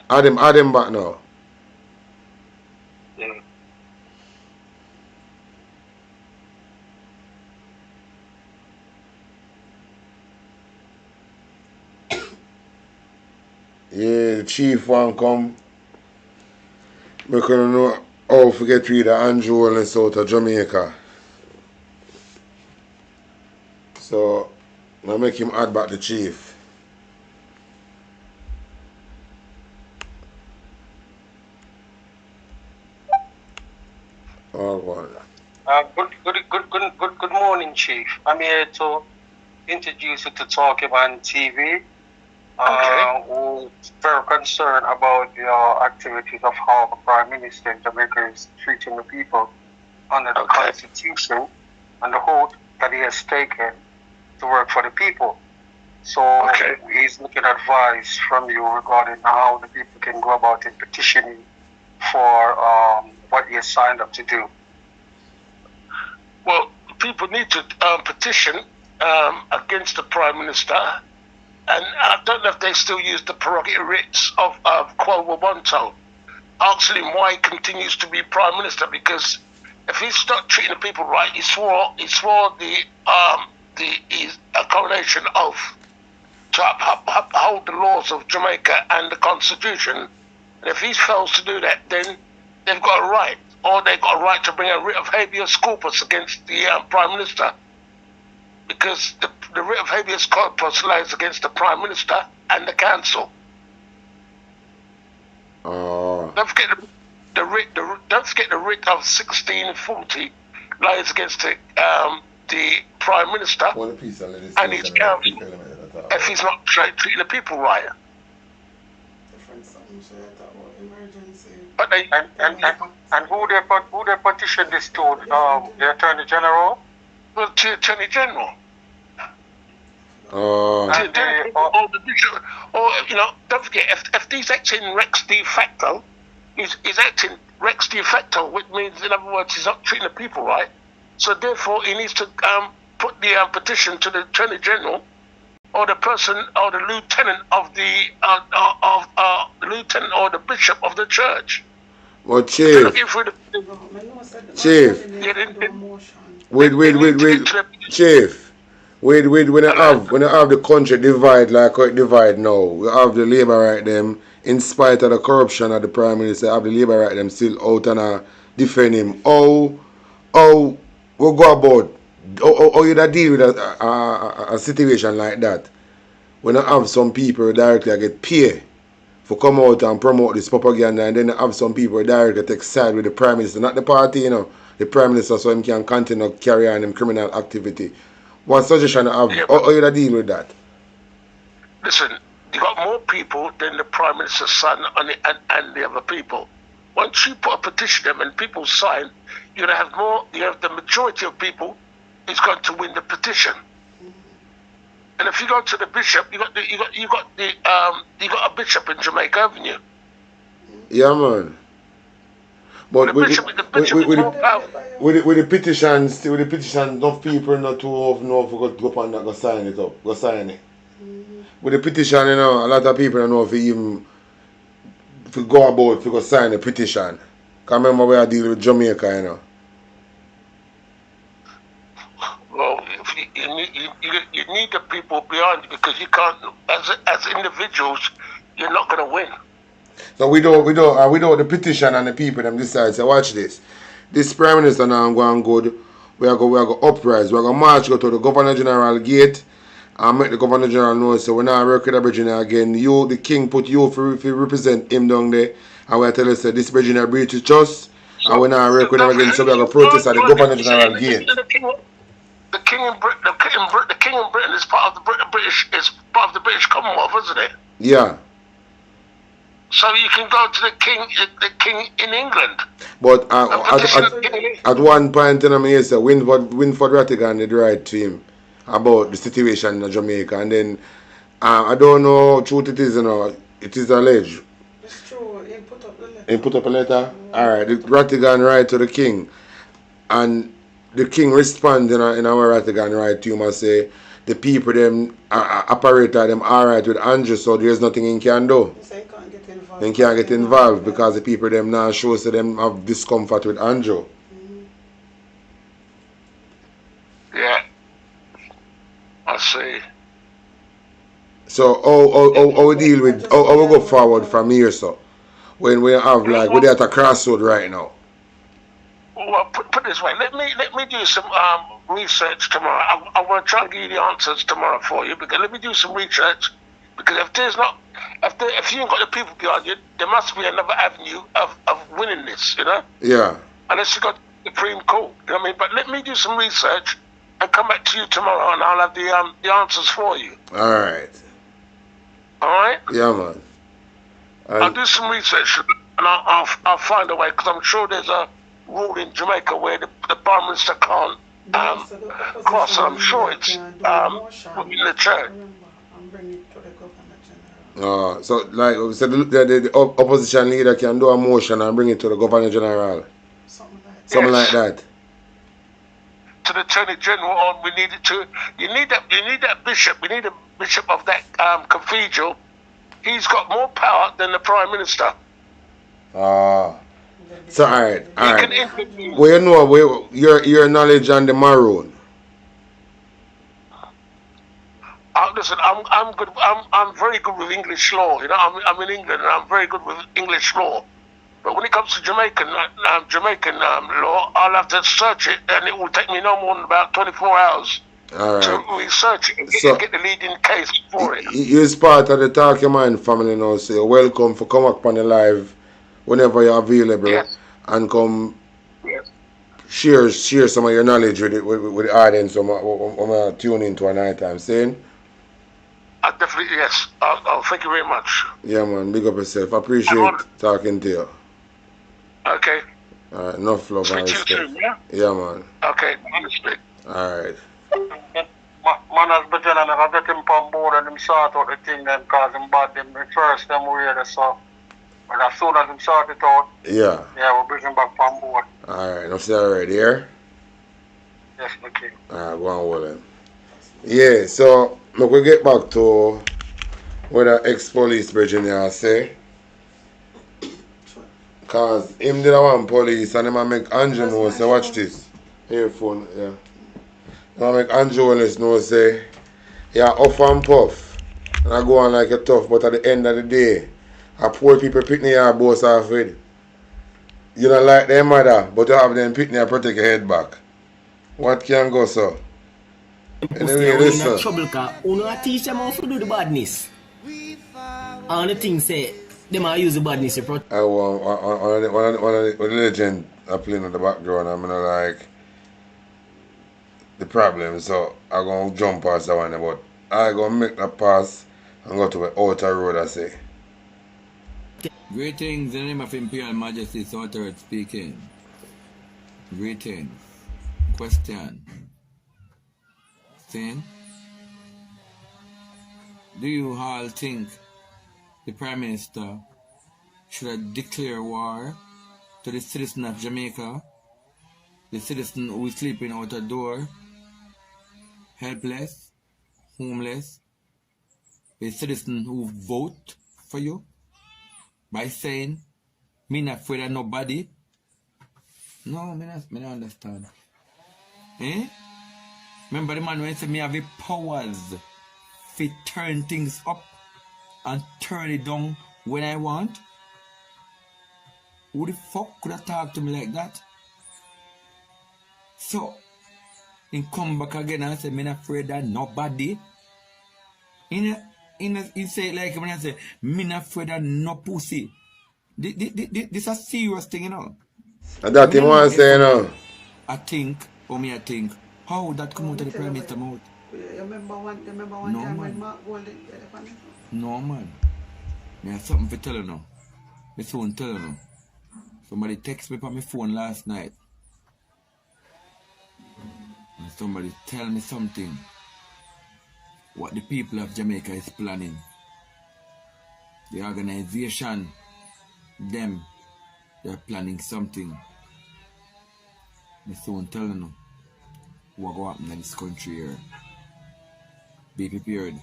Add him back now.
Yeah.
Yeah, the chief want come. We couldn't know how to get rid of Andrew and out of Jamaica. So I make him add back the chief. Oh God.
Good morning, Chief. I'm here to introduce you to Talk About TV. We're very concerned about the activities of how the Prime Minister in Jamaica is treating the people under the Constitution and the oath that he has taken to work for the people. So he's looking at advice from you regarding how the people can go about in petitioning for what he has signed up to do. Well, people need to petition against the Prime Minister, and I don't know if they still use the prerogative writs of Quo Wabonto, asking him why he continues to be Prime Minister, because if he's not treating the people right, he swore the coronation oath to uphold the laws of Jamaica and the Constitution. And if he fails to do that, then they've got a right, or they've got a right to bring a writ of habeas corpus against the Prime Minister, because the writ of habeas corpus lies against the Prime Minister and the Council. Don't forget the writ. Don't forget the writ of 1640 lies against the Prime Minister and his Council if he's not treating the people right. But and who they petitioned this to? The Attorney General? Well, to Attorney General. Or the bishop, or don't forget, if he's acting Rex de facto, he's acting Rex de facto, which means, in other words, he's not treating the people right. So therefore, he needs to put the petition to the Attorney General, or the person, or the lieutenant of the lieutenant or the bishop of the church.
Well, Chief. Chief. Wait. Chief. When you have the country divide like how it divide now, we have the Labour right them, in spite of the corruption of the Prime Minister, have the Labour right them still out and defend him. How we go about, how you deal with a situation like that? When you have some people directly get paid for come out and promote this propaganda, and then you have some people directly take side with the Prime Minister, not the party, the Prime Minister, so he can continue to carry on them criminal activity. What suggestion you have? How you deal with that?
Listen, you got more people than the Prime Minister's son and the other people. Once you put a petition them and people sign, you're gonna have more. You have the majority of people is going to win the petition. And if you go to the bishop, you got a bishop in Jamaica, haven't you?
Yeah, man. But
the bishop is more powerful.
with the petitions, enough people not too often know if we go on that, go sign it up, go sign it. With the petition, you know, a lot of people don't know if even if we go about, if we go sign the petition. Because remember we are dealing with Jamaica, you know.
Well, you need the people behind you because you can't, as individuals, you're not going to win.
So without the petition and the people them decide, say watch this. This Prime Minister now going good. We are going to uprise. We are going to march go to the Governor General gate and make the Governor General know so we're not working at Virginia again. You, the King, put you for represent him down there. And we tell us that this Virginia breach is just and we're not working with him again. So we are going to protest at the Governor General gate.
The King in Britain is part of the British Commonwealth, isn't it?
Yeah.
So you can go to the King in England.
But at one point in a say Winford Rattigan did write to him about the situation in Jamaica, and then I don't know how true it is, you know. It is alleged.
It's true. He put up the letter.
He put up a letter. All right. The Rattigan write to the King, and the King respond in our Rattigan write to him and say the people them operator them alright with Andrew, so there's nothing he can do. They can't get involved because the people them now shows to them have discomfort with Andrew.
Yeah. I see.
So how we deal with how we go forward from here, so when we have like we're at a crossroad right now.
Well, put it this way. Let me do some research tomorrow. I want to try and give you the answers tomorrow for you. Because let me do some research. Because if you ain't got the people behind you, there must be another avenue of winning this. You know.
Yeah.
Unless you got the Supreme Court. You know what I mean? But let me do some research and come back to you tomorrow, and I'll have the answers for you.
All right.
All right.
Yeah, man.
I'll do some research and I'll find a way because I'm sure there's a rule in Jamaica where the Prime Minister can't cross, and I'm sure it's in the church.
So like so the opposition leader can do a motion and bring it to the Governor General. Something like that.
To the Attorney General, we need it to. You need that bishop. We need a bishop of that cathedral. He's got more power than the Prime Minister.
So all right. Well, you know, your knowledge on the Maroon.
Listen, I'm good. I'm very good with English law. You know, I'm in England and I'm very good with English law. But when it comes to Jamaican law, I'll have to search it, and it will take me no more than about 24 hours to research it and get the leading case for it.
You're part of the Talk Your Mind family now, so you're welcome for come up on the live whenever you're available and come share some of your knowledge with the audience when I tune into a nighttime saying.
Definitely, yes. Thank you very much.
Yeah, man. Big up yourself. I appreciate talking to you.
Okay.
All right. Enough love and respect.
Soon, yeah?
Yeah, man.
Okay. Respect.
All right.
Man has been telling me I get him on board and him sort out the thing them cause him bad them first them weird so. And as soon as him sort it out,
yeah,
we'll bring him back on board.
All right. I'm still already here.
Yes, okay.
All right. Go on with him. Yeah. So. Look, we get back to what the ex-police Virginia say. Because him did one police and him a make Andrew know, say, watch this. Earphone, yeah. Him a make Andrew know, say, yeah, off and puff. And I go on like a tough, but at the end of the day, I poor people picnic your boss off with. You don't like their mother, but you have them picnic and protect your head back. What can go, so?
Anyway, listen. Trouble car. Uno teach them how to do the badness. And the thing say, them are use the badness to protect.
I want one of the legend are playing in the background. I'm gonna like the problem, so I'm gonna jump past that one. But I gonna make that pass and go to the outer road. I say.
Greetings in the name of Imperial Majesty, Authority speaking. Greetings. Question. Thing. Do you all think the Prime Minister should have declared war to to the citizen of Jamaica, the citizen who is sleeping out a door, helpless, homeless, the citizen who vote for you by saying, me not afraid of nobody. No, me not understand. Eh? Remember the man when said me have the powers to turn things up and turn it down when I want? Who the fuck could have talked to me like that? So, he come back again and say, me not afraid of nobody. He say it like when I say, me not afraid of no pussy. This a serious thing, you know.
And that him want to say, you know.
I think, how that come out of the Prime Minister mouth?
You remember one time when Mark Gold did it?
No, man. I have something to tell you now. My phone tell you now. Somebody text me on my phone last night. And somebody tell me something. What the people of Jamaica is planning. The organization, they're planning something. My phone tell you now. What go happen in this country here. Be prepared.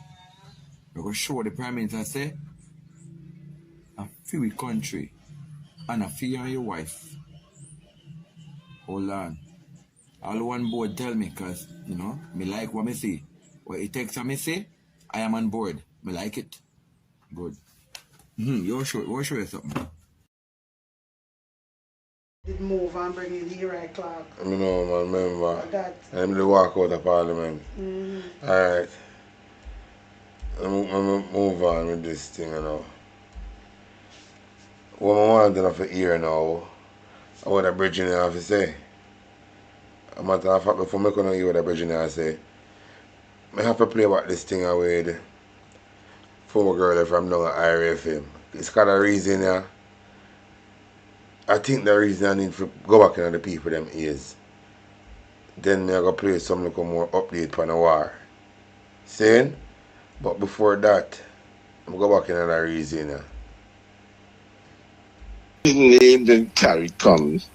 We're going to show the Prime Minister say, a free country and a free your wife. Hold on. All one board tell me because, me like what me see. What it takes me say, I am on board. Me like it. Good. We'll show you something.
Did move and bring in Leroy Clark.
I know, man, remember. I'm the walk out of Parliament. Alright. I'm move on with this thing, you know. What I want to hear now, what the Virginia have to say. A matter of fact, before I can hear what the Virginia say, I have to play about this thing with former girl from down at IRFM. It's got a reason, yeah. I think the reason I need to go back into the people them is then I'm going to play some little more update on the war. Saying? But before that, I'm going to go back into the reason. Yeah.
Named and carry comes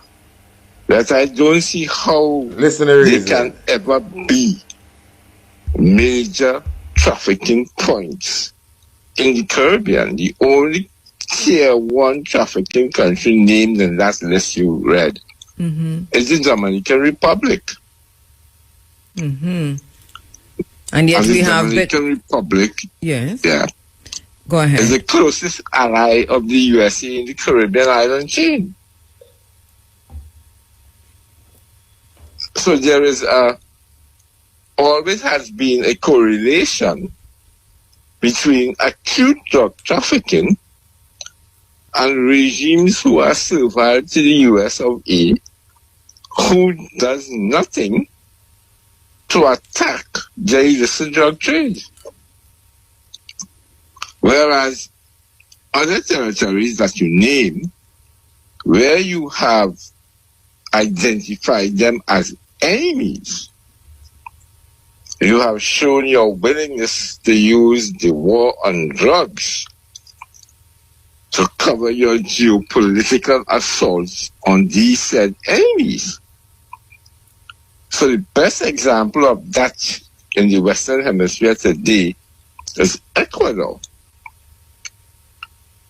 that I don't see how they can ever be major trafficking points in the Caribbean. The only tier 1 trafficking country named in that list you read is the Dominican Republic.
And yet we have the
Dominican Republic.
Yes.
Yeah.
Go ahead.
Is the closest ally of the USA in the Caribbean island chain. So there is always has been a correlation between acute drug trafficking and regimes who are servile to the US of A, who does nothing to attack the illicit drug trade. Whereas other territories that you name, where you have identified them as enemies, you have shown your willingness to use the war on drugs to cover your geopolitical assaults on these said enemies. So the best example of that in the Western Hemisphere today is Ecuador.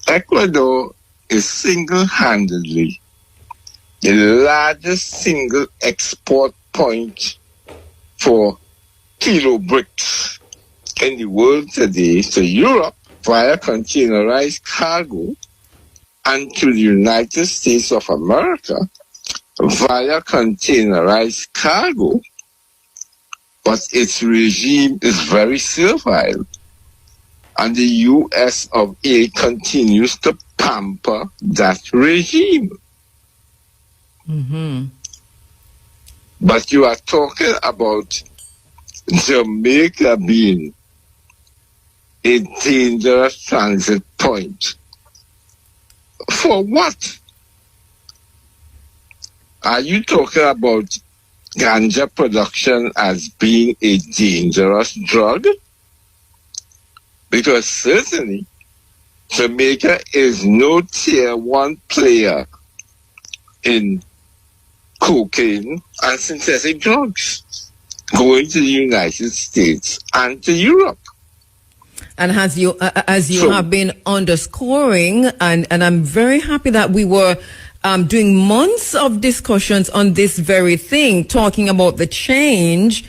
Ecuador is single-handedly the largest single export point for kilo bricks in the world today to Europe via containerized cargo and to the United States of America via containerized cargo, but its regime is very servile, and the US of A continues to pamper that regime. But you are talking about Jamaica being a dangerous transit point. For what? Are you talking about ganja production as being a dangerous drug? Because certainly Jamaica is no tier 1 player in cocaine and synthetic drugs going to the United States and to Europe.
And as you have been underscoring, and I'm very happy that we were doing months of discussions on this very thing, talking about the change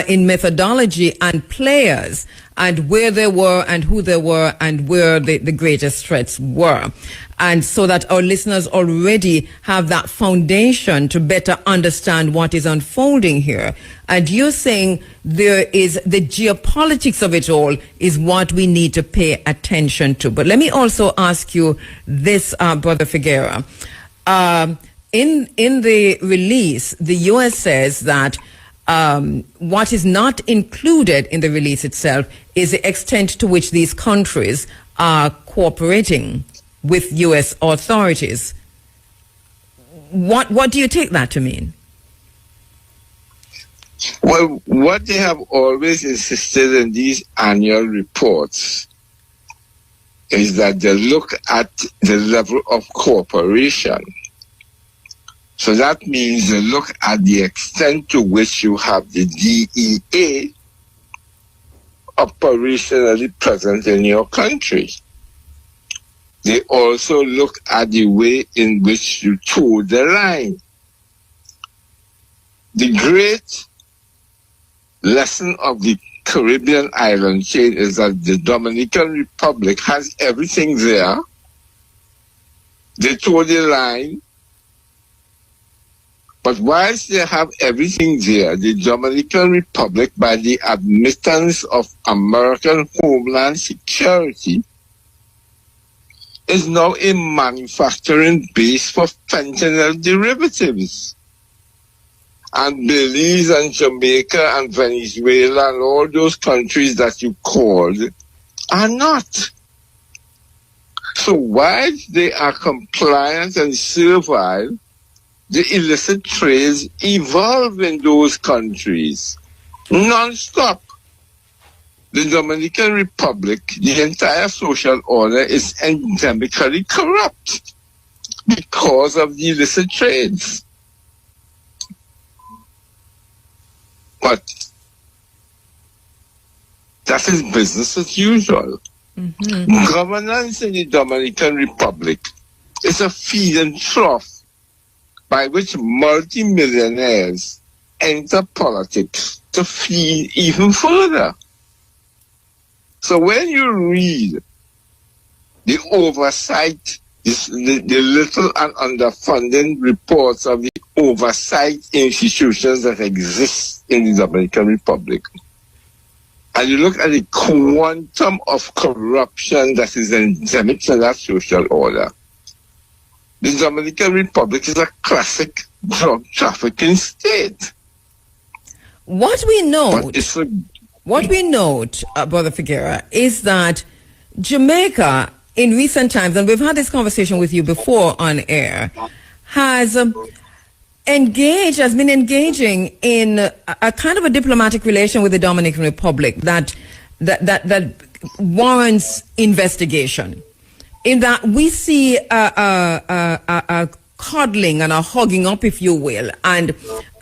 in methodology and players and where they were and who they were and where the greatest threats were. And so that our listeners already have that foundation to better understand what is unfolding here. And you're saying there is the geopolitics of it all is what we need to pay attention to. But let me also ask you this, Brother Figuera. In the release, the U.S. says that what is not included in the release itself is the extent to which these countries are cooperating with U.S. authorities. What do you take that to mean?
Well, what they have always insisted in these annual reports is that they look at the level of cooperation. So that means they look at the extent to which you have the DEA operationally present in your country. They also look at the way in which you toe the line. The great lesson of the Caribbean island chain is that the Dominican Republic has everything there. They toe the line. But whilst they have everything there, the Dominican Republic, by the admittance of American Homeland Security, is now a manufacturing base for fentanyl derivatives. And Belize and Jamaica and Venezuela and all those countries that you called are not. So whilst they are compliant and servile, the illicit trades evolve in those countries non-stop. The Dominican Republic, the entire social order is endemically corrupt because of the illicit trades. But that is business as usual. Mm-hmm. Governance in the Dominican Republic is a feed and trough by which multimillionaires enter politics to feed even further. So when you read the oversight, the little and underfunded reports of the oversight institutions that exist in the Dominican Republic, and you look at the quantum of corruption that is endemic to that social order, the Dominican Republic is a classic drug trafficking state.
What we note, Brother Figuera, is that Jamaica, in recent times, and we've had this conversation with you before on air, has been engaging in a kind of a diplomatic relation with the Dominican Republic that warrants investigation. In that we see a coddling and a hugging up, if you will, and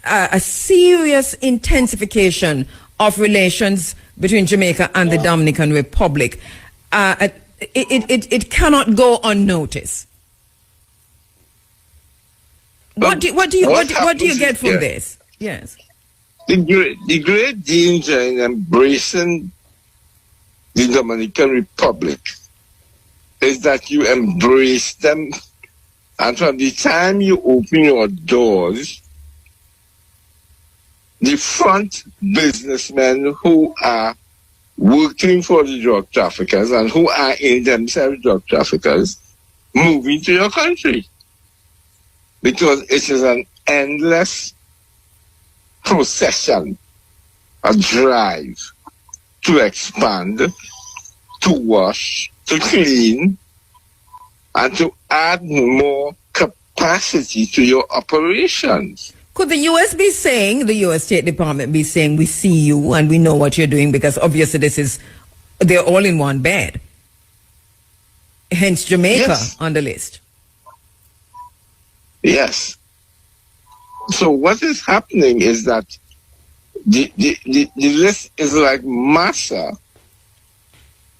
a serious intensification of relations between Jamaica and the Dominican Republic. It cannot go unnoticed. What do you get from this? Yes.
The great danger in embracing the Dominican Republic is that you embrace them, and from the time you open your doors, the front businessmen who are working for the drug traffickers and who are in themselves drug traffickers move into your country. Because it is an endless procession, a drive to expand, to wash, to clean, and to add more capacity to your operations.
Could the U.S. be saying, the U.S. State Department be saying, we see you and we know what you're doing, because obviously they're all in one bed. Hence Jamaica on the list.
Yes. So what is happening is that the list is like massa,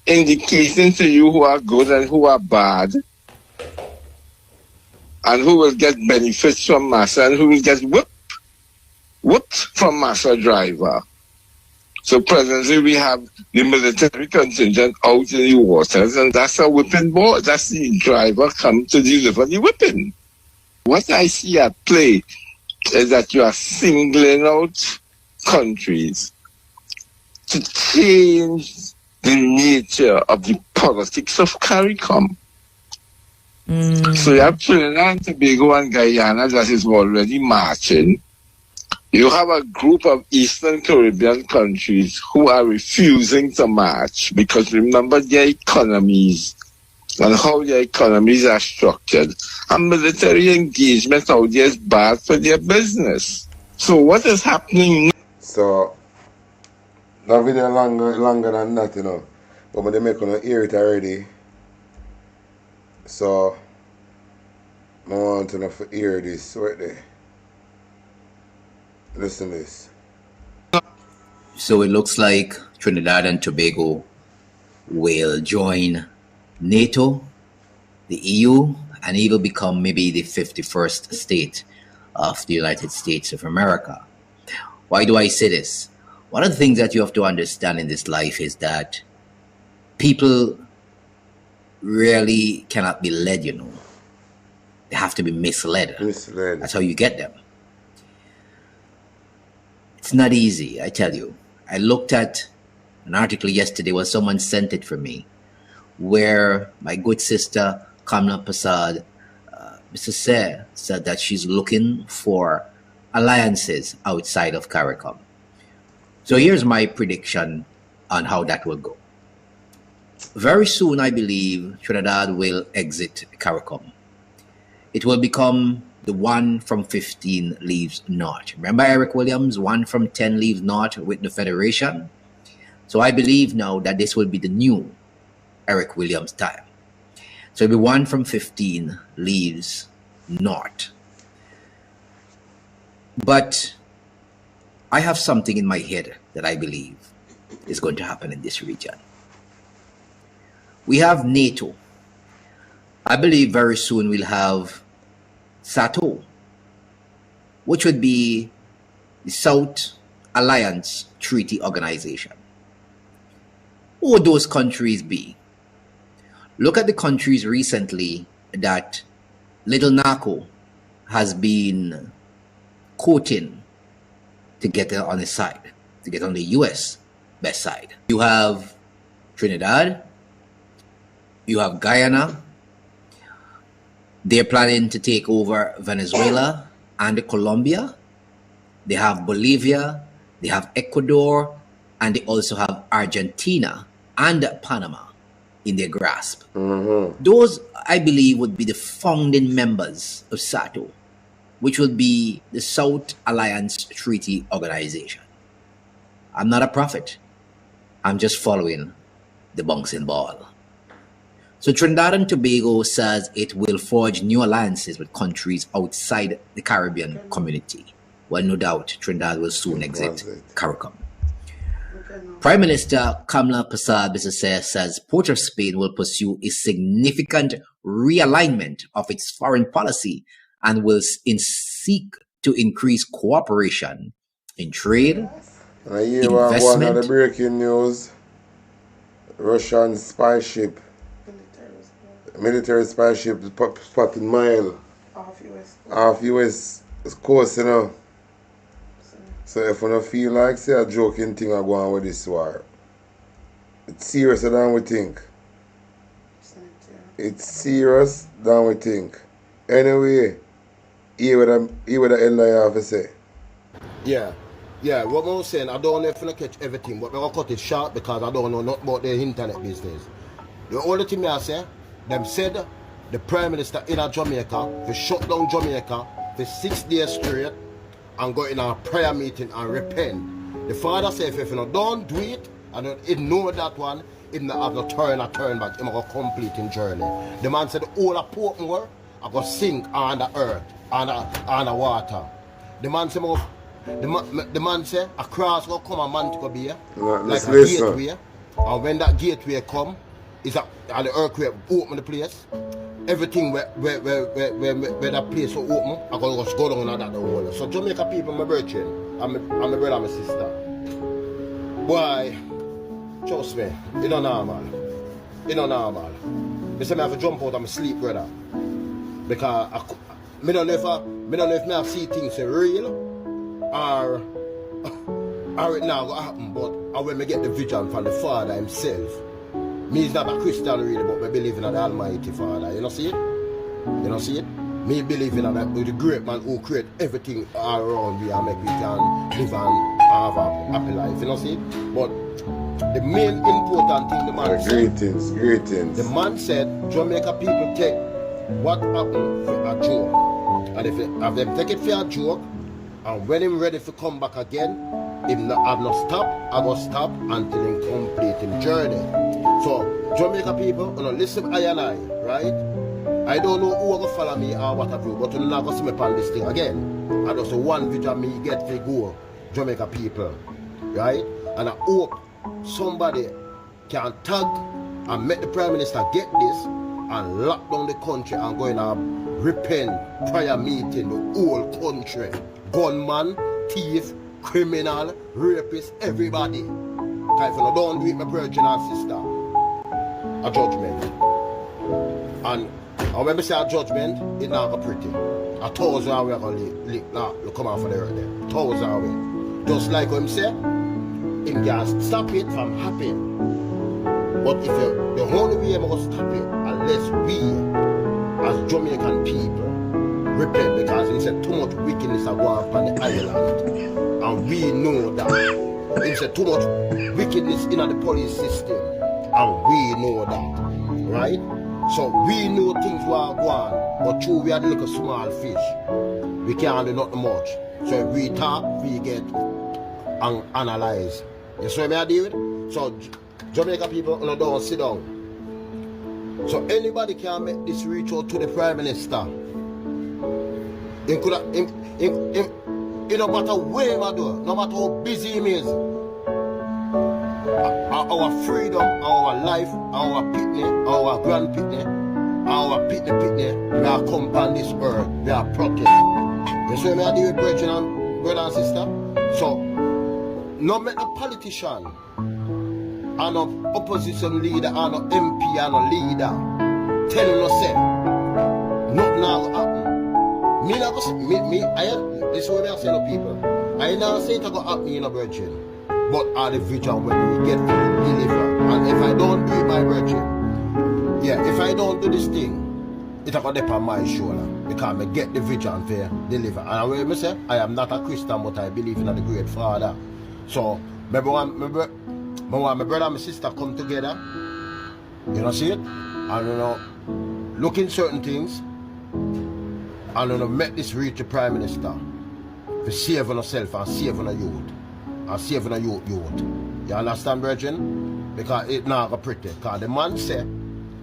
indicating to you who are good and who are bad, and who will get benefits from massa and who will get whooped from massa driver. So presently we have the military contingent out in the waters, and that's a whipping board. That's the driver come to deliver the whipping. What I see at play is that you are singling out countries to change the nature of the politics of CARICOM. So you have Trinidad and Tobago and Guyana that is already marching. You have a group of Eastern Caribbean countries who are refusing to march because remember their economies and how their economies are structured. And military engagement out there is bad for their business. So what is happening now?
So, that video longer than that, you know. But they make you hear it already. So, I want to hear this right there. Listen to this.
So it looks like Trinidad and Tobago will join NATO, the EU, and even become maybe the 51st state of the United States of America. Why do I say this? One of the things that you have to understand in this life is that people really cannot be led, you know. They have to be misled. That's how you get them. It's not easy, I tell you. I looked at an article yesterday where someone sent it for me, where my good sister, Kamla Prasad, Mr. Seh, said that she's looking for alliances outside of CARICOM. So here's my prediction on how that will go. Very soon, I believe, Trinidad will exit CARICOM. It will become the 1 from 15 leaves north. Remember Eric Williams, 1 from 10 leaves north with the Federation? So I believe now that this will be the new Eric Williams time. So it'll be 1 from 15 leaves north. But I have something in my head that I believe is going to happen in this region. We have NATO. I believe very soon we'll have SATO, which would be the South Alliance Treaty Organization. Who would those countries be? Look at the countries recently that Little Naco has been quoting to get on his side, to get on the US best side. You have Trinidad, you have Guyana. They're planning to take over Venezuela and Colombia. They have Bolivia, they have Ecuador, and they also have Argentina and Panama in their grasp. Those, I believe, would be the founding members of SATO, which would be the South Alliance Treaty Organization. I'm not a prophet. I'm just following the bouncing ball. So Trinidad and Tobago says it will forge new alliances with countries outside the Caribbean community. Well, no doubt, Trinidad will soon exit CARICOM. Prime Minister Kamla Prasad says Port of Spain will pursue a significant realignment of its foreign policy and will seek to increase cooperation in trade, investment.
One of the breaking news: Russian spy ship, military spy ship, spotted mile off US coast, you know. So if you don't feel like say a joking thing are going on with this war, it's seriouser than we think. It's serious than we think. Anyway, hear what the hell I have to say.
Yeah, what I was saying, I don't know if I catch everything, but I'm going to cut it short because I don't know nothing about the internet business. The only thing I say, them said the Prime Minister in Jamaica, they shut down Jamaica for 6 days straight and go in a prayer meeting and repent. The father said if you don't do it and don't ignore that one, he's not have to turn back, he's going to complete his journey. The man said all the Portmore I go sink on the earth, on the water. The man say, the man say, a cross go come a man to go be here, like a gateway. And when that gateway come, and the earthquake open the place. Everything where that place will open, I go just go down on that hole. So Jamaica people, my brethren, and my brother and my sister. Boy, trust me, it's not normal. It's not normal. I say I have to jump out of my sleep, brother. Because I don't know if I see things real or it now going to happen, but when I get the vision from the Father himself. Me is not a Christian really, but I believe in the Almighty Father. You know see it? You know see it? Me believe in the great man who create everything all around me and make we can live and have a happy life. You know see it? But the main important thing the man said.
Greetings.
The man said Jamaica people take what happened for a joke. And if they take it for a joke, and when him ready to come back again, if I've not stopped, I will stop until he complete his journey. So, Jamaica people, listen I and I, right? I don't know who will follow me or what I do, but you're not going to see me on this thing again. And just one video me get to go, Jamaica people, right? And I hope somebody can tag and make the Prime Minister get this and lock down the country and go in a repent prayer meeting, the whole country. Gunman, thief, criminal, rapist, everybody. If you don't do it, my brother and sister, a judgment. And when we say a judgment, it's not pretty. 1,000 hours going to come out for the earth. 1,000 hours. Just like him say, him can stop it from happening. But if the only way I'm going to stop it, unless we, as Jamaican people, repent, because he said too much wickedness are going up on the island. And we know that. He said too much wickedness in the police system. And we know that. Right? So we know things were going on. But true, we are the little small fish. We can't do nothing much. So if we talk, we get and analyze. You see what I deal with? So Jamaica people don't sit down. So anybody can make this reach out to the Prime Minister. It no matter where I do, no matter how busy he is, our freedom, our life, our pitney, our grand pitney, our pitney, we are come on this earth, we are protected. You see me I deal with brother and sister? So, no make a politician, and no opposition leader, and no MP, and no leader, telling us say, nothing now happen. This is what I say to people. I now say it go happen in a virgin, but are the vision when we get to deliver. And if I don't do it, my virgin, if I don't do this thing, it's going to depend on my shoulder. Because I get the vision to deliver. And when I say, I am not a Christian, but I believe in the great Father. So, remember when my brother and my sister come together, you know, see it? And look in certain things, and make this reach the Prime Minister for saving herself and saving her youth. And saving her youth. You understand, brethren? Because it's not going to pretty. Because the man said,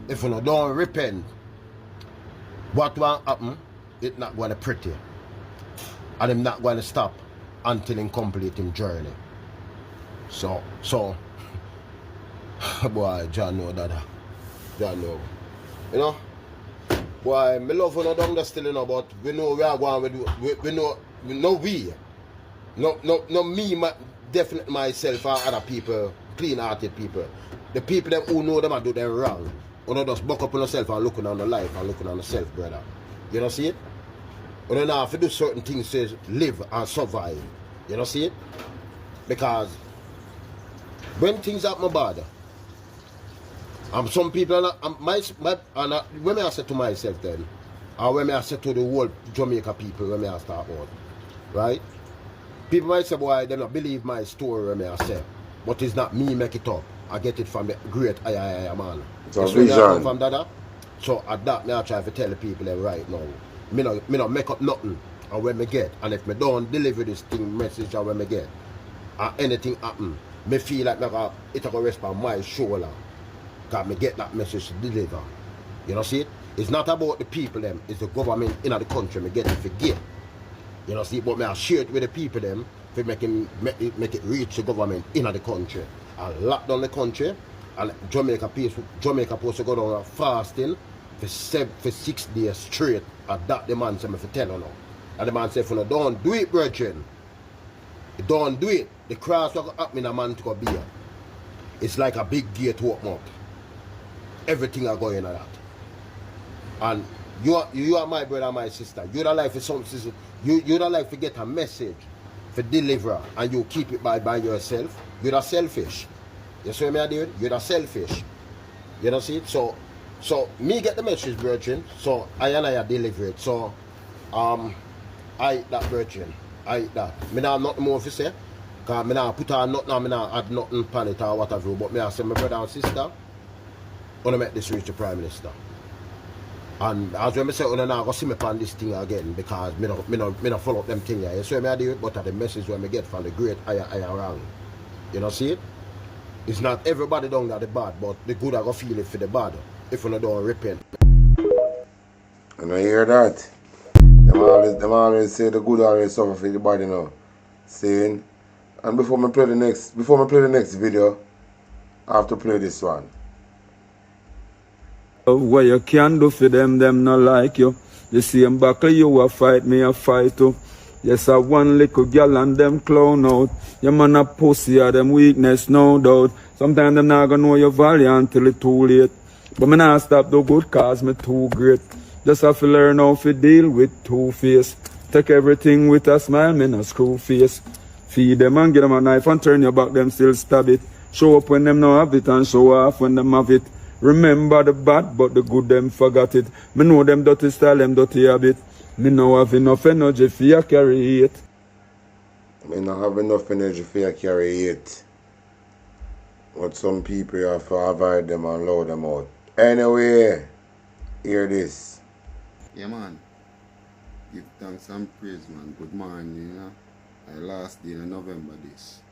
if you don't repent, what will happen, it's not going to pretty. And I'm not going to stop until he complete his journey. So, boy, John know that. John know. You know? Boy, me love you down there still, but we know we are going with we know we. No me, definitely myself and other people, clean-hearted people. The people them who know them and do them wrong. You know, just buck up on yourself and looking on the life and looking on yourself, brother. You know, see it? You don't have to do certain things to live and survive. You know, see it? Because when things happen bad, some people, when I say to myself then, or when I say to the whole Jamaica people, when I start out, right? People might say, boy, they don't believe my story when I say, but it's not me make it up. I get it from the great I man.
So vision.
From that. So at that, I try to tell the people that right now, me not make up nothing, and when me get, and if me don't deliver this thing message when me get, and anything happen, me feel like it will rest on my shoulder. Because me get that message to deliver. You know, see it? It's not about the people them, it's the government in the country me get it forget. You know, see, but me I share it with the people them to make it reach the government in the country. I lock down the country, and Jamaica supposed to go down a fasting for 6 days straight. And that the man said me for tell you now. And the man said, if you don't do it, brethren, you don't do it, the cross will happen in a man to go be here. It's like a big gate to open up. Everything are going on that. And you are my brother and my sister. You don't like for some sister. You don't like to get a message for deliverer and you keep it by yourself. You're not selfish. You see what I mean? You're not selfish. You know see it? So me get the message, brethren. So I deliver it. So I eat that, brethren. I eat that. Me not have nothing more to say. Because me not put on nothing, me not add nothing pan it or whatever. But me I say my brother and sister, wanna make this reach the Prime Minister. And as when I say, I'm not going to see me on this thing again because me not follow up them thing here. You see what I do? But the message when I get from the great higher rank. You know, see it? It's not everybody down there the bad, but the good are going to feel it for the bad if you don't repent.
And I hear that. Them always say the good always suffer for the bad, you know. Saying. And before me play the next video, I have to play this one.
What you can do for them not like you. The same battle you a fight, me a fight too. Yes, I one little girl and them clown out. Your man a pussy or them weakness, no doubt. Sometimes them not gonna know your value until it's too late. But me not stop the good cause me too great. Just have to learn how to deal with two-face. Take everything with a smile, me no screw face. Feed them and get them a knife and turn your back, them still stab it. Show up when them no have it and show off when them have it. Remember the bad, but the good them forgot it. Me know them dirty style, them dirty habit. Me no have enough energy for you carry it.
Me no have enough energy for you carry it. But some people you have to avoid them and allow them out. Anyway, hear this.
Yeah man, give thanks and praise man. Good morning, you know. I last day in November this.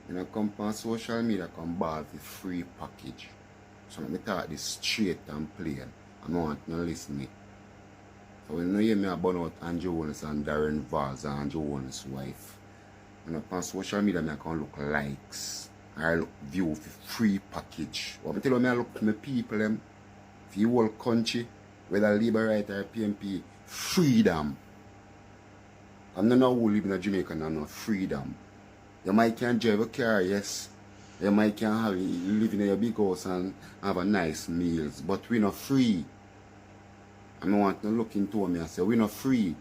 You know, come on social media, come buy the free package. So let me talk this straight and plain. I don't want to listen to me. So when you hear me about out Andrew Wallace and Darren Valls and Andrew Wallace's wife, when I on social media, I can look likes. I look view for free package. What I tell you, I look to my people, them, for the whole country, whether Labour right or PMP, freedom. I'm not who live in Jamaica and no freedom. You might can drive a car, yes. You might can have live in a big house and have a nice meals, but we're not free. I want to look into me and say we're not free.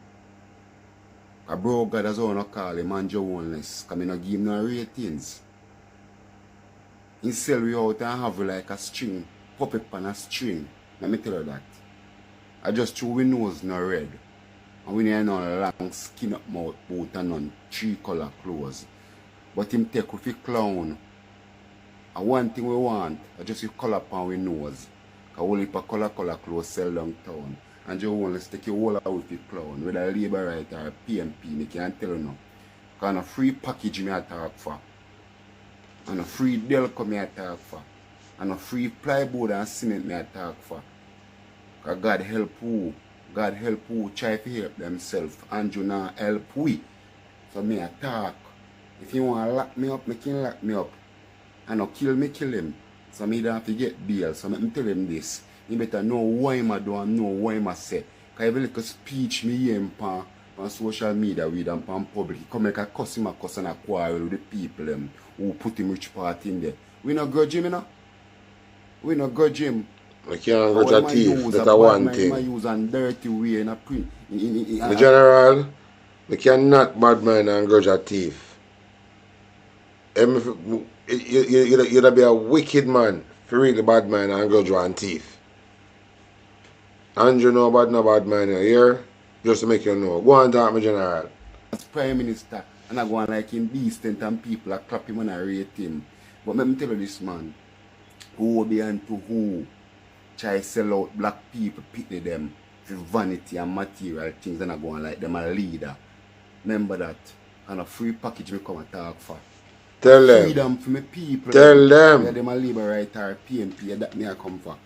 A bro God has on a call him and Jones, because I not give him no ratings. He sell we out and have like a string, puppet on a string. Let me tell you that. I just threw we nose no red. And we need no long skin up mouth boot and none 3 color clothes. But him take with a clown. And one thing we want, I just color upon we nose. Because only for color clothes sell downtown. And you want to take your whole out with the clown. Whether Labour right or PMP, I can't tell you no. Because a free package me I talk for. And a free Delco me I talk for. And a free plywood and cement me I talk for. Because God help who? God help who try to help themselves. And you not help we. So me I talk. If you want to lock me up, me can lock me up. And not kill me, kill him. So me don't have to get bail. So me tell him this. He better know what I do and know what I say. Because every little speech me hear him on social media with him on public, he come like a cuss him a cuss and a quarrel with the people them who put him rich part in there. We not grudge him, you know? We not grudge him.
I can't grudge a thief, that's a one thing.
I use a dirty way in a print.
In general, we cannot bad man and grudge a thief. You'd be a wicked man for really bad man and grudge one thief. Andrew no bad man here, just to make you know. Go on talk, my general.
As Prime Minister, and I go on like him decent and people are clap him and I rate him. But let me tell you this man, who behind to who try to sell out black people, pity them for vanity and material things and I go on like them a leader. Remember that. And a free package we come and talk for.
Tell them.
Freedom for my people.
Tell them.
Yeah, them a Labour right or PMP, that me I come for.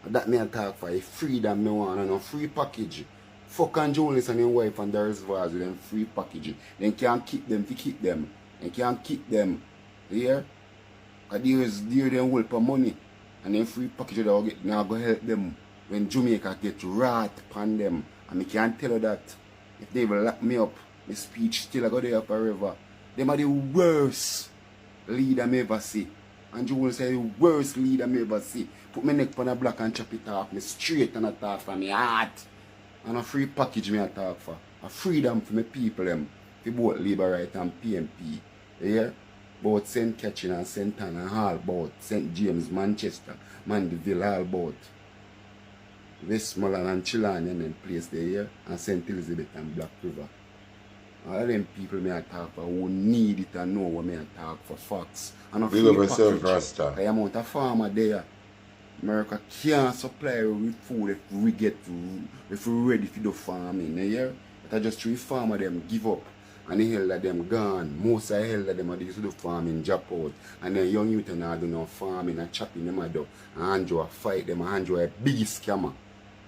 That me talk for a freedom me want and a free package. Fuck and Jonas and his wife and their reservoirs with them free package. Then can't keep them to keep them. They can't keep them. Yeah? Because there them hold for money. And then free package they'll get now go help them when Jamaica get rat upon them. And I can't tell you that if they will lock me up, my speech still I go there forever. Them are the worst leader I ever see. And Joel say the worst leader I ever see. Put my neck on a block and chop it off me straight and attack from my heart. And a free package me attack for. A freedom for my people them. For both Labour Right and PMP. Yeah? Both St. Catherine and St. Anne and all about St. James, Manchester, Mandeville, all about Westmoreland and Chilani and then place there, yeah? And St. Elizabeth and Black River. All of them people may attack for who need it and know what may attack for facts. And a free package. The amount of farmer there. America can't supply with food if we if we're ready for the farming, yeah? But I just three farmer them give up. And the hell of them gone. Most of the hell of them are to do farming, drop out. And then young youth and I do no farming and chopping them out. And Andrew fight them and Andrew a big scammer.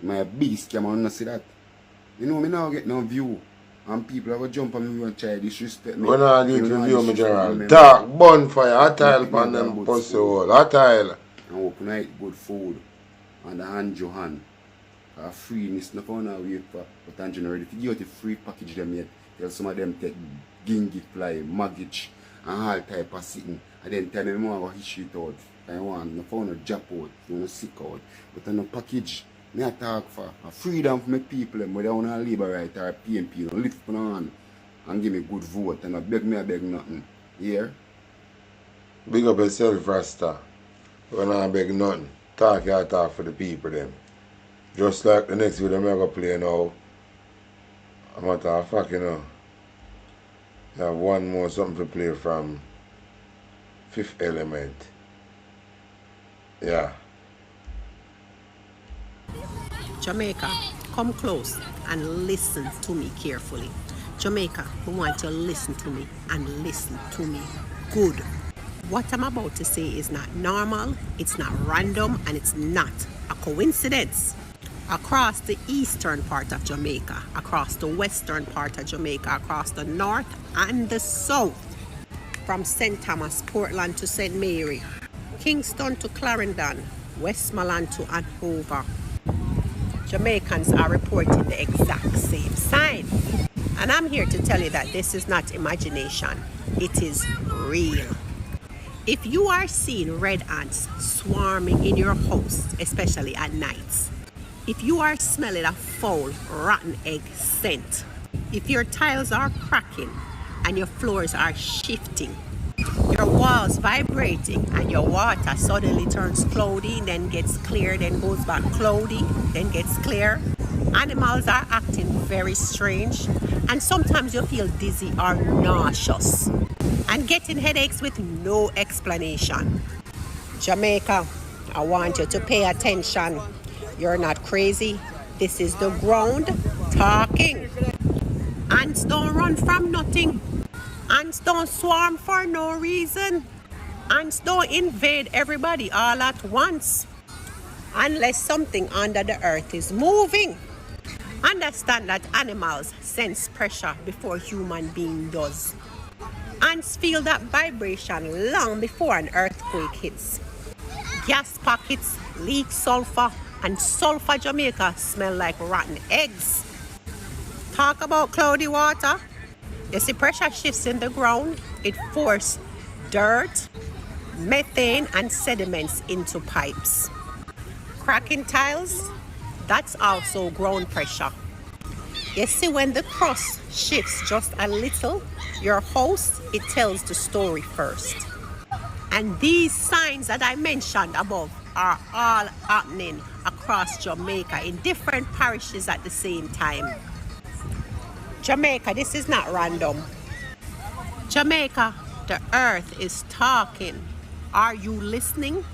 My big scammer, you don't see that? You know, me now get no view. And people have a jump on me and try to disrespect me.
When I get to view me, General. Dark, bonfire, hot tile on them pussy hole, hot tile.
And open night good food. And the Andrew hand. Free, it's not on our way for. But Andrew ready to give out the free package them yet. Tell some of them take gingy fly, mortgage, and all type of sitting. And then tell them more about history out. I want no phone no job out, no sick out. But on a package, me I talk for a freedom for my people, whether I want to Labour Right or PMP, no lift on and give me good vote and I beg nothing. Here?
Big up yourself, Rasta. When I beg nothing, talk your talk for the people them. Just like the next video I'm going to play now. I'm a matter of fact, you know. I have one more something to play from Fifth Element. Yeah.
Jamaica, come close and listen to me carefully. Jamaica, I want you to listen to me and listen to me good. What I'm about to say is not normal, it's not random, and it's not a coincidence. Across the eastern part of Jamaica, across the western part of Jamaica, across the north and the south, from St. Thomas, Portland to St. Mary, Kingston to Clarendon, Westmoreland to Andover, Jamaicans are reporting the exact same sign. And I'm here to tell you that this is not imagination, it is real. If you are seeing red ants swarming in your house, especially at nights, if you are smelling a foul, rotten egg scent, if your tiles are cracking and your floors are shifting, your walls vibrating and your water suddenly turns cloudy, then gets clear, then goes back cloudy, then gets clear, animals are acting very strange, and sometimes you feel dizzy or nauseous and getting headaches with no explanation. Jamaica, I want you to pay attention. You're not crazy. This is the ground talking. Ants don't run from nothing. Ants don't swarm for no reason. Ants don't invade everybody all at once. Unless something under the earth is moving. Understand that animals sense pressure before human being does. Ants feel that vibration long before an earthquake hits. Gas pockets leak sulfur, and sulfur Jamaica smell like rotten eggs. Talk about cloudy water. You see pressure shifts in the ground. It forces dirt, methane and sediments into pipes. Cracking tiles, that's also ground pressure. You see when the crust shifts just a little, your host, it tells the story first. And these signs that I mentioned above are all happening across Jamaica in different parishes at the same time. Jamaica, this is not random. Jamaica, the earth is talking. Are you listening?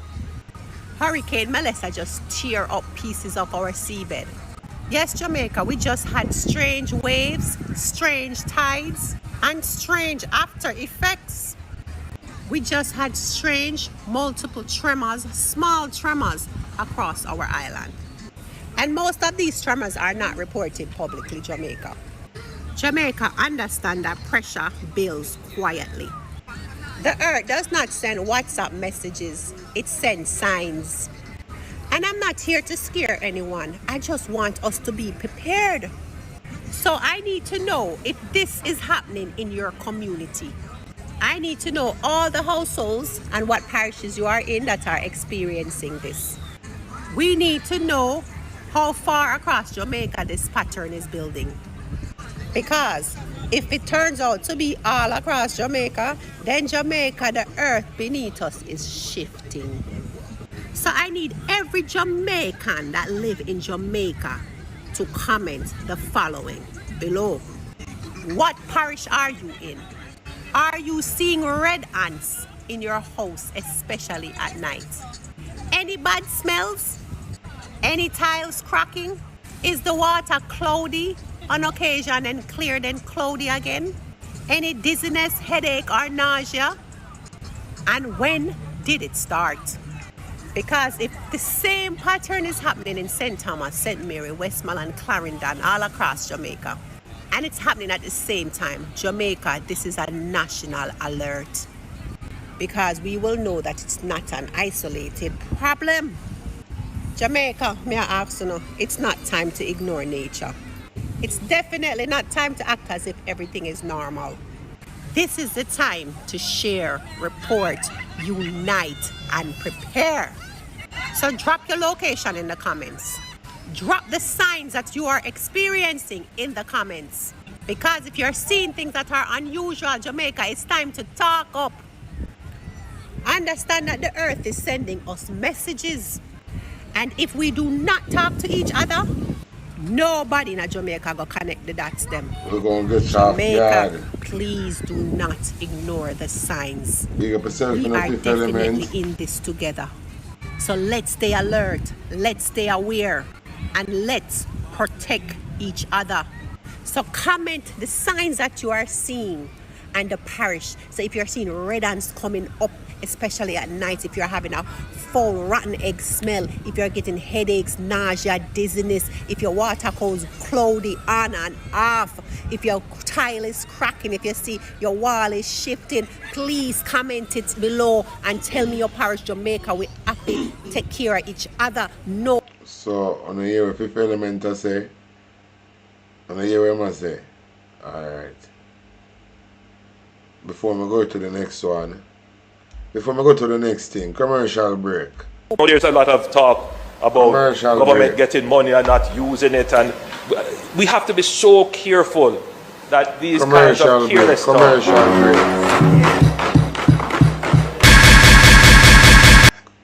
Hurricane Melissa just tear up pieces of our seabed. Yes, Jamaica, we just had strange waves, strange tides, and strange after effects. We just had strange, multiple tremors, small tremors across our island. And most of these tremors are not reported publicly, Jamaica. Jamaica understand that pressure builds quietly. The earth does not send WhatsApp messages, it sends signs. And I'm not here to scare anyone. I just want us to be prepared. So I need to know if this is happening in your community. I need to know all the households and what parishes you are in that are experiencing this. We need to know how far across Jamaica this pattern is building. Because if it turns out to be all across Jamaica, then Jamaica, the earth beneath us, is shifting. So I need every Jamaican that live in Jamaica to comment the following below. What parish are you in? Are you seeing red ants in your house, especially at night? Any bad smells? Any tiles cracking? Is the water cloudy on occasion and clear then cloudy again? Any dizziness, headache, or nausea? And when did it start? Because if the same pattern is happening in St. Thomas, St. Mary, Westmoreland, Clarendon, all across Jamaica, and it's happening at the same time, Jamaica, this is a national alert. Because we will know that it's not an isolated problem. Jamaica, may I ask you, it's not time to ignore nature. It's definitely not time to act as if everything is normal. This is the time to share, report, unite, and prepare. So drop your location in the comments. Drop the signs that you are experiencing in the comments. Because if you're seeing things that are unusual, Jamaica, it's time to talk up. Understand that the earth is sending us messages. And if we do not talk to each other, nobody in Jamaica will connect the dots them.
We're going to get
Jamaica, please do not ignore the signs. We are definitely in this together. So let's stay alert, let's stay aware, and let's protect each other. So comment the signs that you are seeing and the parish. So if you're seeing red ants coming up, especially at night, if you're having a foul, rotten egg smell, if you're getting headaches, nausea, dizziness, if your water goes cloudy on and off, if your tile is cracking, if you see your wall is shifting, please comment it below and tell me your parish. Jamaica, we're happy, take care of each other. No.
So, on the year of fifth element, I say, on the year I say, alright. Before we go to the next one, before we go to the next thing, commercial break.
There's a lot of talk about government getting money and not using it, and we have to be so careful that these kinds of careless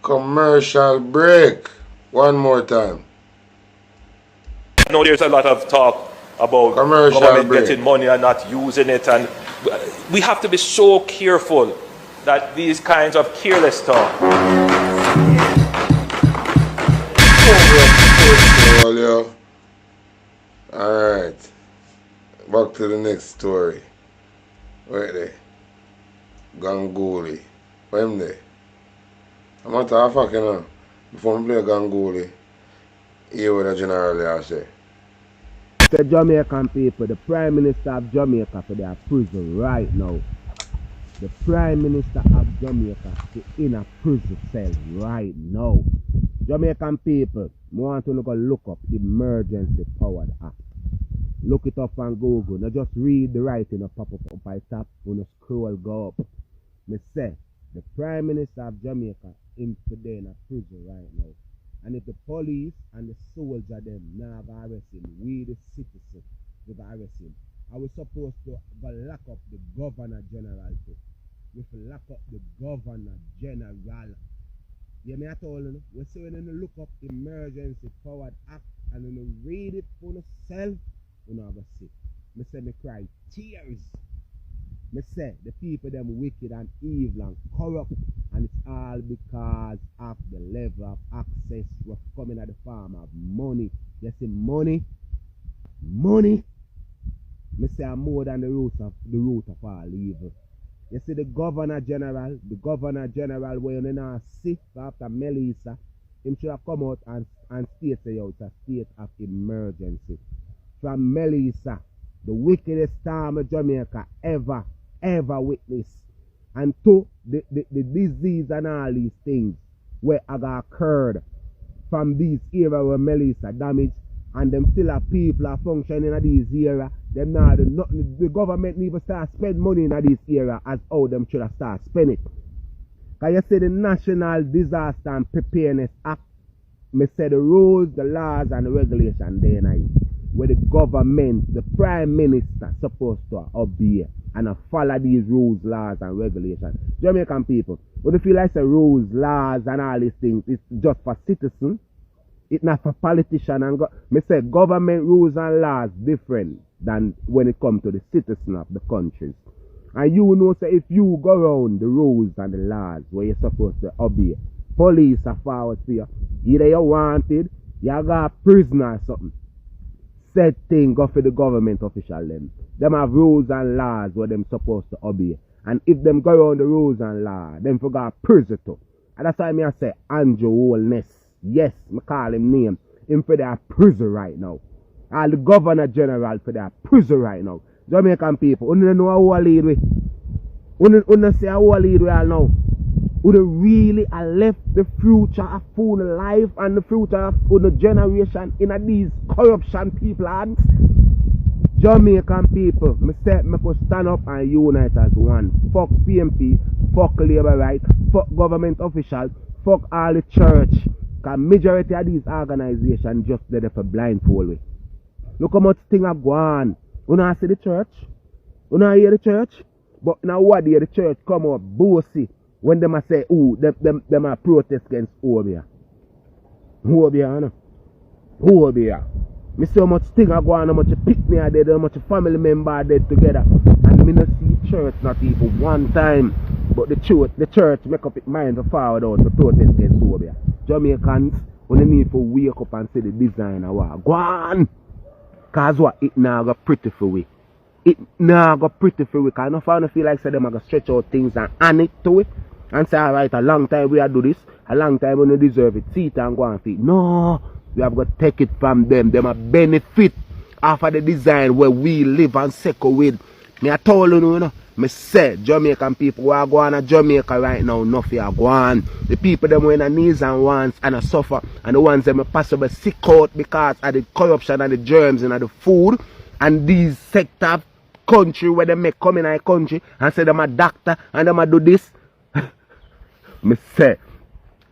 Commercial break. One more time.
I know there's a lot of talk about government getting money and not using it, and we have to be so careful that these kinds of careless talk.
Alright. Back to the next story. Right there. Gangooli. Where am there? I'm not talking now. Before I play Gangooli, hear what the general say.
The Jamaican people, the Prime Minister of Jamaica for their prison right now. The Prime Minister of Jamaica is in a prison cell right now. Jamaican people, I want to look up Emergency Powered Act. Look it up on Google. Now just read the writing of pop up by top. When you scroll, go up. Me say, the Prime Minister of Jamaica in today in a prison right now. And if the police and the soldier them now arrest him, we the citizens will arrest him. I was supposed to go lock up the Governor General too. We will lock up the Governor General. Yeah, me I told you, we say when you look up Emergency Powered Act and when you read it for yourself, you know what I see. Me say me cry tears. Me say the people them wicked and evil and corrupt, and it's all because of the level of access we're coming at the form of money. You see money? Money? Me say I'm more than the root of all evil. You see the Governor General where you now see after Melissa, him should have come out and state say it's a state of emergency. From Melissa, the wickedest storm of Jamaica ever witnessed. And to the disease and all these things where have occurred from these era where Melissa damaged, and them still have people are functioning in these era. Them now the government need to start spend money in this era as how them should have start spend it. Because you see the National Disaster and Preparedness Act, me say the rules, the laws and the regulations there now, where the government, the Prime Minister supposed to obey and follow these rules, laws and regulations. Jamaican people, when you feel like the rules, laws and all these things, it's just for citizens, it's not for politicians. And me say government rules and laws different than when it comes to the citizen of the countries. And you know, say if you go around the rules and the laws where you're supposed to obey, police are forward to you. Either you're wanted, you got a prisoner or something. Said thing go for the government official them. Them have rules and laws where them supposed to obey. And if them go around the rules and laws, them forgot prison too. And that's why me I say Andrew Holness. Yes, me call him name. Him for their prison right now. All the Governor General for their prison right now. Jamaican people, you know how I lead with. You say how I lead with all now. Who really left the future of food life and the future of the generation in these corruption people hands. Jamaican people, me say me could stand up and unite as one. Fuck PMP, fuck labor right, fuck government officials, fuck all the church. Because majority of these organizations just there for blindfold way. Look how much thing have gone. You know see the church? You know hear the church? But now what day the church come up bossy when them a say, ooh, them a protest against Obia. Obia, no? Obia. Me see how much thing have gone, how much picnic are dead, how much family member are dead together. And me not see church not even one time. But the church make up its mind to forward out to protest against Obia. Jamaicans, when they need to wake up and see the design of what. Go on! Cause what? It now got pretty for we. It now got pretty for we. Cause enough I feel like say them are going to stretch out things and add it to it. And say, alright, a long time we have do this. A long time we don't deserve it. See it and go and feed. No! We have got to take it from them. Them a benefit after the design where we live and second with. Me I told you, you know. Me say, Jamaican people who are going to Jamaica right now, nothing are going. The people them who in the knees and wants and suffer, and the ones them possibly sick out because of the corruption and the germs and the food, and these sector country where they make come in a country and say them a doctor and them a do this. Me say,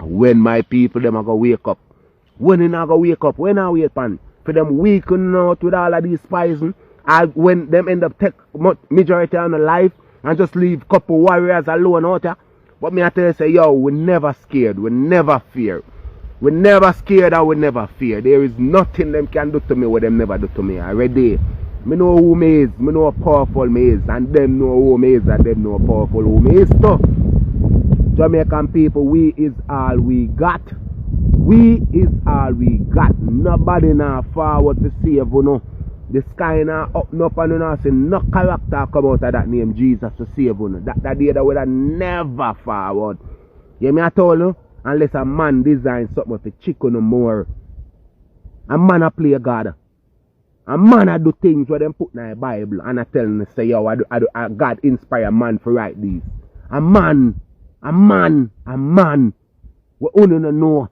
when my people them are going to wake up, when they not going to wake up, when I wait pan, for them weaken out with all of these poison. And when them end up take majority on the life and just leave couple warriors alone out there. But me I tell you say, yo, we never scared, we never fear. We never scared and we never fear. There is nothing them can do to me what them never do to me. Already. Me know who me is, me know how powerful me is, and them know who me is and them know how powerful who me is too. Jamaican people, we is all we got. We is all we got. Nobody now forward to save you know. The sky now up and up and you know say no character come out of that name Jesus to save you. That day that would have never forward. You me I told you, unless a man design something for chicken no more. A man a play God. A man a do things where them put in the Bible and I tell them say yo I God inspire man to write these. A man we only know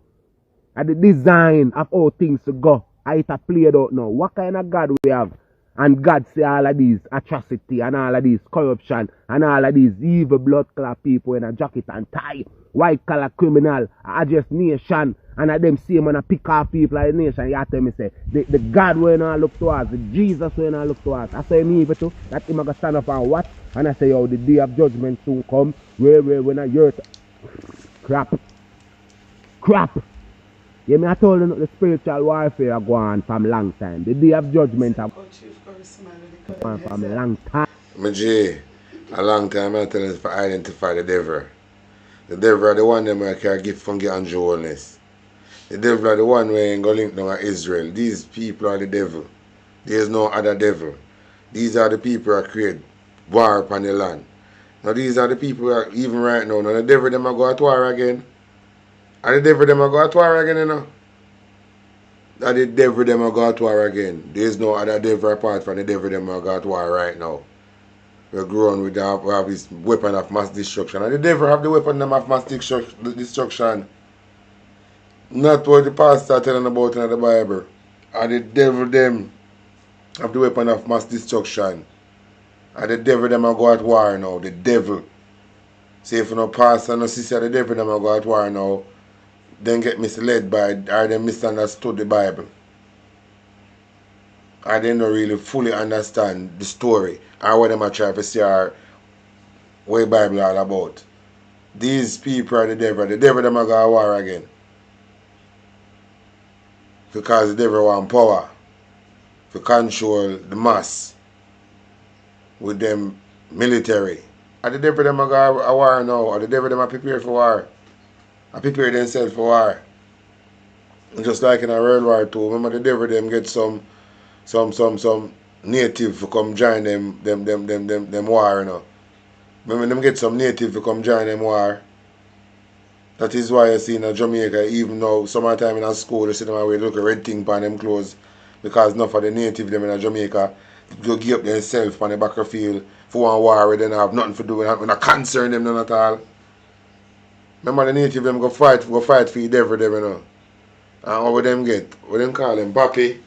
at the design of how things to go. I it a played out now. What kind of God we have? And God say all of these atrocity and all of these corruption and all of these evil blood clot people in a jacket and tie, white collar criminal, address nation, and at them same when I pick off people like the nation. You tell me say the God we not look towards, the Jesus we not look towards. I say me too, that him gonna stand up and watch and I say yo the day of judgment soon come where when I hear crap. Yeah, me I told you the spiritual warfare are going from long time. The day of judgment are going from a long time.
My G, a long time I tell you to identify the devil. The devil are the one that I can give from Andrew Holness. The devil are the one where ain't going to link now with Israel. These people are the devil. There is no other devil. These are the people who create war upon the land. Now these are the people that even right now. Now the devil them a go at war again. And the devil them a go at war again, you know. And the devil them a go at war again. There is no other devil apart from the devil them a go at war right now. We're growing with that, we have this weapon of mass destruction. And the devil have the weapon of mass destruction. Not what the pastor telling about in the Bible. And the devil them have the weapon of mass destruction. And the devil them a go at war now. The devil. Say if no pastor no sister, the devil them a go at war now, then get misled by or they misunderstood the Bible. Or they don't really fully understand the story or what them a try to say or what the Bible all about. These people are the devil. The devil them a go at war again. Because the devil want power to control the mass with them military. And the devil them a go a war now, or the devil them a prepare for war. I prepare themselves for war. And just like in a World War II, remember the devil them get some native to come join them war, you know. Remember them get some native to come join them war. That is why you see in Jamaica, even though summertime in a school, they see them away look a red thing on them clothes. Because enough of the native them in Jamaica, they give up themselves on the battlefield for one war where they don't have nothing to do with it, not concern them none at all. Remember the native them go fight for the devil them, you know. And what them get? What them call them? Papi.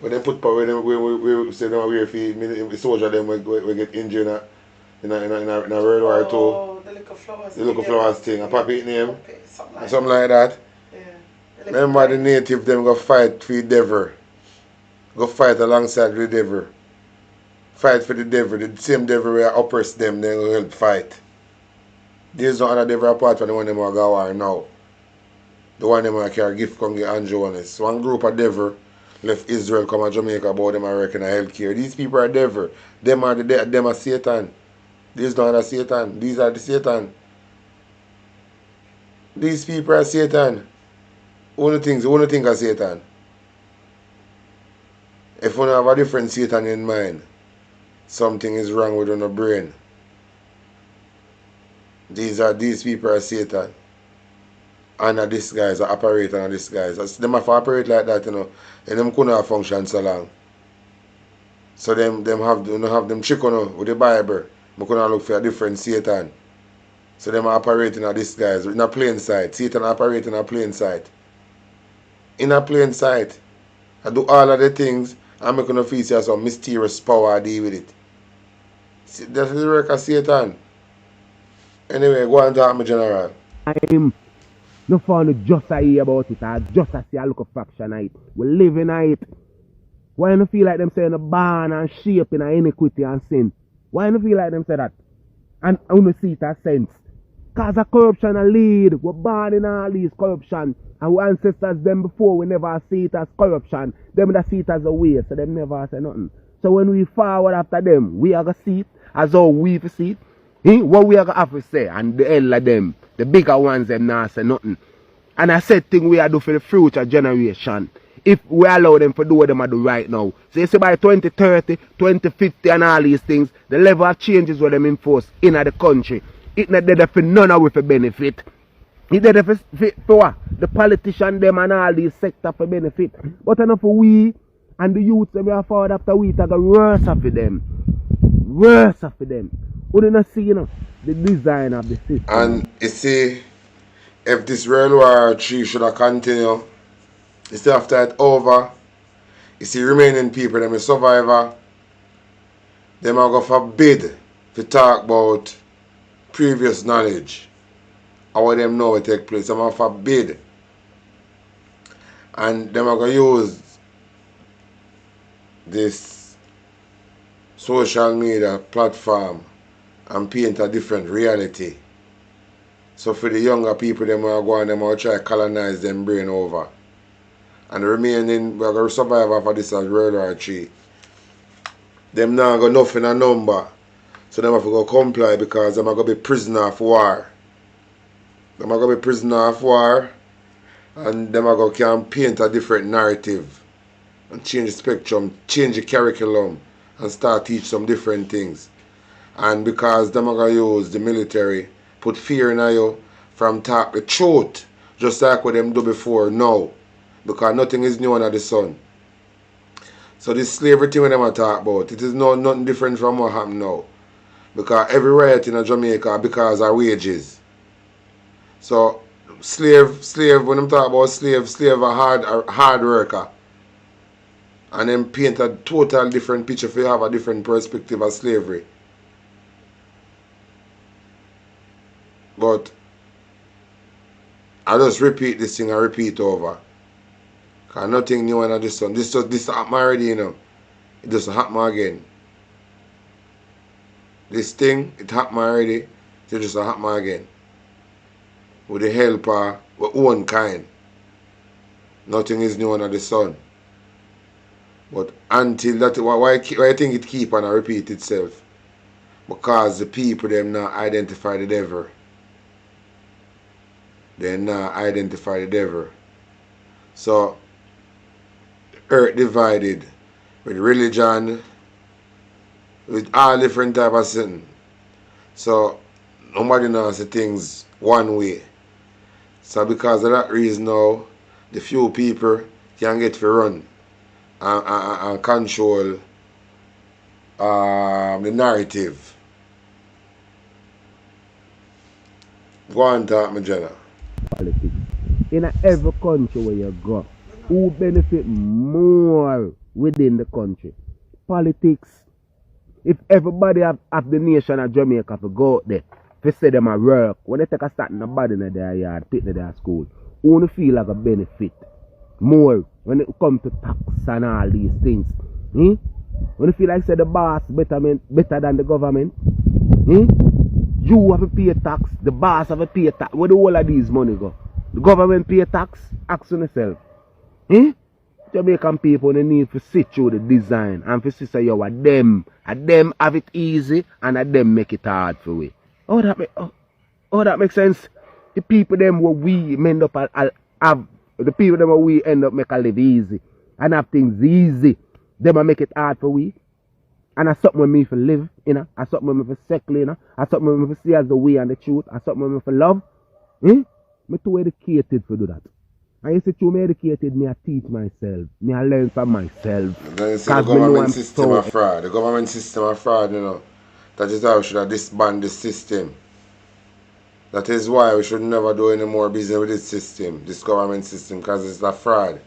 What them put where them we say them wear for the soldier them we get injured in a World War II.
Oh, the little flowers.
The little flowers thing. A papi name. Something like that.
Yeah.
Remember the native them go fight for the devil. Go fight alongside the devil. Fight for the devil. The same devil where oppress them, they will help fight. There's no other devil apart from the one them who go war now. The one them who carry gift come get Andrew honest. One group of devil left Israel come to Jamaica about them are working in healthcare. These people are devil. Them are Satan. There's no other Satan. These are the Satan. These people are Satan. Only think of Satan. If you have a different Satan in mind, something is wrong with your brain. These people are Satan. And a disguise, an operator and a disguise. Them have to operate like that, you know. And them couldn't have function so long. So them have them trick on you with the Bible. We couldn't look for a different Satan. So them operate in a disguise, in a plain sight. Satan operate in a plain sight. In a plain sight. I do all of the things and make you feel some mysterious power deal with it. That's the work of Satan. Anyway, go on talk, my general.
I'm no fun to just hear about it or just see a look of faction of it. We live in it. Why you feel like them saying a born and shape in iniquity and sin? Why you feel like them say that? And I don't see it as sense. Cause of corruption and lead. We're born in all these corruption. And our ancestors them before we never see it as corruption. Them that see it as a way, so them never say nothing. So when we forward after them, we are gonna see it as how we see it. What we are gonna have to say, and the elder them, the bigger ones them not say nothing. And I said thing we are do for the future generation. If we allow them to do what them are do right now. So you see by 2030, 2050 and all these things, the level of changes where them enforce in the country. It not there for none of with a benefit. It there for what? The politician them and all these sectors for benefit. But enough for we and the youth that we are forward after we take a worse for them. Worse for them. We do not see, you know, the design of the system.
And you see, if this World War III should have continued, you see after it over, you see remaining people, them a survivor, them are going to forbid to talk about previous knowledge. How them know it take place. Them are forbid. And them are going to use this social media platform and paint a different reality. So for the younger people, them are going, them are try to colonize them brain over. And the remaining, we're going to survive after this as World War III. Them now got nothing a number. So them have to go comply because them are going to be prisoner of war. Them are going to be prisoner of war. And them are going to can paint a different narrative. And change the spectrum, change the curriculum. And start teach some different things. And because them are going to use the military, put fear in you from talk the truth, just like what them do before now. Because nothing is new under the sun. So this slavery thing when them talk about, it is nothing different from what happened now. Because every riot in Jamaica because of wages. So slave, when them talk about slave a hard worker. And then paint a total different picture if you have a different perspective of slavery. But I just repeat this thing and repeat over. Because nothing new under the sun. This happened already, you know. It just happen again. This thing, it happened already. It just happen again. With the help of our own kind. Nothing is new under the sun. But until that, why I think it keep on and repeat itself? Because the people them not identify the devil. They not identify the devil. So earth divided with religion, with all different type of sin. So nobody knows the things one way. So because of that reason now, the few people can get to run and control the narrative. Go on, talk, my Jenna.
Politics. In every country where you go, who benefit more within the country? Politics. If everybody of the nation of Jamaica to go out there, to say them a work, when they take a start in the body in their yard, take to their school, who feel like a benefit more when it comes to tax and all these things? When you feel like say the boss better than the government? You have to pay tax, the boss have to pay tax. Where the whole of these money go? The government pay tax? Ask yourself. Jamaican people, they need to sit through the design and to say, yo, them have it easy and them make it hard for we. Oh, that makes sense. The people them where we end up have, the people them where we end up make a live easy and have things easy, them make it hard for we. And that's something with me for live, you know. That's something with me for circle, you know. That's something with me for see as the way and the truth. That's something with me for love. Me too educated for do that. And you see, through me educated, me I teach myself. Me I learn from myself.
Then you see the government system of fraud. The government system of fraud, you know. That is why we should have disband the system. That is why we should never do any more business with this system, this government system, because it's a fraud.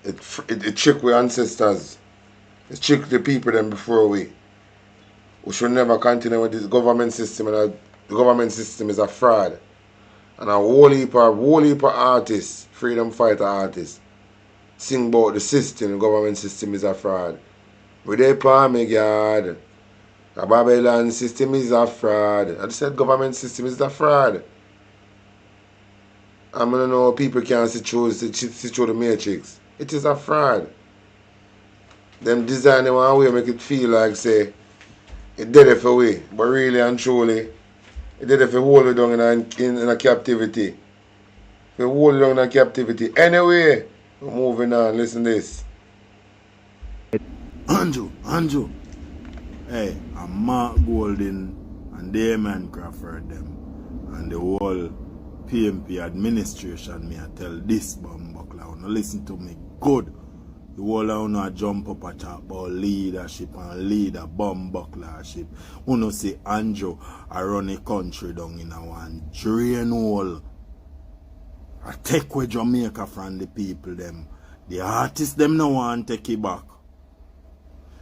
It trick we ancestors. It trick the people them before we. We should never continue with this government system, and the government system is a fraud. And a whole heap of artists, freedom fighter artists, sing about the system, the government system is a fraud. With the palm yard, the Babylon system is a fraud. I said government system is a fraud. I don't know people can't see through the matrix. It is a fraud. Them design them one way make it feel like say it did it for we, but really and truly it did it for hold it down in a captivity. For hold it down in a captivity. Anyway, we're moving on. Listen to this.
Andrew. Hey, I'm Mark Golden and Damon Crawford them and the whole PMP administration me I tell this bumbuckler. Now listen to me good. The whole of you jump up and talk about leadership and leader bumbucklership. You say Andrew I run a country down in a one drain hole. I take away Jamaica from the people them. The artists them no want to take it back.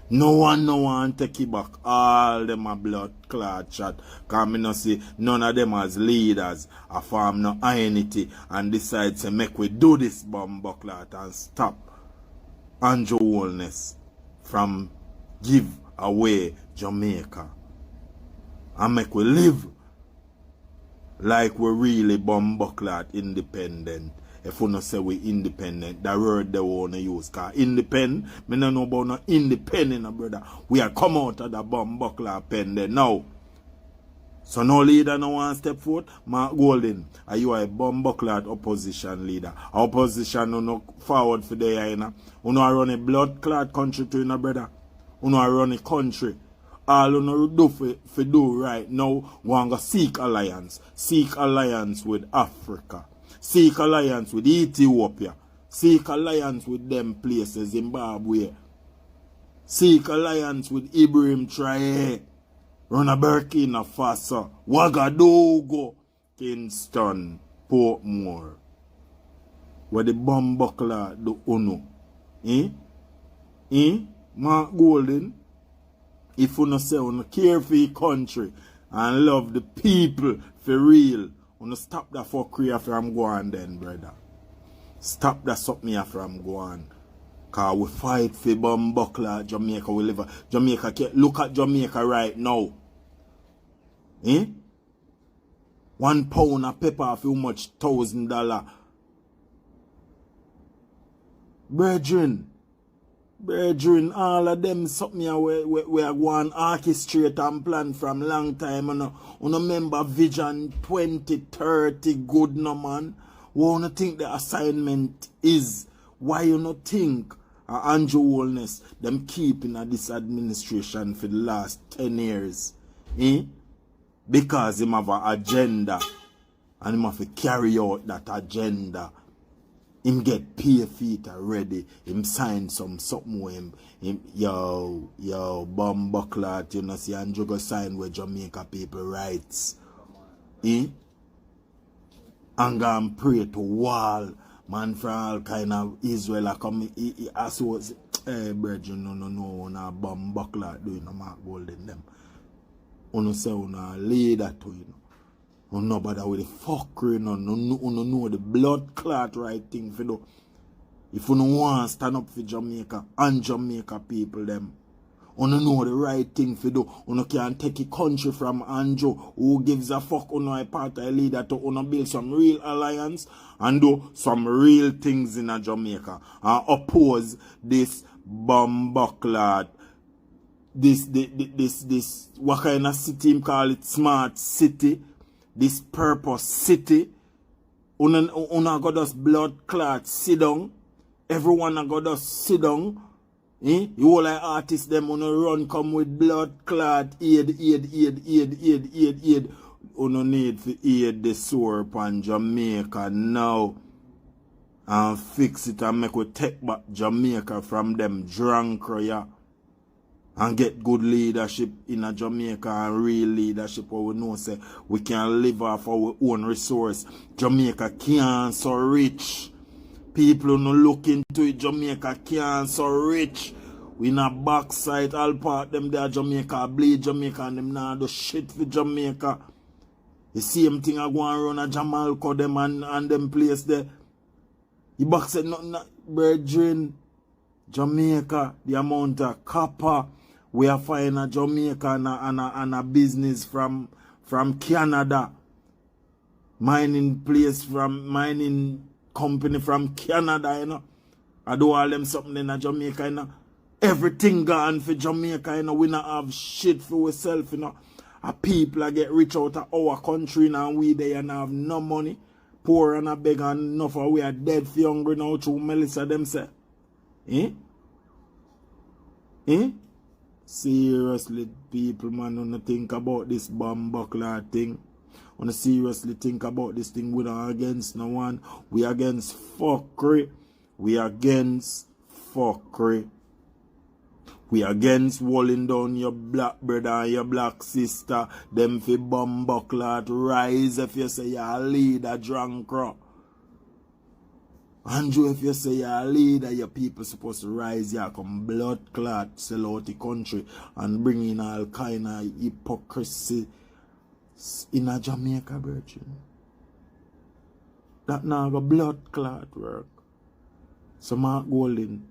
No one want to take it back. All them are blood clot chat. Cause me no see none of them as leaders a form no unity and decide to make we do this bumbuckler and stop Andrew Wellness from give away Jamaica and make we live like we really bumbuckler independent. If we no say we independent, that word they want to use. Cause independent, me no know about no independent, brother. We are come out of the bumbuckler pen there now. So no leader no want step forward. Mark Golden, are you a bumbuckler opposition leader? Opposition no forward for the you know. You know run a blood clot country to you, brother. You know run a country all you know do for do right now, want to seek alliance. Seek alliance with Africa. Seek alliance with Ethiopia. Seek alliance with them places, Zimbabwe. Seek alliance with Ibrahim Traoré. Run a Burkina Faso. Ouagadougou. Kingston. Portmore. Where the bomb buckler do UNO. Mark Golden. If you no say you care for your country and love the people for real, you stop that fuckery from going then, brother. Stop that something from going. Because we fight for bomb buckler Jamaica. We live Jamaica. Look at Jamaica right now. 1 pound of pepper for how much $1,000? Brethren, all of them something we are going orchestrate and plan from long time. You remember Vision 2030 good no man. We don't think the assignment is why you not think Andrew Holness them keeping this administration for the last 10 years. Because him have an agenda and him have to carry out that agenda. Him get pay feet ready. Him sign something with him. Bomb buckler, you know, see Andrew go sign with Jamaica people rights. And go and pray to wall. Man from all kind of Israel come. Hey, brethren, no, bomb buckler doing no Mark Golden them. Uno say uno leader to you know. No bother with the fuckery, no know the blood clot right thing for do. If you no want to stand up for Jamaica and Jamaica people them, you know the right thing for do. You can take a country from Andrew who gives a fuck on a part of a leader to build some real alliance and do some real things in a Jamaica and oppose this bomb buckler. This what kind of city him call it? Smart city. This purpose city. Una got us blood clot sit down. Everyone got us sit down. You all like artists them on run come with blood clot aid. Una need to aid the sore upon Jamaica now. And fix it and make we take back Jamaica from them drunk yeah. And get good leadership in a Jamaica and real leadership where we know say we can live off our own resource. Jamaica can't so rich. People no look into it. Jamaica can't so rich. We in a backside all part them there Jamaica bleed Jamaica and them now do shit for Jamaica. The same thing I go and run a Jamalco them and them place there. You backside nothing brethren. Jamaica, the amount of copper we are finding a Jamaica and a business from Canada. Mining company from Canada, you know. I do all them something in a Jamaica, you know. Everything gone for Jamaica, you know. We not have shit for ourselves, you know. A people get rich out of our country now and we there and have no money. Poor and a beg and enough of we are dead for hungry now through Melissa them say. Seriously, people, man, wanna think about this bomb buckler thing. Wanna seriously think about this thing. We not against no one. We against fuckery. We against fuckery. We against walling down your black brother and your black sister. Them fi bomb buckler rise if you say you're a leader drunk rock. Andrew, if you say you're a leader, your people supposed to rise here, come blood clot, sell out the country, and bring in all kind of hypocrisy in a Jamaica, virgin. That now go blood clot work. So Mark Golden,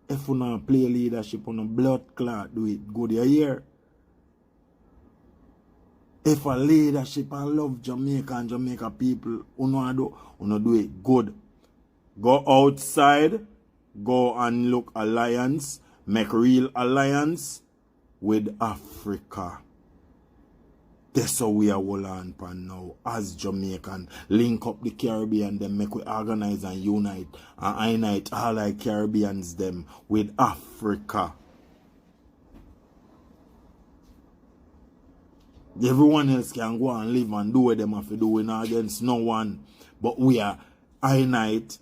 if you not play leadership on a blood clot, do it good, you hear? If a leadership and love Jamaica and Jamaica people, you do it good. Go outside, go and look alliance, make real alliance with Africa. That's how we are all on pan now as Jamaican. Link up the Caribbean, them make we organize and unite and unite all like Caribbeans them with Africa. Everyone else can go and live and do what them have to do. We're not against no one. But we are unite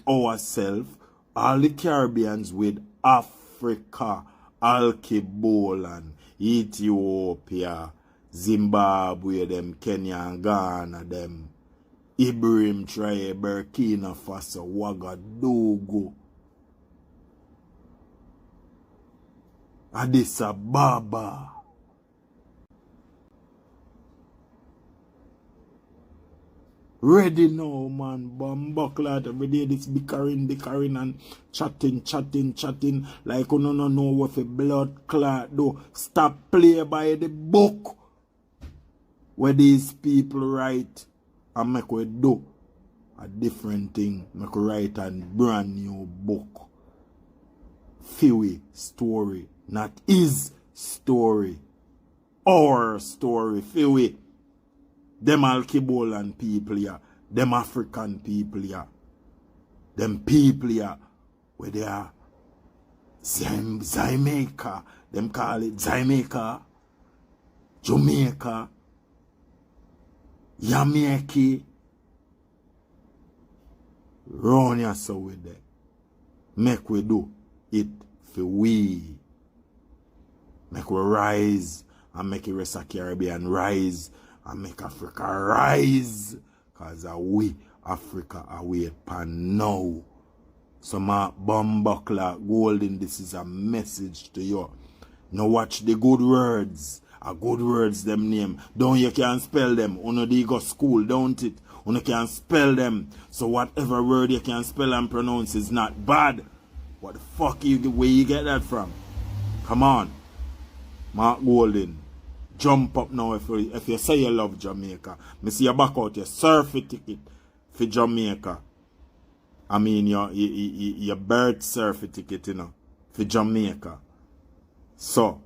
ourselves, all the Caribbeans with Africa, Alkebulan, Ethiopia, Zimbabwe, them Kenya and Ghana, them Ibrahim Traye, Burkina Faso, Ouagadougou, Addis Ababa. Ready now, man. Bumbuckler every day this bickering and chatting. Like you no know what a blood clot do. Stop play by the book. Where these people write and make we do a different thing. Make we write a brand new book. Fiwi story. Not his story. Our story. Fiwi. Them Alkebulan people here, them African people here, them people here, where they are Jamaica, them call it Jamaica, Jamaica, Jamaica, run ya so with them. Make we do it for we. Make we rise and make the rest of Caribbean rise. And make Africa rise. Because we, Africa, are we pan now. So my bumbuckler golden, this is a message to you. Now watch the good words. A good words them name. Don't you can spell them. Uno they go school, don't it? Uno can spell them. So whatever word you can spell and pronounce is not bad. What the fuck where you get that from? Come on. Mark Golden. Jump up now if you say you love Jamaica. Me see you back out your surfing ticket for Jamaica. I mean your birth surfing ticket, you know, for Jamaica. So,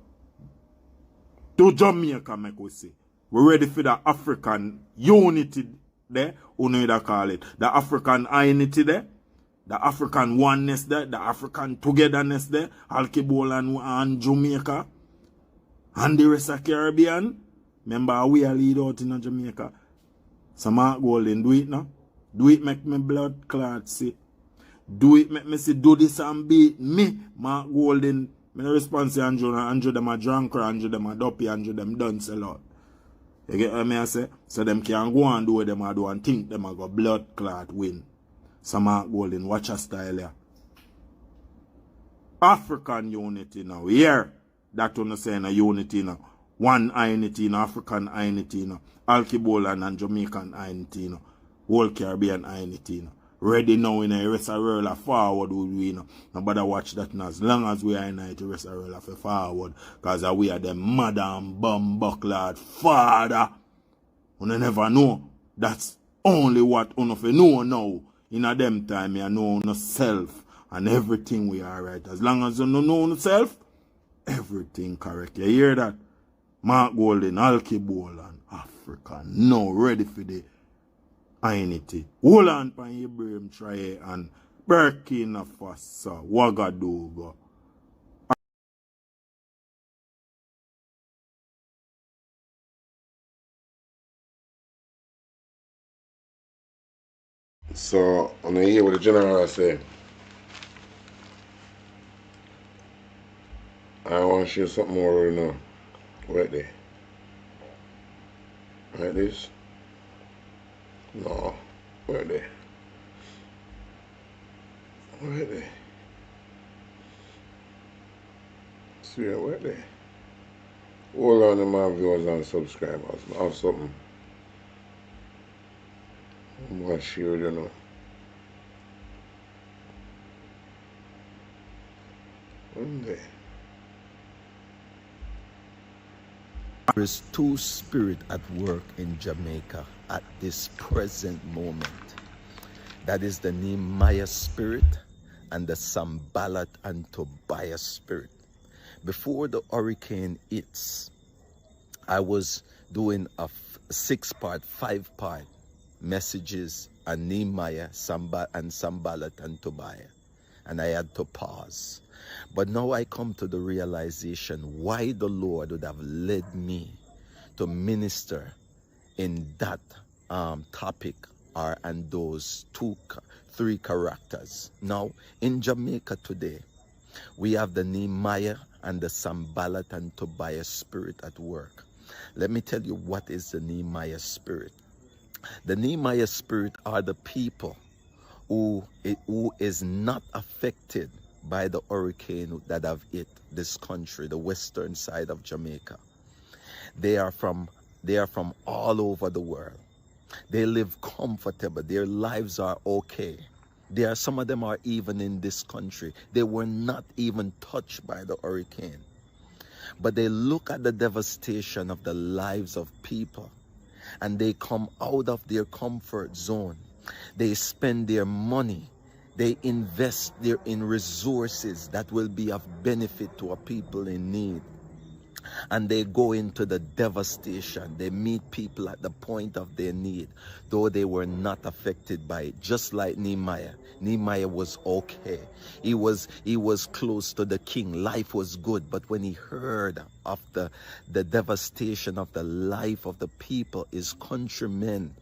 to Jamaica, make we say. We're ready for the African unity there. Who know that call it? The African unity there. The African oneness there. The African togetherness there. Alkebulan and Jamaica. And the rest of Caribbean, remember we are lead out in Jamaica. So Mark Golden, do it now. Do it make me blood clot see. Do it make me say do this and beat me. Mark Golden, me no response to Andrew them a drunk, Andrew them a dopey, Andrew them dance a lot. You get what I say? So them can go and do what them a do and think them a go blood clot win. So Mark Golden, watch a style here. African unity now, here. That one saying a unity now. One unity now, African unity now. Alkebulan and Jamaican unity now. Whole Caribbean unity now. Ready now in a rest of the world forward with we now. Nobody watch that now. As long as we are united, the rest of the world for forward. Because we are the mother and bumbuckler father. You never know. That's only what you know now. In a them time, you know yourself. And everything we are right. As long as you know yourself, everything correct. You hear that? Mark Golden, Alkebulan, Africa, now ready for the unity. Hold on for Ibrahim Traye and Burkina Faso, Ouagadougou.
So, on the hear what the general say. I want to share something more right now. Right there. Like this? No. Right there. Right there. See that right there. Hold on to my viewers and subscribers. I have something. I'm going to share it now. Right there.
There is two spirits at work in Jamaica at this present moment. That is the Nehemiah spirit and the Sambalat and Tobiah spirit. Before the hurricane hits, I was doing a 6-part, 5-part messages on Nehemiah, Sambalat and Tobiah. And I had to pause. But now I come to the realization why the Lord would have led me to minister in that topic or and those three characters. Now, in Jamaica today, we have the Nehemiah and the Sanballat and Tobiah spirit at work. Let me tell you what is the Nehemiah spirit. The Nehemiah spirit are the people who is not affected by the hurricane that have hit this country, the western side of Jamaica. They are from all over the world. They live comfortable. Their lives are okay. Some of them are even in this country. They were not even touched by the hurricane. But they look at the devastation of the lives of people, and they come out of their comfort zone. They spend their money. They invest in resources that will be of benefit to a people in need. And they go into the devastation. They meet people at the point of their need, though they were not affected by it. Just like Nehemiah. Nehemiah was okay. He was close to the king. Life was good. But when he heard of the devastation of the life of the people, his countrymen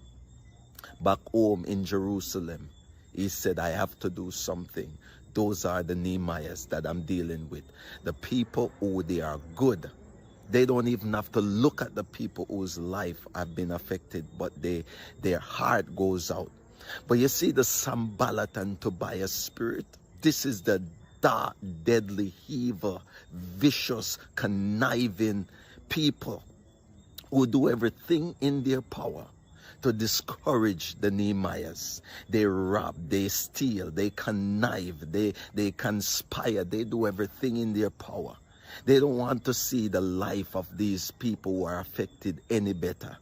back home in Jerusalem, he said, I have to do something. Those are the Nehemiahs that I'm dealing with. The people who they are good. They don't even have to look at the people whose life have been affected, but their heart goes out. But you see the Sanballat and Tobiah spirit, this is the dark, deadly, evil, vicious, conniving people who do everything in their power to discourage the Nehemiahs. They rob, they steal, they connive, they conspire, they do everything in their power. They don't want to see the life of these people who are affected any better.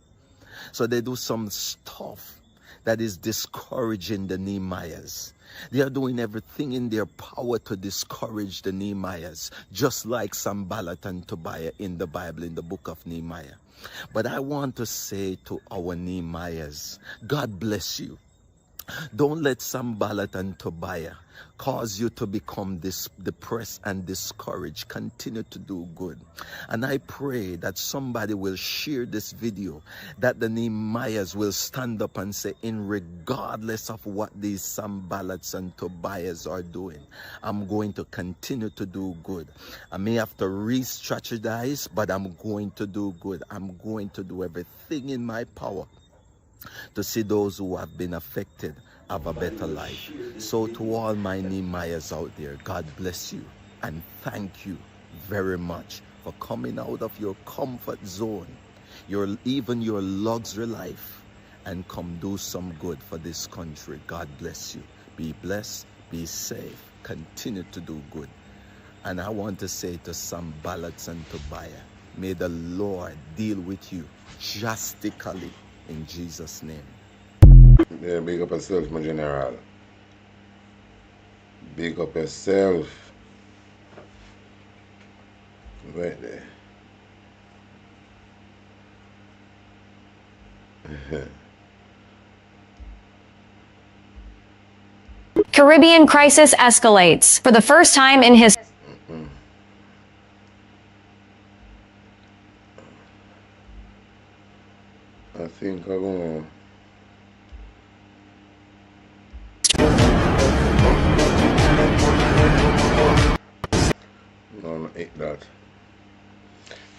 So they do some stuff that is discouraging the Nehemiahs. They are doing everything in their power to discourage the Nehemiahs, just like Sanballat and Tobiah in the Bible, in the book of Nehemiah. But I want to say to our Nehemiahs, God bless you. Don't let Sanballat and Tobiah cause you to become depressed and discouraged. Continue to do good. And I pray that somebody will share this video, that the Nehemiahs will stand up and say, regardless of what these Sanballats and Tobiahs are doing, I'm going to continue to do good. I may have to re-strategize, but I'm going to do good. I'm going to do everything in my power to see those who have been affected have a better life. So to all my Nehemiahs out there, God bless you and thank you very much for coming out of your comfort zone, even your luxury life, and come do some good for this country. God bless you. Be blessed, be safe, continue to do good. And I want to say to Sanballat and Tobiah, may the Lord deal with you drastically in Jesus' name.
Yeah, big up yourself, my general. Big up yourself. Right there.
Caribbean crisis escalates. For the first time in his...
I think I'm gonna... No, no, ain't that.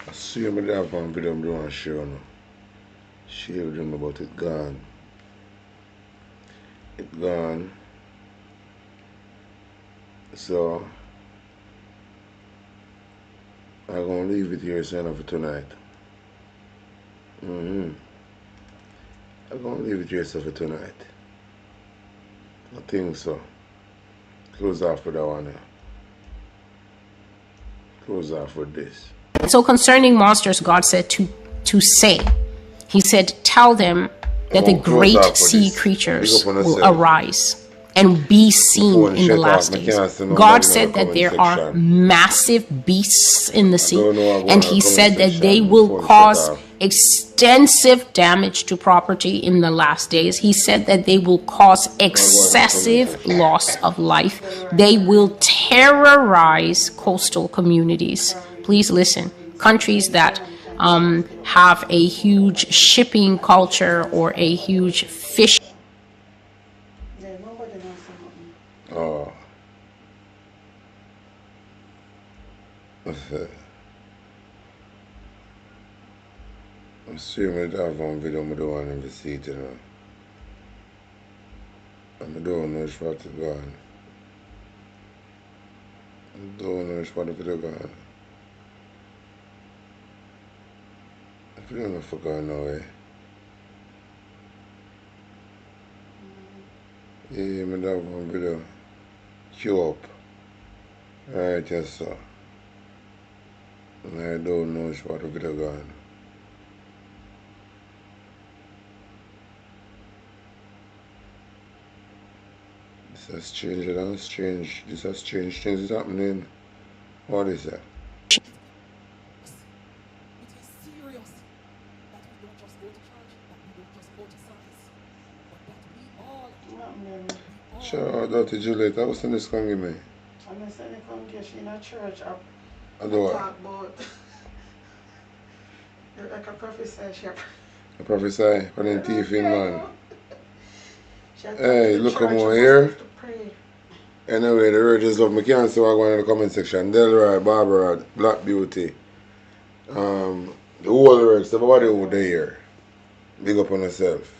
I see me there on video I'm doing a show now. Share with them about it gone. It gone. So I'm gonna leave it here saying for tonight. I'm gonna leave it here for tonight. I think so. Close off with that one there. Close off with this.
So concerning monsters, God said to say, he said, tell them that the great sea creatures will arise and be seen in the last days. God said that there are massive beasts in the sea, and he said that they will cause extensive damage to property in the last days. He said that they will cause excessive loss of life. They will terrorize coastal communities. Please listen. Countries that have a huge shipping culture or a huge fish.
Oh. I'm streaming it off one video, I don't want to see it, you know. And I don't know what to go on. I don't know what to go on. I don't know if I go no way. Yeah, I have one video. Queue up. Right, yes, sir. And I don't know what to go on. This has changed, it has changed. This has changed, things is happening. What is that? Sure, Dr. Juliet, I was in this con give me.
I'm not saying come here, she in a church.
I do what?
Talk about you're like a prophesy, she
I prophesy, but then thief in man. Hey, look come over here. Anyway, the word is love. I can't see what going in the comment section. Delroy, Barbara, Black Beauty. The whole works, everybody over there. Big up on yourself.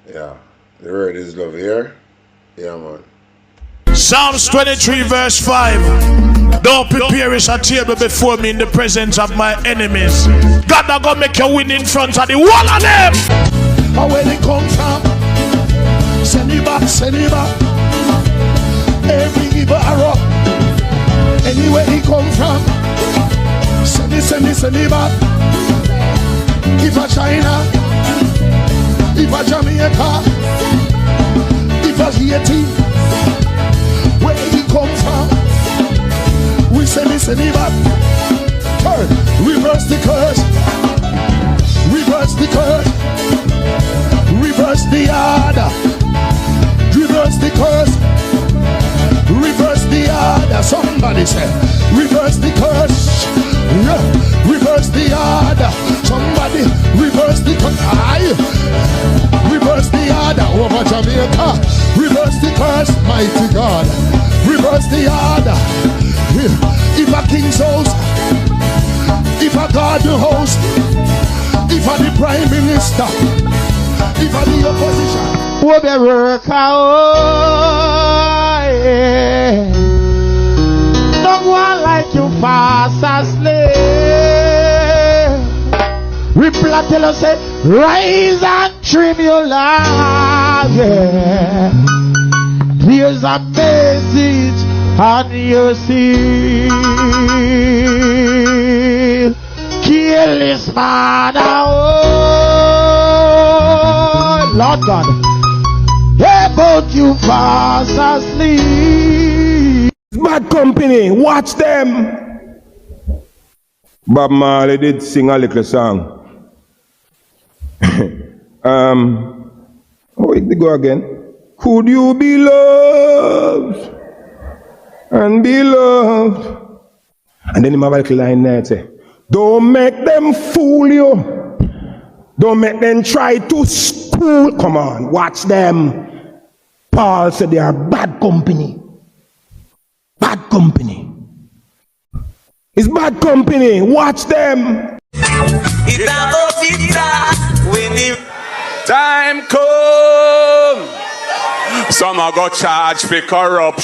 Yeah. The word is love here. Yeah, man.
Psalms 23 verse 5. Don't prepare a table before me in the presence of my enemies. God not gonna make you win in front of the wall of them. But where they come from, send it back, send it back. Every evil arrow, anywhere he come from, send it back. If a China, if a Jamaica, if a Haiti, where he come from, we send it back. Turn, reverse the curse, reverse the curse, reverse the order, reverse the curse, reverse the order. Somebody say, reverse the curse, yeah. Reverse the order. Somebody reverse the curse. Reverse the order over Jamaica. Reverse the curse, mighty God. Reverse the order. If a king's house, if a garden house, if a the prime minister, if a the opposition, will be work out. Yeah. Don't go on like you fast asleep. Reply tell us say, rise and trim your life. Yeah. Here's a message on your seal. Kill this man. Oh, Lord God. Hey, but you fast asleep.
Bad company, watch them. Bob Marley did sing a little song. How it go again? Could you be loved and be loved? And then he have a little line there say, don't make them fool you. Don't make them try to school. Come on, watch them. Paul said they are bad company. Bad company. It's bad company. Watch them.
Time come. Some are got charged for corruption.